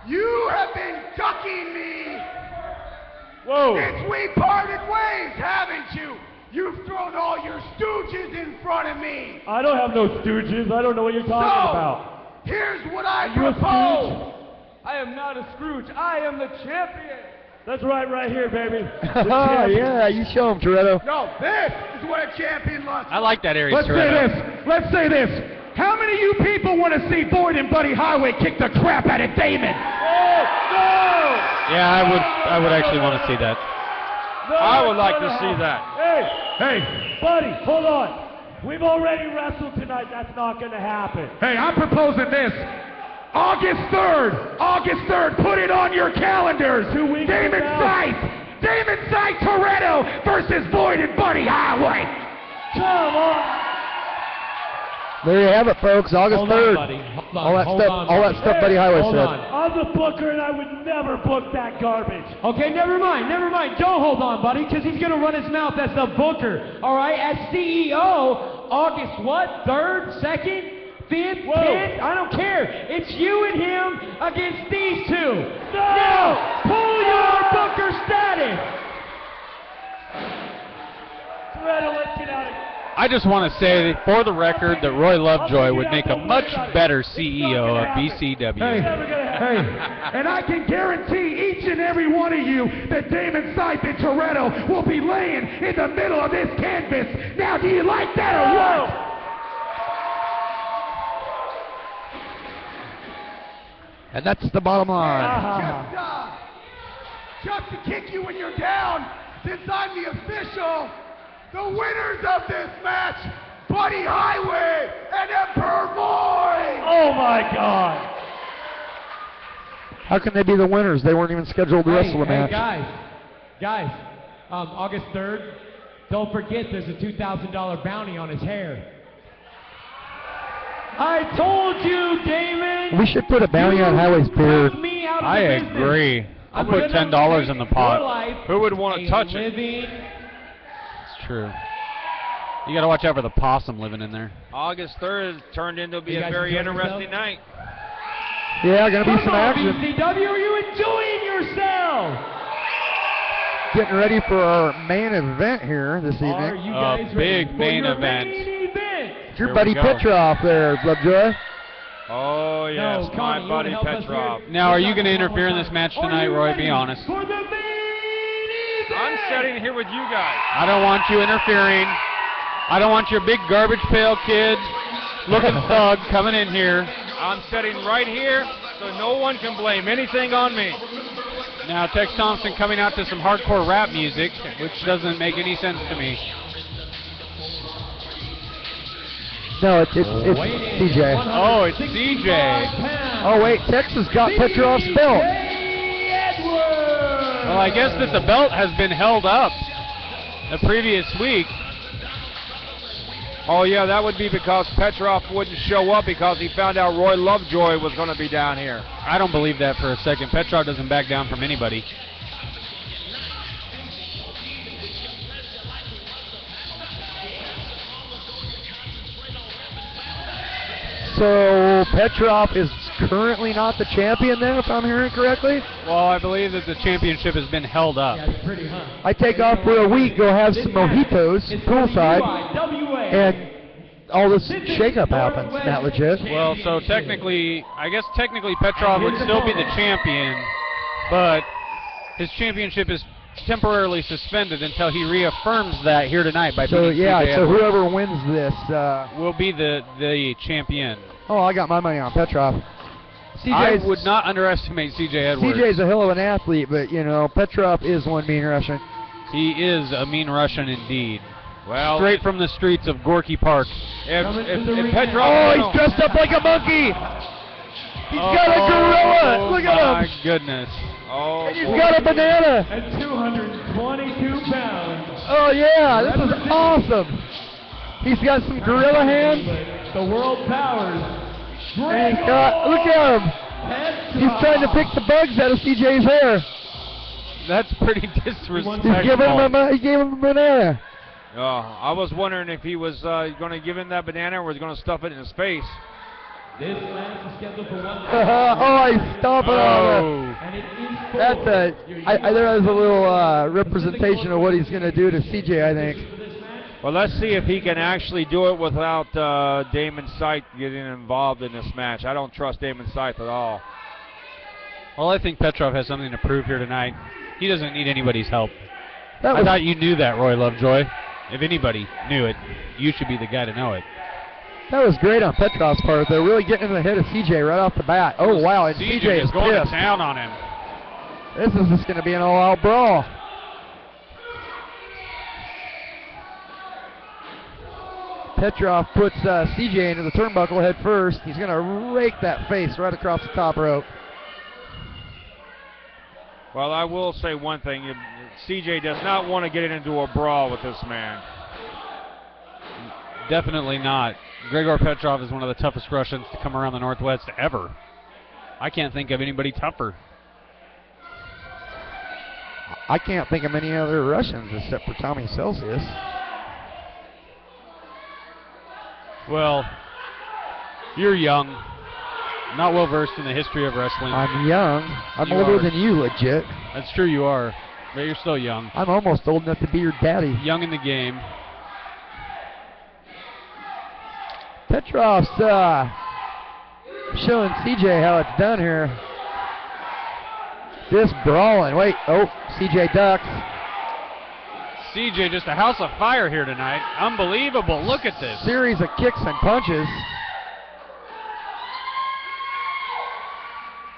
You have been ducking me Whoa. since we parted ways, haven't you? You've thrown all your stooges in front of me. I don't have no stooges. I don't know what you're talking about. Here's what I you propose. I am not a Scrooge. I am the champion. That's right here, baby. Oh, yeah, you show him, Toretto. No, this is what a champion looks. I like that, Aries Let's Toretto. say this. Let's say this. How many of you people want to see Boyd and Buddy Highway kick the crap out of Damon? Oh, no! Yeah, I would actually want to see that. No, I would like to see that. Hey, Buddy, hold on. We've already wrestled tonight. That's not going to happen. Hey, I'm proposing this. August 3rd, put it on your calendars. 2 weeks Damon Sight Toretto versus Boyd and Buddy Highway. Come on. There you have it, folks. August Hold on, 3rd. buddy. Hold on, all that hold stuff. on, all that buddy. stuff Buddy Highway Hold said. on. I'm the booker, and I would never book that garbage. Okay, never mind. Don't hold on, buddy, because he's going to run his mouth as the booker. All right, as CEO, August what? 3rd, 2nd, 5th, 10th? I don't care. It's you and him against these two. Now, pull your booker status. Toretto, let's get out of here. I just want to say, for the record, that Roy Lovejoy would make a much better CEO of BCW. Hey, and I can guarantee each and every one of you that Damon Scythe and Toretto will be laying in the middle of this canvas. Now, do you like that or what? And that's the bottom line. Just to kick you when you're down, since I'm the official, the winners of this match, Buddy Highway and Emperor Boy! Oh my God! How can they be the winners? They weren't even scheduled to wrestle a match. Guys, August 3rd, don't forget there's a $2,000 bounty on his hair. I told you, Damon! We should put a bounty on Highway's beard. I agree. I'll put $10 in the pot. Who would want to touch it? It's true. You got to watch out for the possum living in there. August 3rd turned into be You a guys very enjoying interesting night. Yeah, gonna be some action. BCW, are you enjoying yourself? Getting ready for our main event here this evening. Are you guys big ready main for your event. main event? It's your Here buddy we go. Petrov there, Lovejoy. Oh, yes, No, my Connie, you buddy wanna help us Petrov. here? Now, are you going to interfere in this match tonight, Roy? Be honest. For the main event! I'm sitting here with you guys. I don't want you interfering. I don't want your big garbage pail kid looking thug coming in here. I'm sitting right here, so no one can blame anything on me. Now, Tex Thompson coming out to some hardcore rap music, which doesn't make any sense to me. No, it's CJ. Oh, it's CJ. Oh wait, Texas got Petrov's belt. Well, I guess that the belt has been held up the previous week. Oh, yeah, that would be because Petrov wouldn't show up because he found out Roy Lovejoy was going to be down here. I don't believe that for a second. Petrov doesn't back down from anybody. So Petrov is currently not the champion then, if I'm hearing correctly? Well, I believe that the championship has been held up. I take off for a week, go have some mojitos poolside, and all this shakeup happens. Not legit. Well, so technically, I guess technically Petrov would still be the champion, but his championship is temporarily suspended until he reaffirms that here tonight by So beating yeah, CJ so Edwards. whoever wins this, will be the champion. oh, I got my money on Petrov. I would not underestimate CJ Edwards. CJ's a hell of an athlete, but you know Petrov is one mean Russian. He is a mean Russian indeed. Well, straight from the streets of Gorky Park. If Petrov, Oh, he's dressed up like a monkey. He's got a gorilla. Look at my him. goodness. Oh, He's got a banana. At 222 pounds. Oh yeah, this is awesome. He's got some gorilla hands. The world powers. And he's got, look at him. He's trying to pick the bugs out of CJ's hair. That's pretty disrespectful. He gave him a banana. I was wondering if he was going to give him that banana or was going to stuff it in his face. This match is scheduled for 1 Oh, he's stomping on it. That's there was a little representation of what he's going to do to CJ, I think. Well, let's see if he can actually do it without Damon Scythe getting involved in this match. I don't trust Damon Scythe at all. Well, I think Petrov has something to prove here tonight. He doesn't need anybody's help. That I thought you knew that, Roy Lovejoy. If anybody knew it, you should be the guy to know it. That was great on Petrov's part. They're really getting in the head of CJ right off the bat. Oh, wow, and CJ is going to pissed. town on him. This is just going to be an all-out brawl. Petrov puts CJ into the turnbuckle head first. He's going to rake that face right across the top rope. Well, I will say one thing. CJ does not want to get into a brawl with this man. Definitely not. Gregor Petrov is one of the toughest Russians to come around the Northwest ever. I can't think of anybody tougher. I can't think of any other Russians except for Tommy Celsius. Well, you're young, not well versed in the history of wrestling. I'm young. I'm older than you, legit. That's true, you are. But you're still young. I'm almost old enough to be your daddy. Young in the game. Petrov's showing CJ how it's done here. Just brawling. Wait, CJ ducks. CJ just a house of fire here tonight. Unbelievable. Look at this. Series of kicks and punches.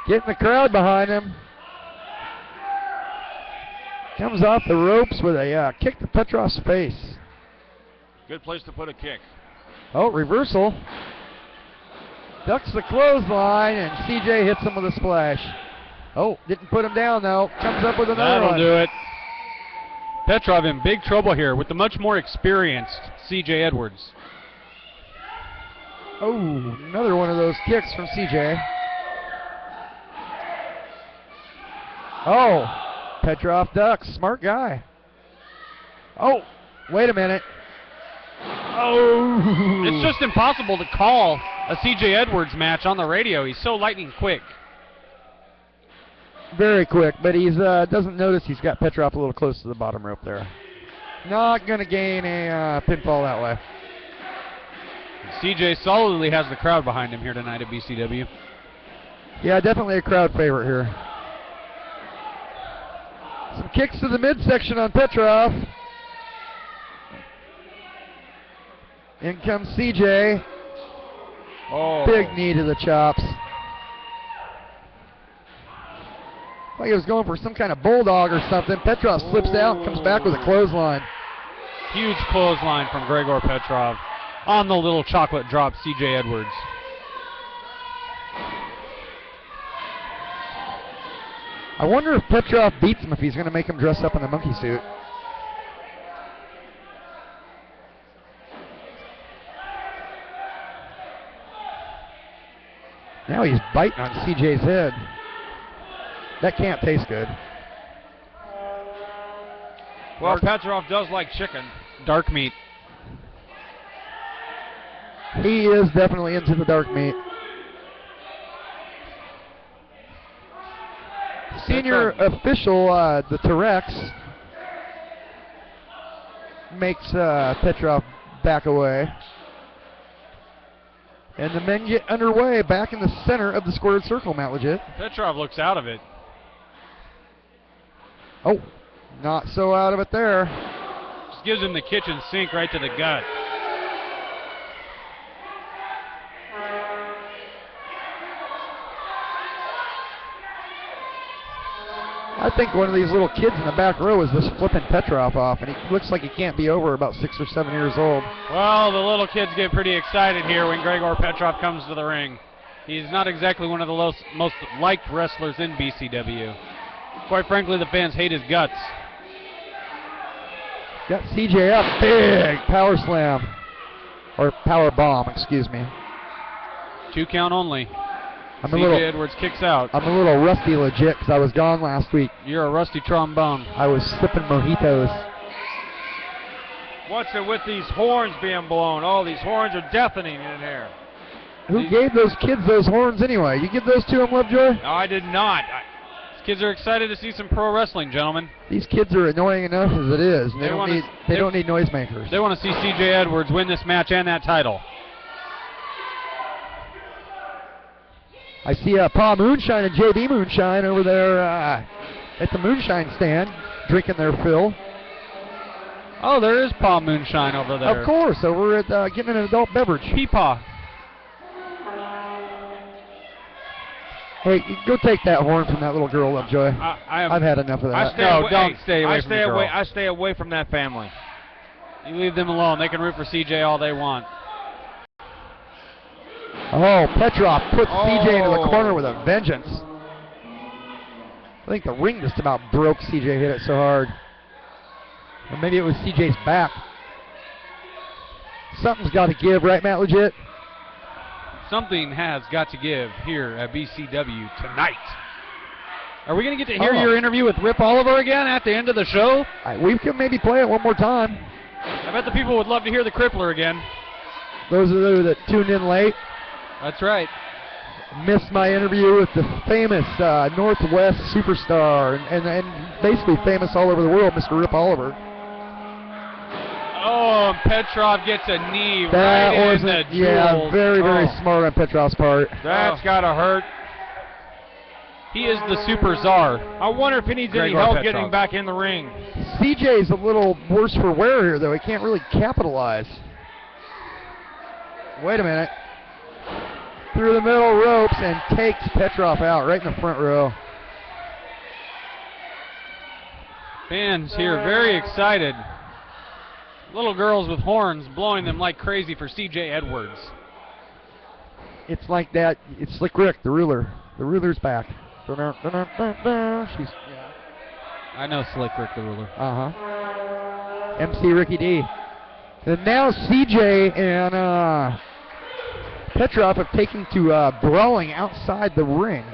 Getting the crowd behind him. Comes off the ropes with a kick to Petrov's face. Good place to put a kick. Oh, reversal. Ducks the clothesline, and CJ hits him with a splash. Oh, didn't put him down, though. Comes up with another one. That'll do it. Petrov in big trouble here with the much more experienced CJ Edwards. Oh, another one of those kicks from CJ. Oh, Petrov ducks. Smart guy. Oh, wait a minute. Oh. It's just impossible to call a CJ Edwards match on the radio. He's so lightning quick. Very quick, but he's doesn't notice he's got Petrov a little close to the bottom rope there. Not going to gain a pinfall that way. CJ solidly has the crowd behind him here tonight at BCW. Yeah, definitely a crowd favorite here. Some kicks to the midsection on Petrov. In comes CJ. Oh. Big knee to the chops. Like he was going for some kind of bulldog or something. Petrov slips out, comes back with a clothesline. Huge clothesline from Gregor Petrov on the little chocolate drop, CJ Edwards. I wonder if Petrov beats him if he's going to make him dress up in the monkey suit. Now he's biting on CJ's head. That can't taste good. Well, Petrov does like chicken. Dark meat. He is definitely into the dark meat. Senior official, the T-Rex, makes Petrov back away. And the men get underway back in the center of the squared circle, Matt Legit. Petrov looks out of it. Oh, not so out of it there. Just gives him the kitchen sink right to the gut. I think one of these little kids in the back row is just flipping Petrov off, and he looks like he can't be over about 6 or 7 years old. Well, the little kids get pretty excited here when Gregor Petrov comes to the ring. He's not exactly one of the most liked wrestlers in BCW. Quite frankly, the fans hate his guts. Got CJ up, big power slam, or power bomb, excuse me. 2 count only. CJ Edwards kicks out. I'm a little rusty legit because I was gone last week. You're a rusty trombone. I was sipping mojitos. What's it with these horns being blown? Oh, these horns are deafening in here. Who gave those kids those horns anyway? You give those to them, Lovejoy? No, I did not. These kids are excited to see some pro wrestling, gentlemen. These kids are annoying enough as it is. They don't need noisemakers. They want to see CJ Edwards win this match and that title. I see Pa Moonshine and JB Moonshine over there at the Moonshine stand, drinking their fill. Oh, there is Pa Moonshine over there. Of course, over at getting an adult beverage. Peepaw. Hey, go take that horn from that little girl, Lovejoy. I've had enough of that. Don't stay away from the girl. I stay away from that family. You leave them alone. They can root for CJ all they want. Oh, Petrov puts CJ into the corner with a vengeance. I think the ring just about broke. CJ hit it so hard. Or maybe it was CJ's back. Something's got to give, right, Matt Legit? Something has got to give here at BCW tonight. Are we going to get to hear Oh. your interview with Rip Oliver again at the end of the show? We can maybe play it one more time. I bet the people would love to hear the Crippler again. Those of you that tuned in late. That's right. Missed my interview with the famous Northwest superstar and basically famous all over the world, Mr. Rip Oliver. Oh, and Petrov gets a knee That right in wasn't, the yeah, jewels. very Oh. smart on Petrov's part. That's gotta hurt. He is the super czar. I wonder if he needs any Gregor help Petrov. getting back in the ring. CJ's a little worse for wear here, though. He can't really capitalize. Wait a minute. Through the middle ropes and takes Petrov out right in the front row. Fans here very excited. Little girls with horns blowing them like crazy for CJ Edwards. It's like that. It's Slick Rick, the ruler. The ruler's back. She's, I know Slick Rick the ruler. MC Ricky D. And now CJ and Petrov have taken to brawling outside the ring.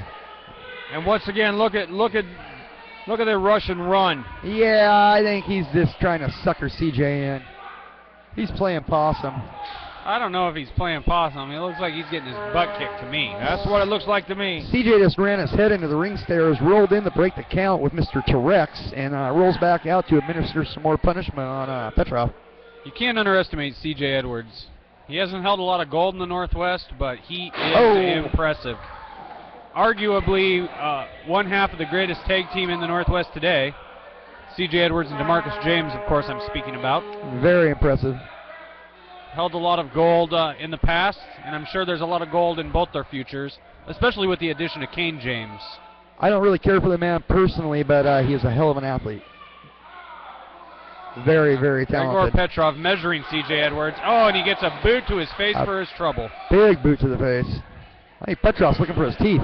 And once again, look at the Russian run. Yeah, I think he's just trying to sucker CJ in. He's playing possum. I don't know if he's playing possum. It looks like he's getting his butt kicked to me. That's what it looks like to me. CJ just ran his head into the ring stairs, rolled in to break the count with Mr. T-Rex, and rolls back out to administer some more punishment on Petrov. You can't underestimate CJ Edwards. He hasn't held a lot of gold in the Northwest, but he is impressive. Arguably one half of the greatest tag team in the Northwest today. CJ Edwards and DeMarcus James, of course, I'm speaking about. Very impressive. Held a lot of gold in the past, and I'm sure there's a lot of gold in both their futures, especially with the addition of Kane James. I don't really care for the man personally, but he is a hell of an athlete. Very, very Gregor talented. Petrov measuring CJ Edwards. Oh, and he gets a boot to his face for his trouble. Big boot to the face. I think Petrov's looking for his teeth.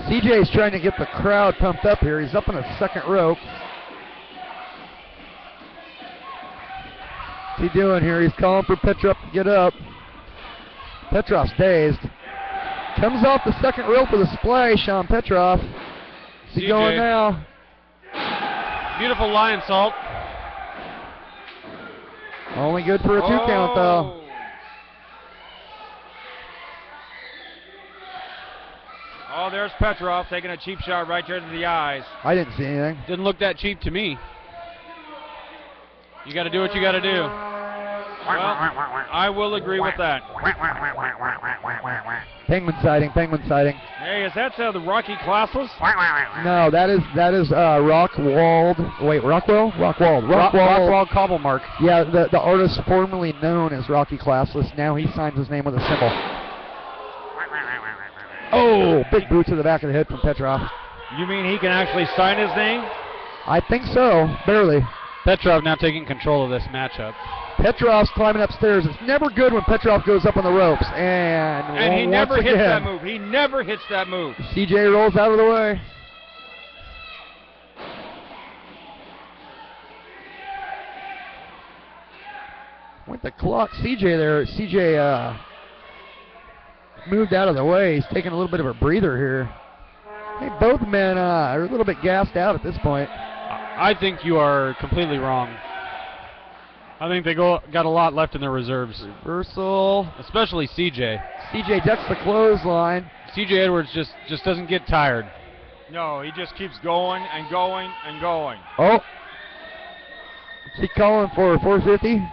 CJ's trying to get the crowd pumped up here. He's up on the second rope. What's he doing here? He's calling for Petrov to get up. Petrov's dazed. Comes off the second rope with a splash on Petrov. Is he CJ. going now? Beautiful lion salt. Only good for a 2 count, though. Oh, there's Petrov taking a cheap shot right there to the eyes. I didn't see anything. Didn't look that cheap to me. You got to do what you got to do. Well, I will agree with that. Penguin sighting, penguin sighting. Hey, is that the Rocky Classless? No, that is Rockwald. Wait, Rockwell? Rockwald. Rockwald Cobblemark. Yeah, the artist formerly known as Rocky Classless. Now he signs his name with a symbol. Oh, big boot to the back of the head from Petrov. You mean he can actually sign his name? I think so, barely. Petrov now taking control of this matchup. Petrov's climbing upstairs. It's never good when Petrov goes up on the ropes. And he once never hits again, that move. He never hits that move. CJ rolls out of the way. With the clock, CJ there. CJ moved out of the way. He's taking a little bit of a breather here. Hey, both men are a little bit gassed out at this point. I think you are completely wrong. I think they got a lot left in their reserves. Reversal. Especially CJ. CJ ducks the clothesline. CJ Edwards just doesn't get tired. No, he just keeps going and going and going. Oh. Is he calling for 450?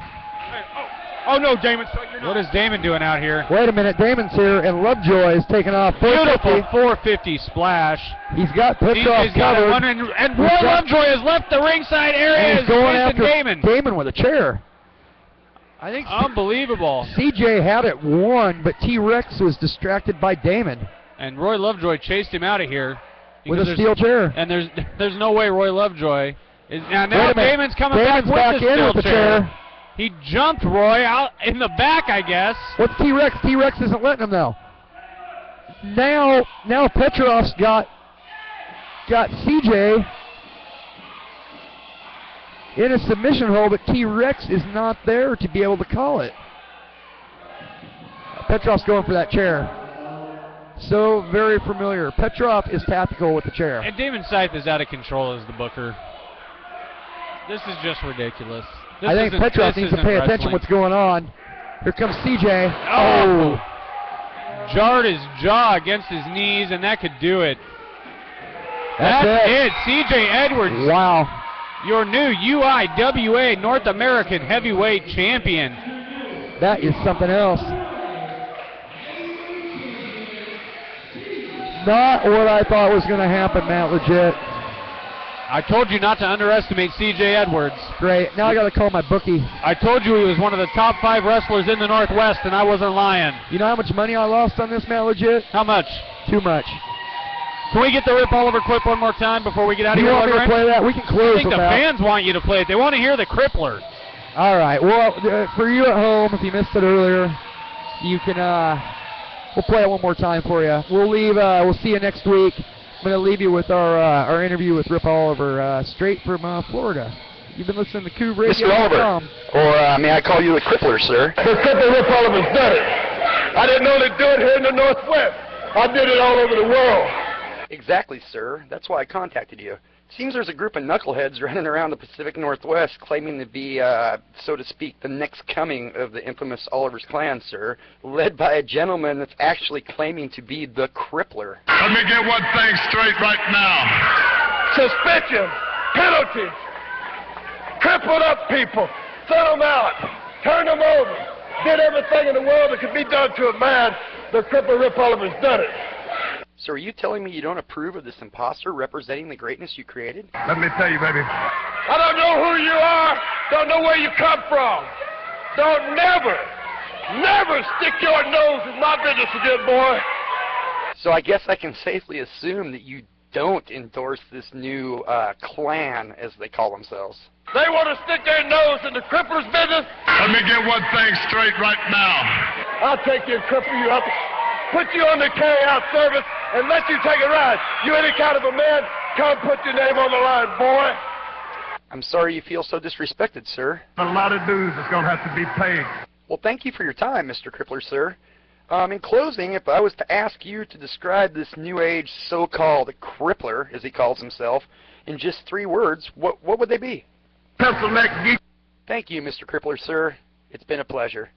Oh no, Damon. What is Damon doing out here? Wait a minute, Damon's here, and Lovejoy is taking off 450. Beautiful 450 splash. He's got Petrov CJ's got it covered. one, and Roy Lovejoy has left the ringside area. And he's going after Damon. Damon with a chair. I think unbelievable. CJ had it won, but T-Rex was distracted by Damon. And Roy Lovejoy chased him out of here. With a because steel chair. And there's no way Roy Lovejoy is now Wait a minute. Damon's coming Damon's back with in the with the steel chair. He jumped Roy out in the back, I guess. What's T-Rex? T-Rex isn't letting him though. Now Petrov's got CJ in a submission hold, but T-Rex is not there to be able to call it. Petrov's going for that chair. So very familiar. Petrov is tactical with the chair. And Damon Scythe is out of control as the booker. This is just ridiculous. I think Petrov needs to pay attention what's going on. Here comes CJ. Oh! Jarred his jaw against his knees, and that could do it. That's it. CJ Edwards. Wow. Your new UIWA North American Heavyweight Champion. That is something else. Not what I thought was going to happen, Matt, legit. I told you not to underestimate CJ Edwards. Great. Now I got to call my bookie. I told you he was one of the top 5 wrestlers in the Northwest, and I wasn't lying. You know how much money I lost on this, Matt, legit? How much? Too much. Can we get the Rip Oliver clip one more time before we get out of here? You want me to play that? We can close I think with the that. fans want you to play it. They want to hear the Crippler. All right. Well, for you at home, if you missed it earlier, you can. We'll play it one more time for you. We'll leave. We'll see you next week. I'm going to leave you with our interview with Rip Oliver, straight from Florida. You've been listening to CouvRadio.com. Mr. Oliver, or may I call you the Crippler, sir? The Cripple Rip Oliver's done it. I didn't only do it here in the Northwest. I did it all over the world. Exactly, sir. That's why I contacted you. Seems there's a group of knuckleheads running around the Pacific Northwest claiming to be, so to speak, the next coming of the infamous Oliver's Clan, sir, led by a gentleman that's actually claiming to be the Crippler. Let me get one thing straight right now. Suspension, penalties, crippled up people, sent them out, turned them over, did everything in the world that could be done to a man. The Cripple Rip Oliver's done it. So are you telling me you don't approve of this imposter representing the greatness you created? Let me tell you, baby. I don't know who you are, don't know where you come from. Don't never stick your nose in my business again, boy. So I guess I can safely assume that you don't endorse this new clan, as they call themselves. They want to stick their nose in the Crippler's business? Let me get one thing straight right now. I'll take you and cripple you up, put you on the carry-out service, and let you take a ride. You any kind of a man, come put your name on the line, boy. I'm sorry you feel so disrespected, sir. A lot of dues is going to have to be paid. Well, thank you for your time, Mr. Crippler, sir. In closing, if I was to ask you to describe this new age so-called Crippler, as he calls himself, in just 3 words, what would they be? Pencil neck geek. Thank you, Mr. Crippler, sir. It's been a pleasure.